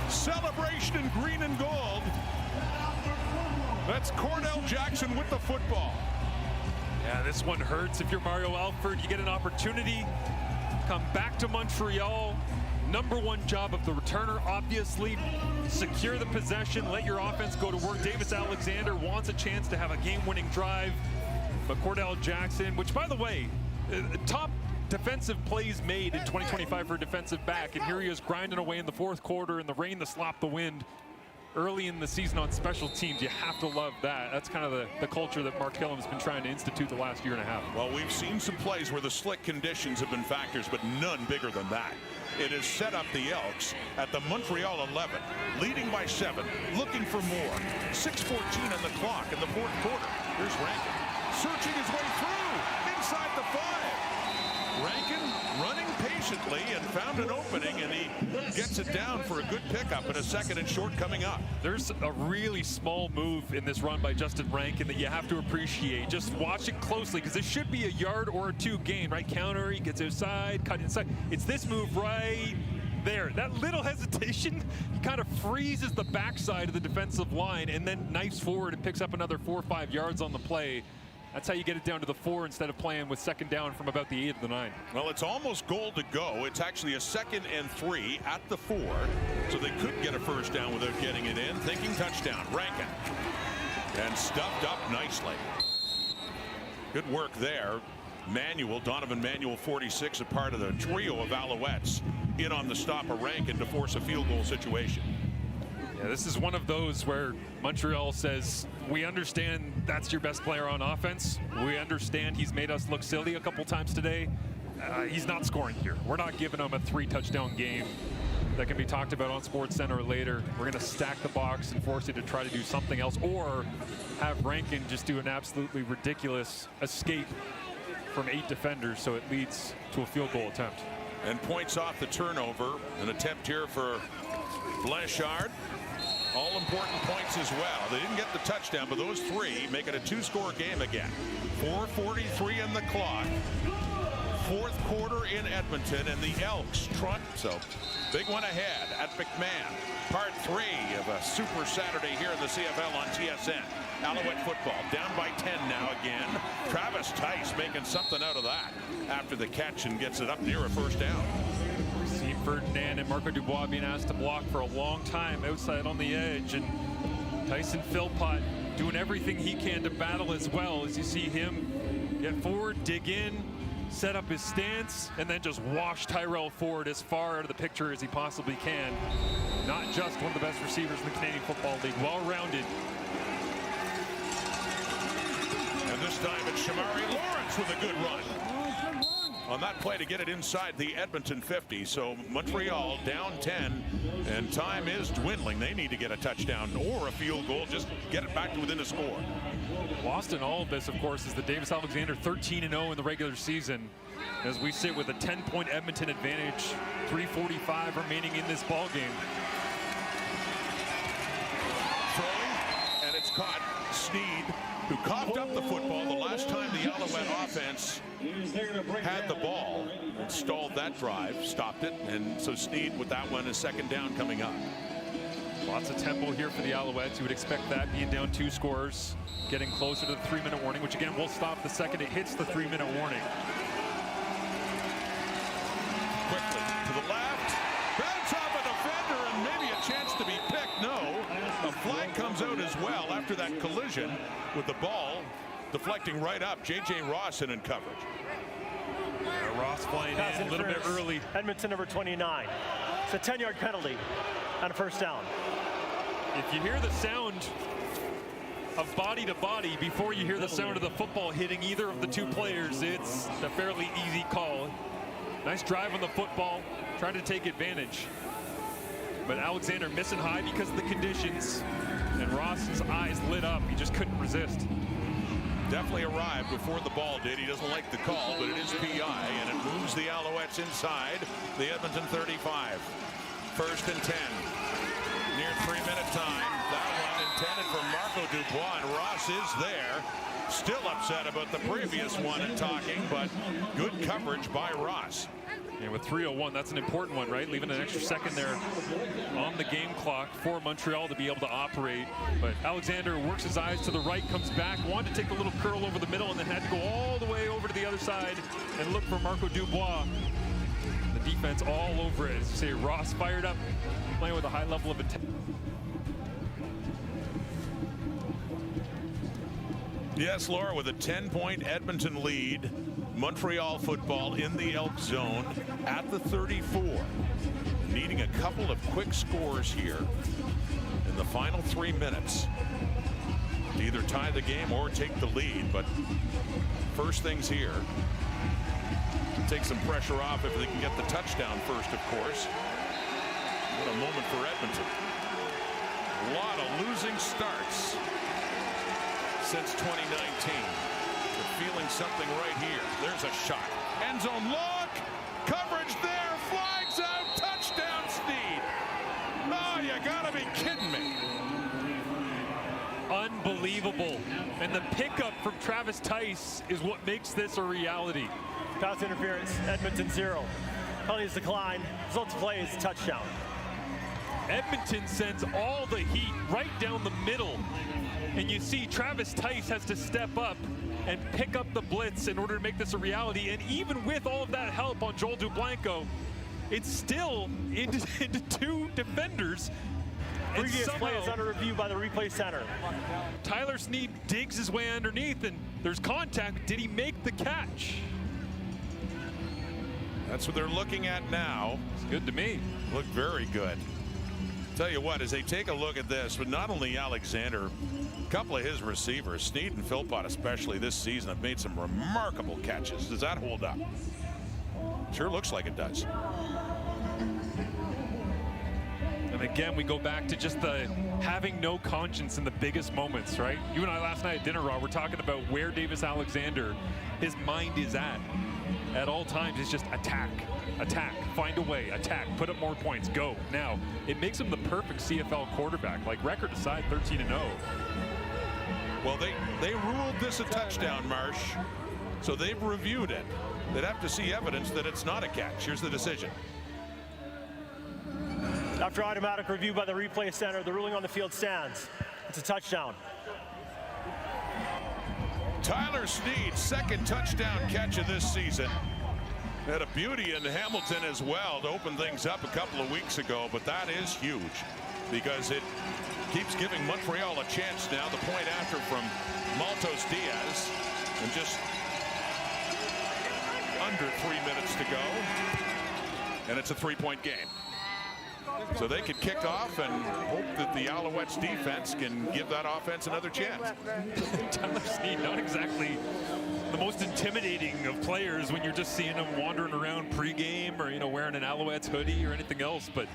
Celebration in green and gold. That's Cornell Jackson with the football. Yeah, this one hurts. If you're Mario Alford, you get an opportunity. Come back to Montreal. Number 1 job of the returner, obviously. Secure the possession, let your offense go to work. Davis Alexander wants a chance to have a game-winning drive. But Cordell Jackson, which, by the way, top defensive plays made in 2025 for a defensive back. And here he is grinding away in the 4th quarter in the rain, the slop, the wind. early in the season on special teams. You have to love that. That's kind of the culture that Mark Killam's been trying to institute the last year and a half. Well, we've seen some plays where the slick conditions have been factors, but none bigger than that. It has set up the Elks at the Montreal 11, leading by 7, looking for more. 6:14 on the clock in the fourth quarter. Here's Rankin, searching his way through, inside the 5. Rankin running patiently and found an opening, and he gets it down for a good pickup and a 2nd and short coming up. There's a really small move in this run by Justin Rankin that you have to appreciate. Just watch it closely, because it should be a yard or 2 gain, right? Counter, he gets outside, cut inside. It's this move right there. That little hesitation, he kind of freezes the backside of the defensive line and then knifes forward and picks up another 4 or 5 yards on the play. That's how you get it down to the 4 instead of playing with 2nd down from about the 8 of the 9. Well, it's almost goal to go. It's actually a 2nd and 3 at the 4, so they could get a 1st down without getting it in. Thinking touchdown, Rankin, and stuffed up nicely. Good work there. Donovan Manuel, 46, a part of the trio of Alouettes, in on the stop of Rankin to force a field goal situation. Yeah, this is one of those where Montreal says, we understand that's your best player on offense. We understand he's made us look silly a couple times today. He's not scoring here. We're not giving him a 3-touchdown game that can be talked about on SportsCenter later. We're going to stack the box and force you to try to do something else, or have Rankin just do an absolutely ridiculous escape from 8 defenders, so it leads to a field goal attempt. And points off the turnover. An attempt here for Blanchard. All important points as well. They didn't get the touchdown, but those 3 make it a 2-score game again. 4:43 in the clock. 4th quarter in Edmonton, and the Elks trot. So big one ahead at McMahon. Part 3 of a Super Saturday here in the CFL on TSN. Alouette football down by 10 now again. Travis Tice making something out of that after the catch and gets it up near a 1st down. See Ferdinand and Marco Dubois being asked to block for a long time outside on the edge, and Tyson Philpott doing everything he can to battle as well, as you see him get forward, dig in, set up his stance, and then just wash Tyrell Ford as far out of the picture as he possibly can. Not just one of the best receivers in the Canadian Football League, well-rounded. And this time it's Shamari Lawrence with a good run on that play to get it inside the Edmonton 50. So Montreal down 10, and time is dwindling. They need to get a touchdown or a field goal, just get it back to within a score. Lost in all of this, of course, is the Davis Alexander 13-0 in the regular season, as we sit with a 10-point Edmonton advantage, 3:45 remaining in this ball game. Throwing, and it's caught. Sneed, who coughed up the football the last time the Alouette offense had the ball, and stalled that drive, stopped it, and so Sneed with that one, is 2nd down coming up. Lots of tempo here for the Alouettes. You would expect that, being down 2 scores, getting closer to the 3-minute warning, which again will stop the second it hits the 3-minute warning. Quickly to the left, bounce off a defender, and maybe a chance to be picked. No, a flag comes out as well after that collision, with the ball deflecting right up. J.J. Ross in coverage. Ross flying in a little bit early. Edmonton number 29. It's a 10-yard penalty on a 1st down. If you hear the sound of body to body before you hear the sound of the football hitting either of the 2 players, it's a fairly easy call. Nice drive on the football, trying to take advantage. But Alexander missing high because of the conditions, and Ross's eyes lit up. He just couldn't resist. Definitely arrived before the ball did. He doesn't like the call, but it is PI, and it moves the Alouettes inside the Edmonton 35. 1st and 10. Near 3-minute time. That one intended for Marco Dubois, and Ross is there. Still upset about the previous one and talking, but good coverage by Ross. And with 3:01, that's an important one, right? Leaving an extra second there on the game clock for Montreal to be able to operate. But Alexander works his eyes to the right, comes back, wanted to take a little curl over the middle, and then had to go all the way over to the other side and look for Marco Dubois. The defense all over it. As you say, Ross fired up, playing with a high level of intent. Yes, Laura, with a 10-point Edmonton lead. Montreal football in the Elk zone at the 34. Needing a couple of quick scores here. And in the final 3 minutes to either tie the game or take the lead. But first things here, take some pressure off if they can get the touchdown first, of course. What a moment for Edmonton. A lot of losing starts since 2019. They're feeling something right here. There's a shot. End zone look. Coverage there. Flags out. Touchdown, Sneed. Oh, you gotta be kidding me. Unbelievable. And the pickup from Travis Tice is what makes this a reality. Pass interference, Edmonton 0. Penalty is decline. Result of play is a touchdown. Edmonton sends all the heat right down the middle. And you see Travis Tice has to step up and pick up the blitz in order to make this a reality. And even with all of that help on Joel Dublanco, it's still into 2 defenders. Previous play is under review by the replay center. Tyler Sneed digs his way underneath, and there's contact. Did he make the catch? That's what they're looking at now. It's good to me. Looked very good. Tell you what, as they take a look at this, but not only Alexander, a couple of his receivers, Sneed and Philpott especially this season, have made some remarkable catches. Does that hold up? Sure looks like it does. And again, we go back to just the having no conscience in the biggest moments, right? You and I last night at dinner, Rob, we're talking about where Davis Alexander, his mind is at all times. It's just attack, attack, find a way, attack, put up more points, go. Now, it makes him the perfect CFL quarterback. Like, record aside, 13-0. Well, they ruled this a touchdown, Marsh, so they've reviewed it. They'd have to see evidence that it's not a catch. Here's the decision. After automatic review by the replay center, the ruling on the field stands. It's a touchdown. Tyler Sneed, second touchdown catch of this season. Had a beauty in Hamilton as well to open things up a couple of weeks ago, but that is huge because it keeps giving Montreal a chance now. The point after from Maltos Diaz, and just under 3 minutes to go, and it's a 3-point game. So they could kick off and hope that the Alouettes defense can give that offense another chance. Tyler Sneed, not exactly the most intimidating of players when you're just seeing him wandering around pregame or, you know, wearing an Alouettes hoodie or anything else. But,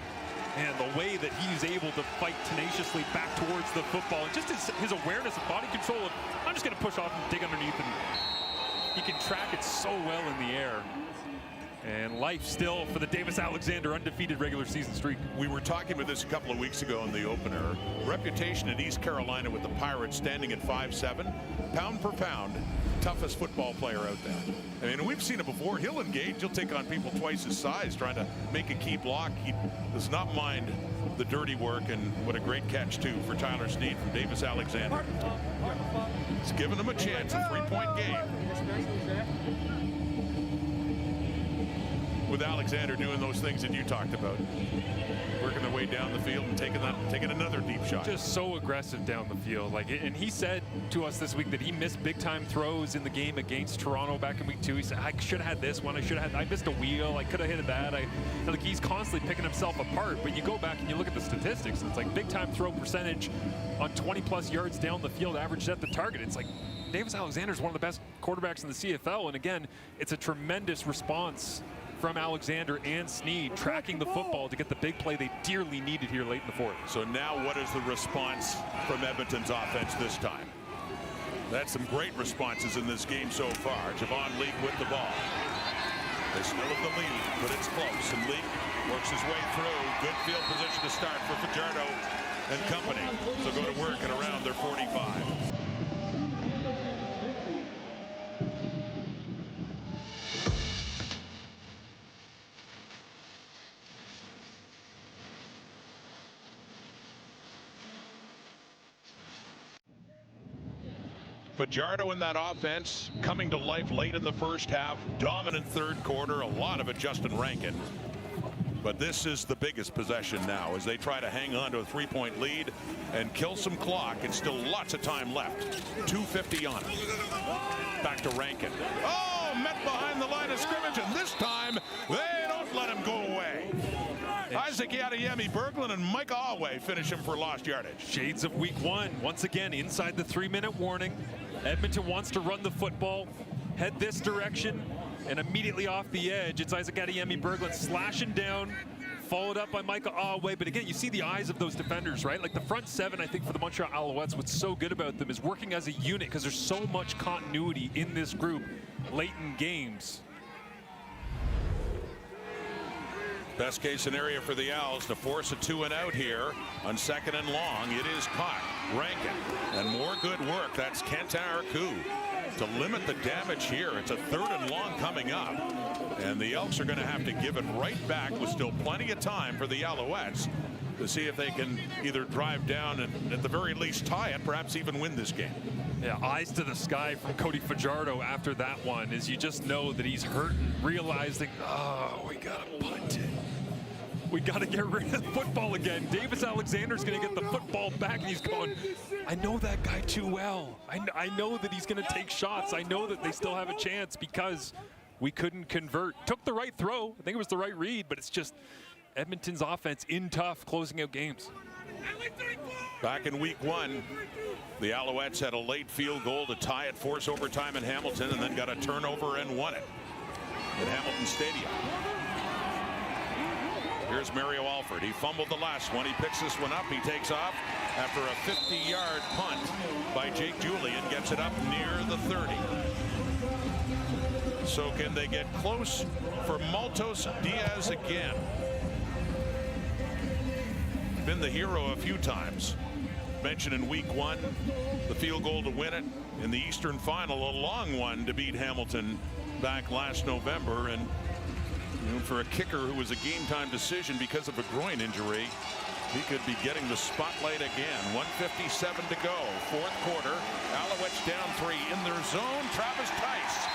man, the way that he's able to fight tenaciously back towards the football, and just his awareness of body control of, I'm just going to push off and dig underneath, and he can track it so well in the air. And life still for the Davis Alexander undefeated regular season streak. We were talking about this a couple of weeks ago in the opener. Reputation in East Carolina with the Pirates standing at 5'7", pound per pound, toughest football player out there. I mean, we've seen it before. He'll engage. He'll take on people twice his size trying to make a key block. He does not mind the dirty work, and what a great catch, too, for Tyler Sneed from Davis Alexander. It's given him a chance, a 3-point game. With Alexander doing those things that you talked about, working their way down the field and taking another deep shot. Just so aggressive down the field. Like, and he said to us this week that he missed big time throws in the game against Toronto back in week 2. He said, I should have had this one. I missed a wheel. I could have hit that. Like, he's constantly picking himself apart. But you go back and you look at the statistics, and it's like big time throw percentage on 20+ yards down the field, averaged at the target. It's like Davis Alexander is one of the best quarterbacks in the CFL. And again, it's a tremendous response from Alexander and Sneed, tracking the football to get the big play they dearly needed here late in the fourth. So now what is the response from Edmonton's offense this time? That's some great responses in this game so far. Javon Leake with the ball. They still have the lead, but it's close. And Leake works his way through. Good field position to start for Fajardo and company. So go to work at around their 45. Fajardo in that offense coming to life late in the first half. Dominant third quarter. A lot of it Justin Rankin. But this is the biggest possession now as they try to hang on to a 3-point lead and kill some clock. And still lots of time left. 2:50 on it. Back to Rankin. Oh, met behind the line of scrimmage, and this time they don't let him go away. Isaac Adeyemi-Berglund and Mike Alway finish him for lost yardage. Shades of week one. Once again, inside the 3-minute warning. Edmonton wants to run the football, head this direction, and immediately off the edge, it's Isaac Adeyemi-Berglund slashing down, followed up by Michael Alway. But again, you see the eyes of those defenders, right? Like the front seven, I think, for the Montreal Alouettes, what's so good about them is working as a unit because there's so much continuity in this group late in games. Best case scenario for the Owls to force a 2-and-out here on 2nd and long. It is caught. Rankin, and more good work. That's Quentin Arcou to limit the damage here. It's a 3rd and long coming up, and the Elks are going to have to give it right back with still plenty of time for the Alouettes to see if they can either drive down and at the very least tie it, perhaps even win this game. Yeah, eyes to the sky from Cody Fajardo after that one, as you just know that he's hurting, realizing, oh, we got to punt it. We got to get rid of the football again. Davis Alexander's going to get the football back, and he's going, I know that guy too well. I know that he's going to take shots. I know that they still have a chance because we couldn't convert. Took the right throw. I think it was the right read, but it's just Edmonton's offense in tough, closing out games. Back in week one, the Alouettes had a late field goal to tie it, force overtime in Hamilton, and then got a turnover and won it at Hamilton Stadium. Here's Mario Alford. He fumbled the last one. He picks this one up. He takes off after a 50-yard punt by Jake Julian. Gets it up near the 30. So can they get close for Maltos Diaz again? Been the hero a few times. Mentioned in week one, the field goal to win it. In the Eastern Final, a long one to beat Hamilton back last November. And for a kicker who was a game-time decision because of a groin injury, he could be getting the spotlight again. 1:57 to go, 4th quarter. Alouettes down 3 in their zone. Travis Tice.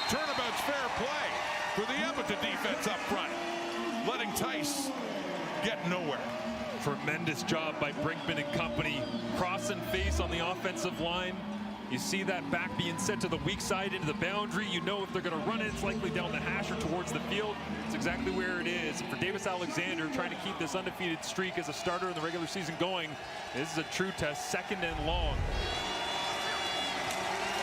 Turnabout's fair play for the Edmonton defense up front, letting Tice get nowhere. Tremendous job by Brinkman and company. Cross and face on the offensive line. You see that back being set to the weak side into the boundary. You know if they're going to run it, it's likely down the hash or towards the field. It's exactly where it is. And for Davis Alexander, trying to keep this undefeated streak as a starter in the regular season going, this is a true test. 2nd and long.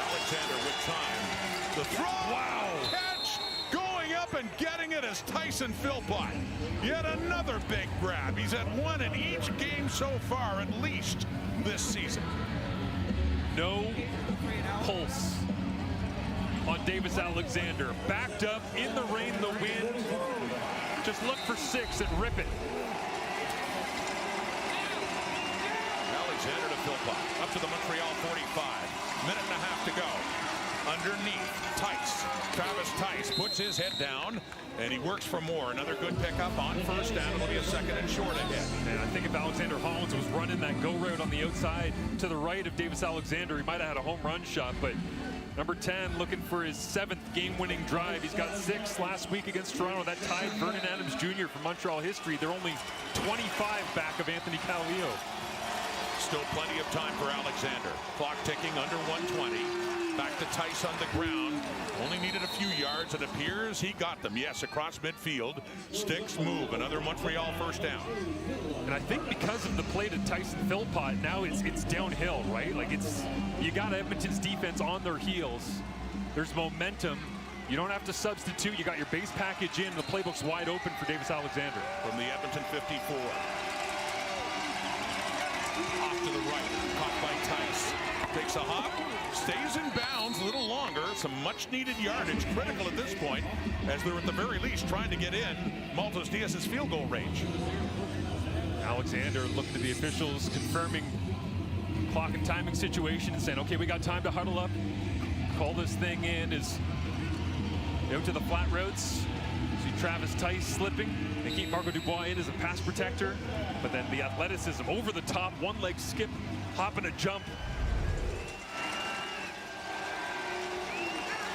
Alexander with time. The throw. Wow. Catch. Going up and getting it as Tyson Philpott. Yet another big grab. He's at 1 in each game so far, at least this season. No pulse on Davis Alexander. Backed up in the rain, the wind. Just look for 6 and rip it. Alexander to Philpott. Up to the Montreal 45. Minute and a half to go. Underneath, Tice. Travis Tice puts his head down, and he works for more. Another good pickup on 1st down. It'll be a 2nd and short ahead. And I think if Alexander Hollins was running that go route on the outside to the right of Davis Alexander, he might have had a home run shot. But number 10 looking for his 7th game-winning drive. He's got 6 last week against Toronto. That tied Vernon Adams Jr. from Montreal history. They're only 25 back of Anthony Calio. Still plenty of time for Alexander. Clock ticking under 120. Back to Tice on the ground. Only needed a few yards. It appears he got them. Yes, across midfield. Sticks move. Another Montreal 1st down. And I think because of the play to Tyson Philpott, now it's downhill, right? Like you got Edmonton's defense on their heels. There's momentum. You don't have to substitute. You got your base package in. The playbook's wide open for Davis Alexander. From the Edmonton 54. Off to the right. Caught by Tice. Takes a hop. Stays in bounds a little longer. Some much-needed yardage, critical at this point, as they're at the very least trying to get in Maltos Diaz's field goal range. Alexander looking to the officials, confirming clock and timing situation and saying, okay, we got time to huddle up, call this thing in. Is out to the flat routes. See Travis Tice slipping. They keep Marco Dubois in as a pass protector, but then the athleticism over the top, one-leg skip, hop and a jump.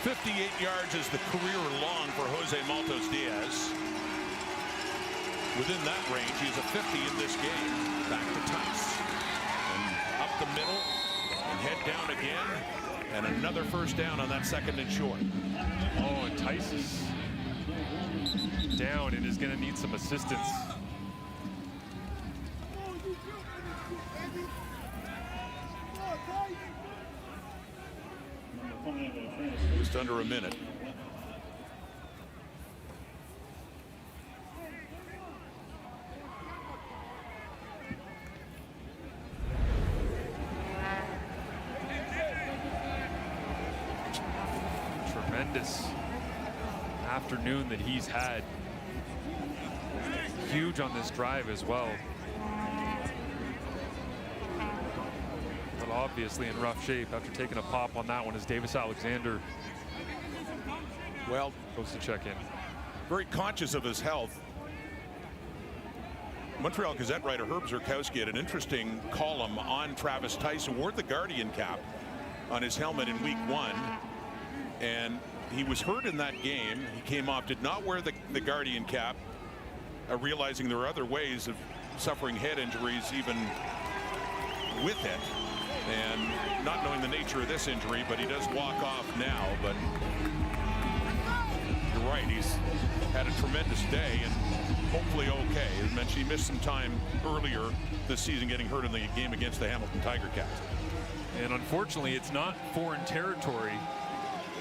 58 yards is the career long for Jose Maltos Diaz. Within that range, he's a 50 in this game. Back to Tice. And up the middle, and head down again. And another 1st down on that 2nd and short. Oh, and Tice is down and is going to need some assistance. Just under a minute. Tremendous afternoon that he's had. Huge on this drive as well. But obviously in rough shape after taking a pop on that one as Davis Alexander goes to check in. Very conscious of his health. Montreal Gazette writer Herb Zurkowski had an interesting column on Travis Tyson, who wore the Guardian cap on his helmet in week 1. And he was hurt in that game. He came off, did not wear the Guardian cap, realizing there are other ways of suffering head injuries even with it, and not knowing the nature of this injury, but he does walk off now. But you're right, he's had a tremendous day and hopefully okay. As mentioned, he missed some time earlier this season getting hurt in the game against the Hamilton Tiger Cats. And unfortunately, it's not foreign territory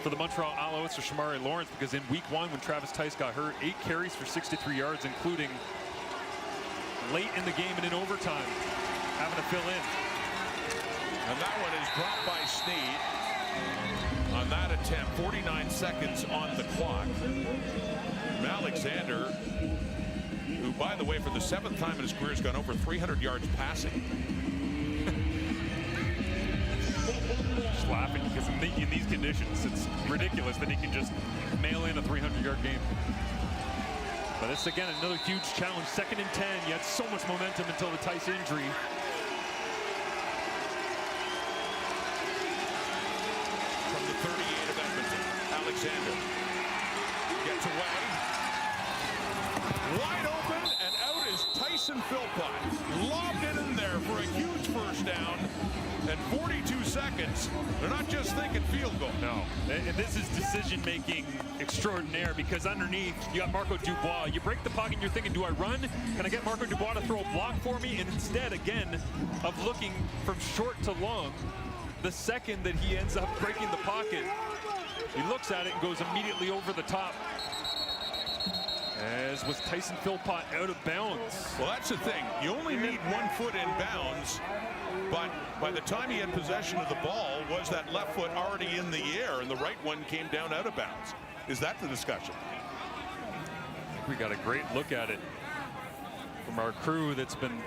for the Montreal Alouettes or Shamari Lawrence, because in week 1 when Travis Tice got hurt, 8 carries for 63 yards, including late in the game and in overtime, having to fill in. And that one is dropped by Sneed on that attempt. 49 seconds on the clock. And Alexander, who, by the way, for the 7th time in his career has gone over 300 yards passing. Just laughing because in these conditions, it's ridiculous that he can just mail in a 300-yard game. But this, again, another huge challenge. 2nd and 10. You had so much momentum until the Tice injury. From the 38 of Edmonton, Alexander gets away. Wide open, and out is Tyson Philpott. Lobbed it in there for a huge first down. And 42 seconds. They're not just thinking field goal. No. And this is decision-making extraordinaire, because underneath you got Marco Dubois. You break the pocket and you're thinking, do I run? Can I get Marco Dubois to throw a block for me? And instead, again, of looking from short to long, the second that he ends up breaking the pocket, he looks at it and goes immediately over the top. As was Tyson Philpott out of bounds. Well, that's the thing. You only need 1 foot in bounds, but by the time he had possession of the ball, was that left foot already in the air, and the right one came down out of bounds? Is that the discussion? We got a great look at it from our crew that's been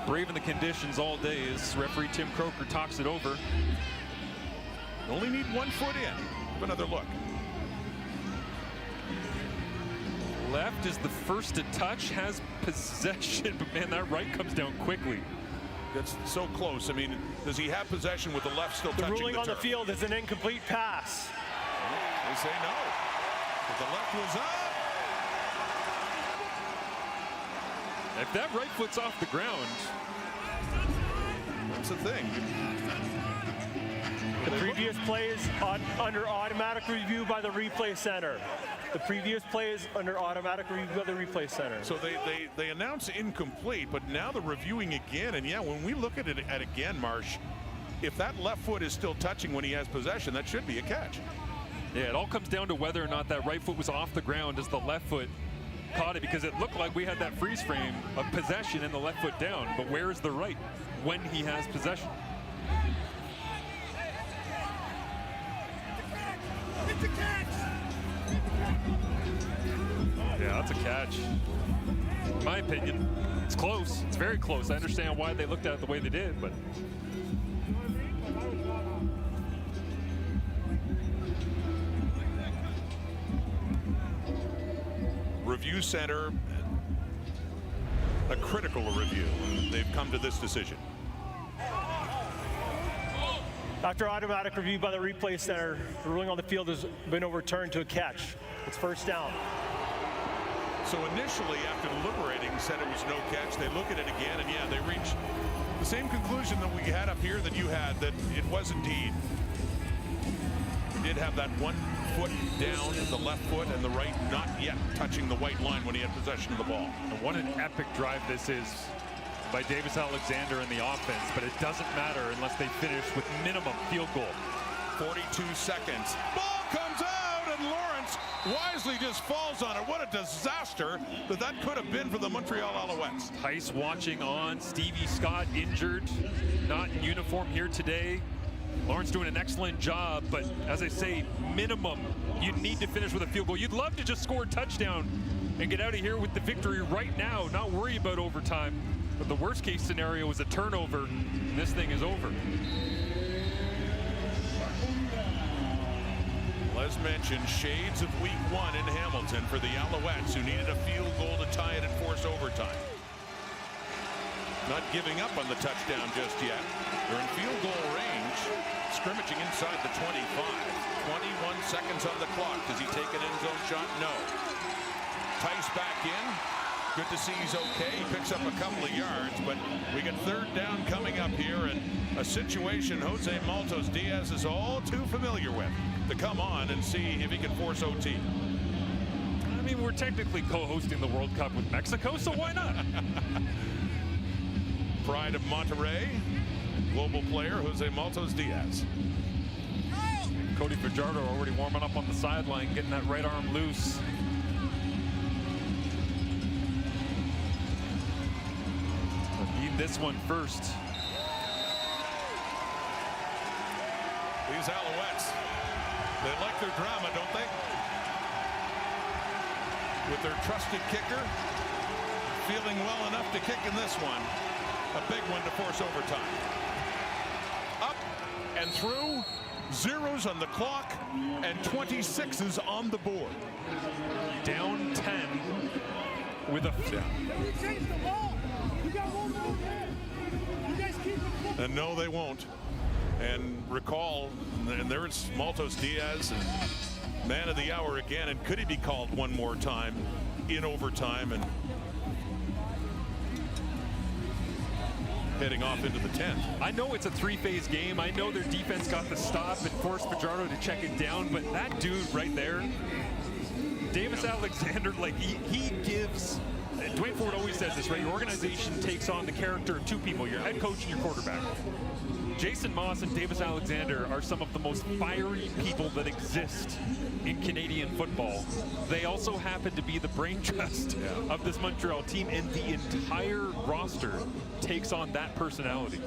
braving the conditions all day as referee Tim Croker talks it over. You only need 1 foot in. Have another look. Left is the first to touch, has possession, but man, that right comes down quickly. That's so close. I mean, does he have possession with the left still touching the turf? The ruling on the field is an incomplete pass. They say no. But the left was up. If that right foot's off the ground, that's the thing. The previous play is under automatic review by the replay center. The previous play is under automatic review by the replay center. So they announce incomplete, but now they're reviewing again. And yeah, when we look at it again, Marsh, if that left foot is still touching when he has possession, that should be a catch. Yeah, it all comes down to whether or not that right foot was off the ground as the left foot caught it, because it looked like we had that freeze frame of possession and the left foot down. But where is the right when he has possession? Yeah, that's a catch. In my opinion, it's close. It's very close. I understand why they looked at it the way they did, but Review center, a critical review. They've come to this decision. After automatic review by the replay center, the ruling on the field has been overturned to a catch. It's first down. So initially, after deliberating, said it was no catch. They look at it again, and yeah, they reach the same conclusion that we had up here that you had, that it was indeed. He did have that 1 foot down, the left foot, and the right not yet touching the white line when he had possession of the ball. And what an epic drive this is by Davis Alexander in the offense, but it doesn't matter unless they finish with minimum field goal. 42 seconds. Ball comes out, and Lawrence wisely just falls on it. What a disaster that could have been for the Montreal Alouettes. Tice watching on. Stevie Scott injured, not in uniform here today. Lawrence doing an excellent job, but as I say, minimum, you need to finish with a field goal. You'd love to just score a touchdown and get out of here with the victory right now, not worry about overtime. But the worst case scenario is a turnover, and this thing is over. Well, as mentioned, shades of week 1 in Hamilton for the Alouettes, who needed a field goal to tie it and force overtime. Not giving up on the touchdown just yet. They're in field goal range, scrimmaging inside the 25. 21 seconds on the clock. Does he take an end zone shot? No. Tice back in. Good to see he's okay. He picks up a couple of yards, but we get third down coming up here, and a situation Jose Maltos Diaz is all too familiar with, to come on and see if he can force OT. I mean, we're technically co-hosting the World Cup with Mexico, so why not? Pride of Monterrey, global player Jose Maltos Diaz. Cody Fajardo already warming up on the sideline, getting that right arm loose. Need this one first. These Alouettes, they like their drama, don't they? With their trusted kicker feeling well enough to kick in this one. A big one to force overtime. Up and through. Zeros on the clock and 26s on the board. Down 10 with a... And no, they won't. And recall, and there's Maltos Diaz, and man of the hour again. And could he be called one more time in overtime and heading off into the 10th. I know it's a three-phase game. I know their defense got the stop and forced Fajardo to check it down, but that dude right there, Davis Alexander, like he gives. Dwayne Ford always says this, right? Your organization takes on the character of two people, your head coach and your quarterback. Jason Moss and Davis Alexander are some of the most fiery people that exist in Canadian football. They also happen to be the brain trust of this Montreal team, and the entire roster takes on that personality.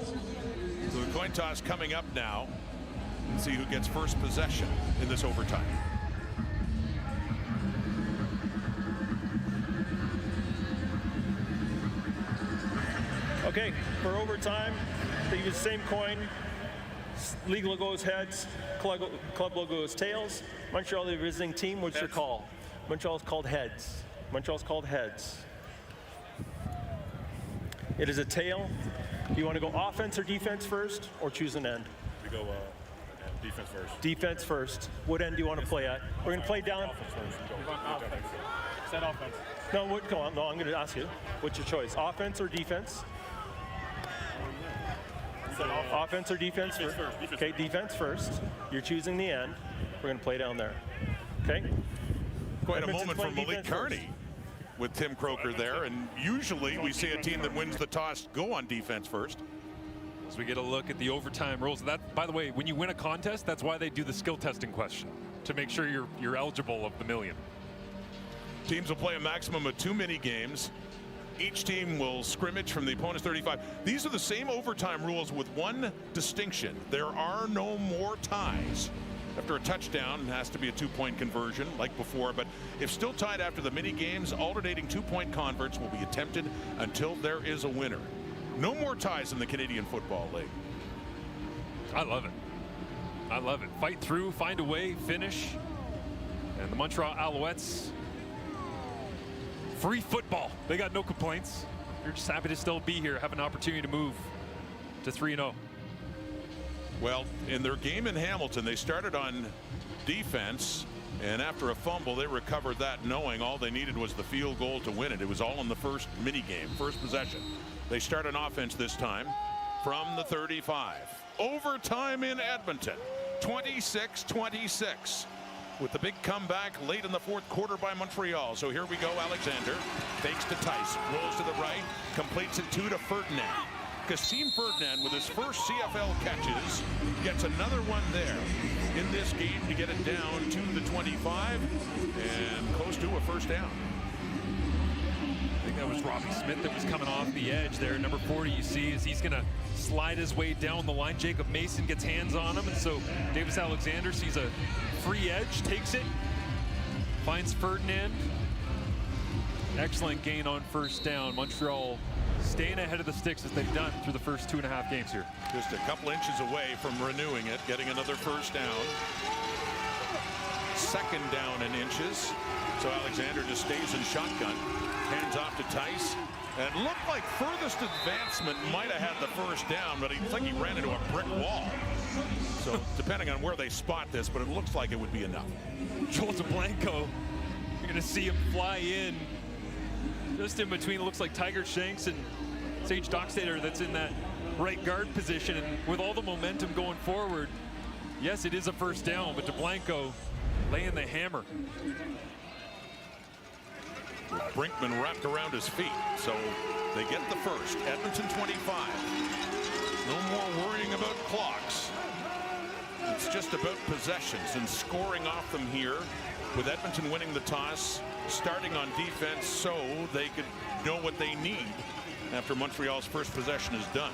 So the coin toss coming up now. Let's see who gets first possession in this overtime. Okay, for overtime, they use the same coin. League logo is heads, club logo is tails. Montreal, the visiting team, what's your call? Montreal's called heads. Montreal's called heads. It is a tail. Do you want to go offense or defense first, or choose an end? We go defense first. Defense first. What end do you want to play at? We're going to play down. Offense first. Set offense. No, go on. No, I'm going to ask you. What's your choice? Offense or defense? Offense or defense? Defense first. Okay, defense first. You're choosing the end. We're going to play down there. Okay? Quite a moment for Malik Carney with Tim Croker there, and usually we see a team that wins the toss go on defense first. As we get a look at the overtime rules, that, by the way, when you win a contest, that's why they do the skill testing question, to make sure you're eligible of the million. Teams will play a maximum of 2 mini games. Each team will scrimmage from the opponent's 35. These are the same overtime rules with one distinction. There are no more ties. After a touchdown, it has to be a 2-point conversion like before, but if still tied after the mini games, alternating 2-point converts will be attempted until there is a winner. No more ties in the Canadian Football League. I love it. I love it. Fight through, find a way, finish. And the Montreal Alouettes, free football. They got no complaints. They're just happy to still be here, have an opportunity to move to 3-0. Well, in their game in Hamilton, they started on defense, and after a fumble, they recovered that, knowing all they needed was the field goal to win it. It was all in the first mini game, first possession. They start on offense this time from the 35. Overtime in Edmonton, 26-26. With the big comeback late in the fourth quarter by Montreal. So here we go. Alexander fakes to Tice, rolls to the right, completes it to Ferdinand. Kasim Ferdinand, with his first CFL catches, gets another one there. in this game to get it down to the 25 and close to a first down. I think that was Robbie Smith that was coming off the edge there. Number 40, you see, is he's going to slide his way down the line. Jacob Mason gets hands on him, and so Davis Alexander sees a free edge, takes it, finds Ferdinand. Excellent gain on first down. Montreal staying ahead of the sticks as they've done through the first 2.5 games here. Just a couple inches away from renewing it, getting another first down. Second down in inches. So Alexander just stays in shotgun. Hands off to Tice. And looked like furthest advancement might have had the first down, but it looks like he ran into a brick wall. So depending on where they spot this, but it looks like it would be enough. Joel DeBlanco, you're going to see him fly in just in between. It looks like Tiger Shanks and Sage Dockstader that's in that right guard position. And with all the momentum going forward, yes, it is a first down, but DeBlanco laying the hammer. Brinkman wrapped around his feet, so they get the first. Edmonton 25. No more worrying about clocks. It's just about possessions and scoring off them here, with Edmonton winning the toss, starting on defense so they could know what they need after Montreal's first possession is done.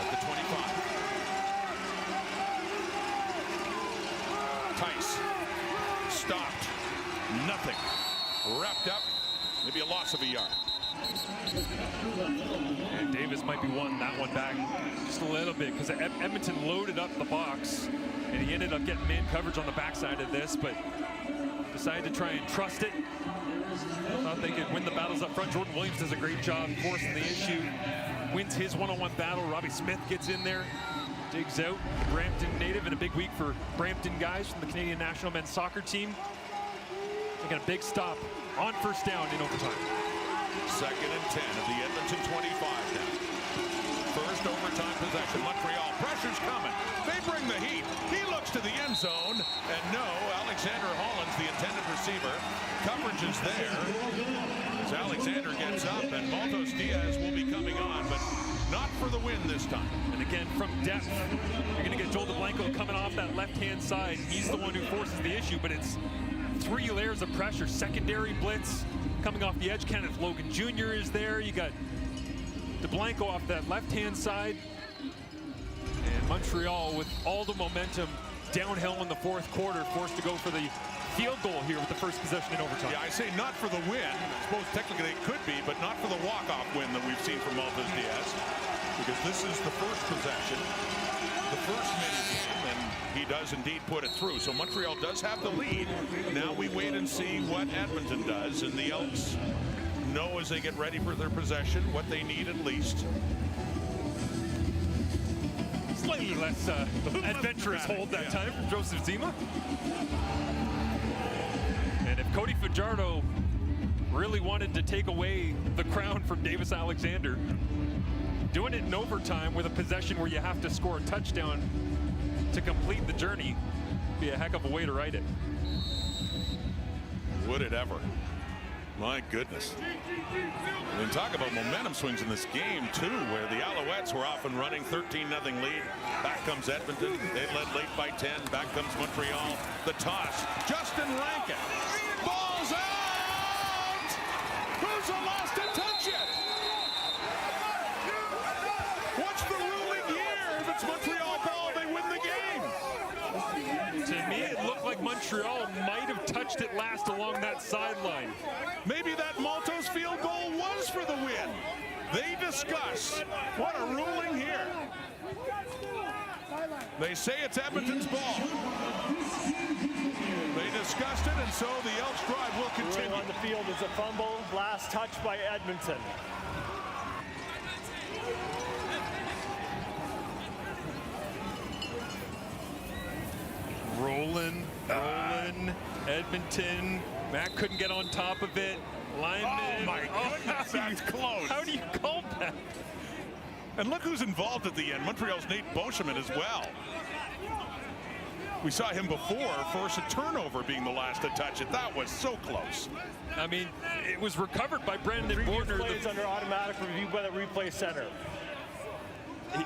At the 25. Tice. Stopped. Nothing. Wrapped up. Maybe a loss of a yard. And Davis might be wanting that one back just a little bit because Edmonton loaded up the box and he ended up getting man coverage on the backside of this, but decided to try and trust it. Thought they could win the battles up front. Jordan Williams does a great job forcing the issue. Wins his one-on-one battle. Robbie Smith gets in there. Digs out. The Brampton native, and a big week for Brampton guys from the Canadian national men's soccer team. Making a big stop on first down in overtime. Second and 10 of the Edmonton 25 now. First overtime possession. Montreal, pressure's coming. They bring the heat. He looks to the end zone, and no, Alexander Hollands, the intended receiver. Coverage is there. As Alexander gets up, and Maltos Diaz will be coming on, but not for the win this time. And again, from depth, you're going to get Joel DeBlanco coming off that left-hand side. He's the one who forces the issue, but it's 3 layers of pressure. Secondary blitz coming off the edge. Kenneth Logan Jr. is there. You got DeBlanco off that left-hand side. And Montreal, with all the momentum downhill in the fourth quarter, forced to go for the field goal here with the first possession in overtime. Yeah, I say not for the win. I suppose technically it could be, but not for the walk-off win that we've seen from Maltos Diaz. Because this is the first possession, the first mini-game, and he does indeed put it through. So Montreal does have the lead. Now we wait and see what Edmonton does, and the Elks know as they get ready for their possession what they need at least. Slightly less adventurous hold that time from Joseph Zima. And if Cody Fajardo really wanted to take away the crown from Davis Alexander, doing it in overtime with a possession where you have to score a touchdown to complete the journey would be a heck of a way to write it. Would it ever? My goodness. And talk about momentum swings in this game, too, where the Alouettes were off and running, 13-0 lead. Back comes Edmonton. They led late by 10. Back comes Montreal. The toss. Justin Rankin. Ball's out! Who's lost to touch it? What's the ruling here? If it's Montreal ball, they win the game. To me, it looked like Montreal might have touched it last along that sideline. Maybe that Maltos field goal was for the win. They discuss. What a ruling here. They say it's Edmonton's ball. They discussed it, and so the Elks drive will continue. On the field is a fumble. Last touch by Edmonton. Rolling, Edmonton. Matt couldn't get on top of it. Lineman. Oh my goodness, that's close. How do you call that? And look who's involved at the end. Montreal's Nate Beauchemin as well. We saw him before force a turnover being the last to touch it. That was so close. I mean, it was recovered by Brendan Bordner. Plays under automatic review by the replay center.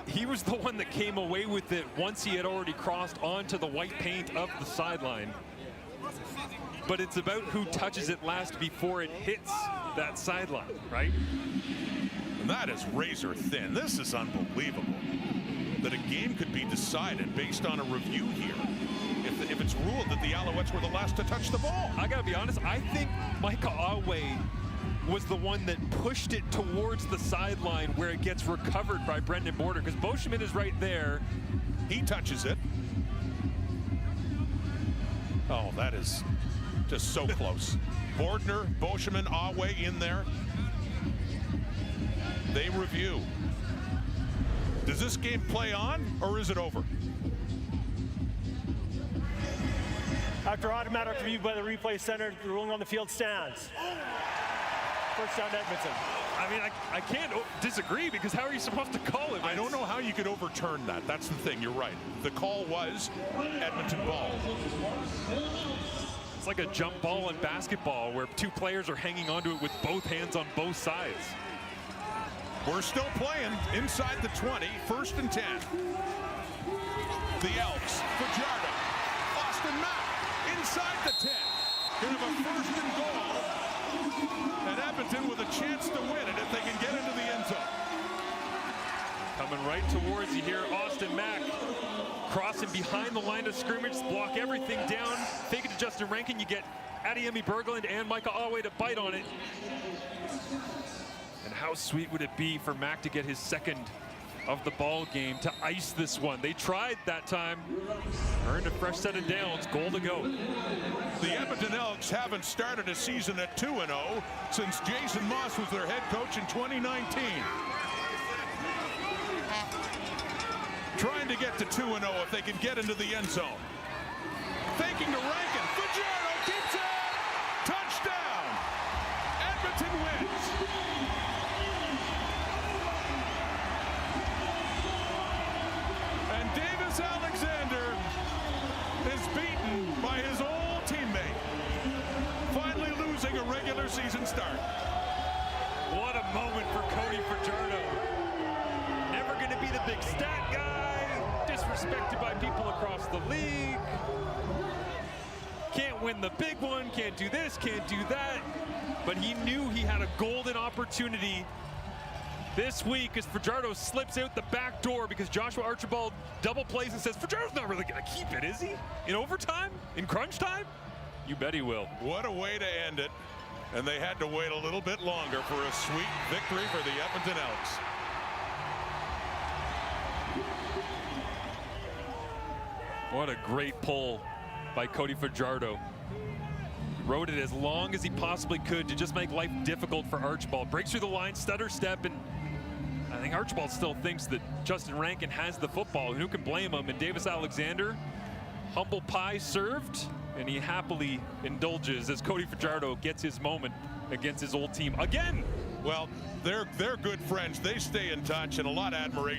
he was the one that came away with it once he had already crossed onto the white paint of the sideline. But it's about who touches it last before it hits that sideline, right? And that is razor thin. This is unbelievable that a game could be decided based on a review here. If it's ruled that the Alouettes were the last to touch the ball. I gotta be honest, I think Micah Awe was the one that pushed it towards the sideline where it gets recovered by Brendan Border, because Beauchemin is right there. He touches it. Oh, that is just so close. Bordner, Beauchemin, Awe in there. They review. Does this game play on, or is it over? After automatic review by the replay center, the ruling on the field stands. First down, Edmonton. I mean, I can't disagree, because how are you supposed to call it? I don't know how you could overturn that. That's the thing. You're right. The call was Edmonton ball. It's like a jump ball in basketball where two players are hanging onto it with both hands on both sides. We're still playing inside the 20, 1st and 10. The Elks, Fajardo, Austin Mack, inside the 10. Gonna have a 1st and goal. And Edmonton with a chance to win it if they can get into the end zone. Coming right towards you here, Austin Mack. Crossing behind the line of scrimmage, block everything down. Fake it to Justin Rankin. You get Adeyemi Berglund and Micah Awe to bite on it. And how sweet would it be for Mack to get his 2nd of the ball game to ice this one? They tried that time. Earned a fresh set of downs. Goal to go. The Edmonton Elks haven't started a season at 2-0 since Jason Moss was their head coach in 2019. Trying to get to 2-0 if they can get into the end zone. Faking to Rankin. Fajardo keeps it. Touchdown. Edmonton wins. And Davis Alexander is beaten by his old teammate. Finally losing a regular season start. What a moment for Cody Fajardo. Never going to be the big stat guy. Disrespected by people across the league. Can't win the big one, can't do this, can't do that. But he knew he had a golden opportunity this week as Fajardo slips out the back door because Joshua Archibald double plays and says, Fajardo's not really going to keep it, is he? In overtime? In crunch time? You bet he will. What a way to end it. And they had to wait a little bit longer for a sweet victory for the Edmonton Elks. What a great pull by Cody Fajardo. Rode it as long as he possibly could to just make life difficult for Archibald. Breaks through the line, stutter step, and I think Archibald still thinks that Justin Rankin has the football, and who can blame him? And Davis Alexander, humble pie served, and he happily indulges as Cody Fajardo gets his moment against his old team again. Well, they're good friends. They stay in touch, and a lot of admiration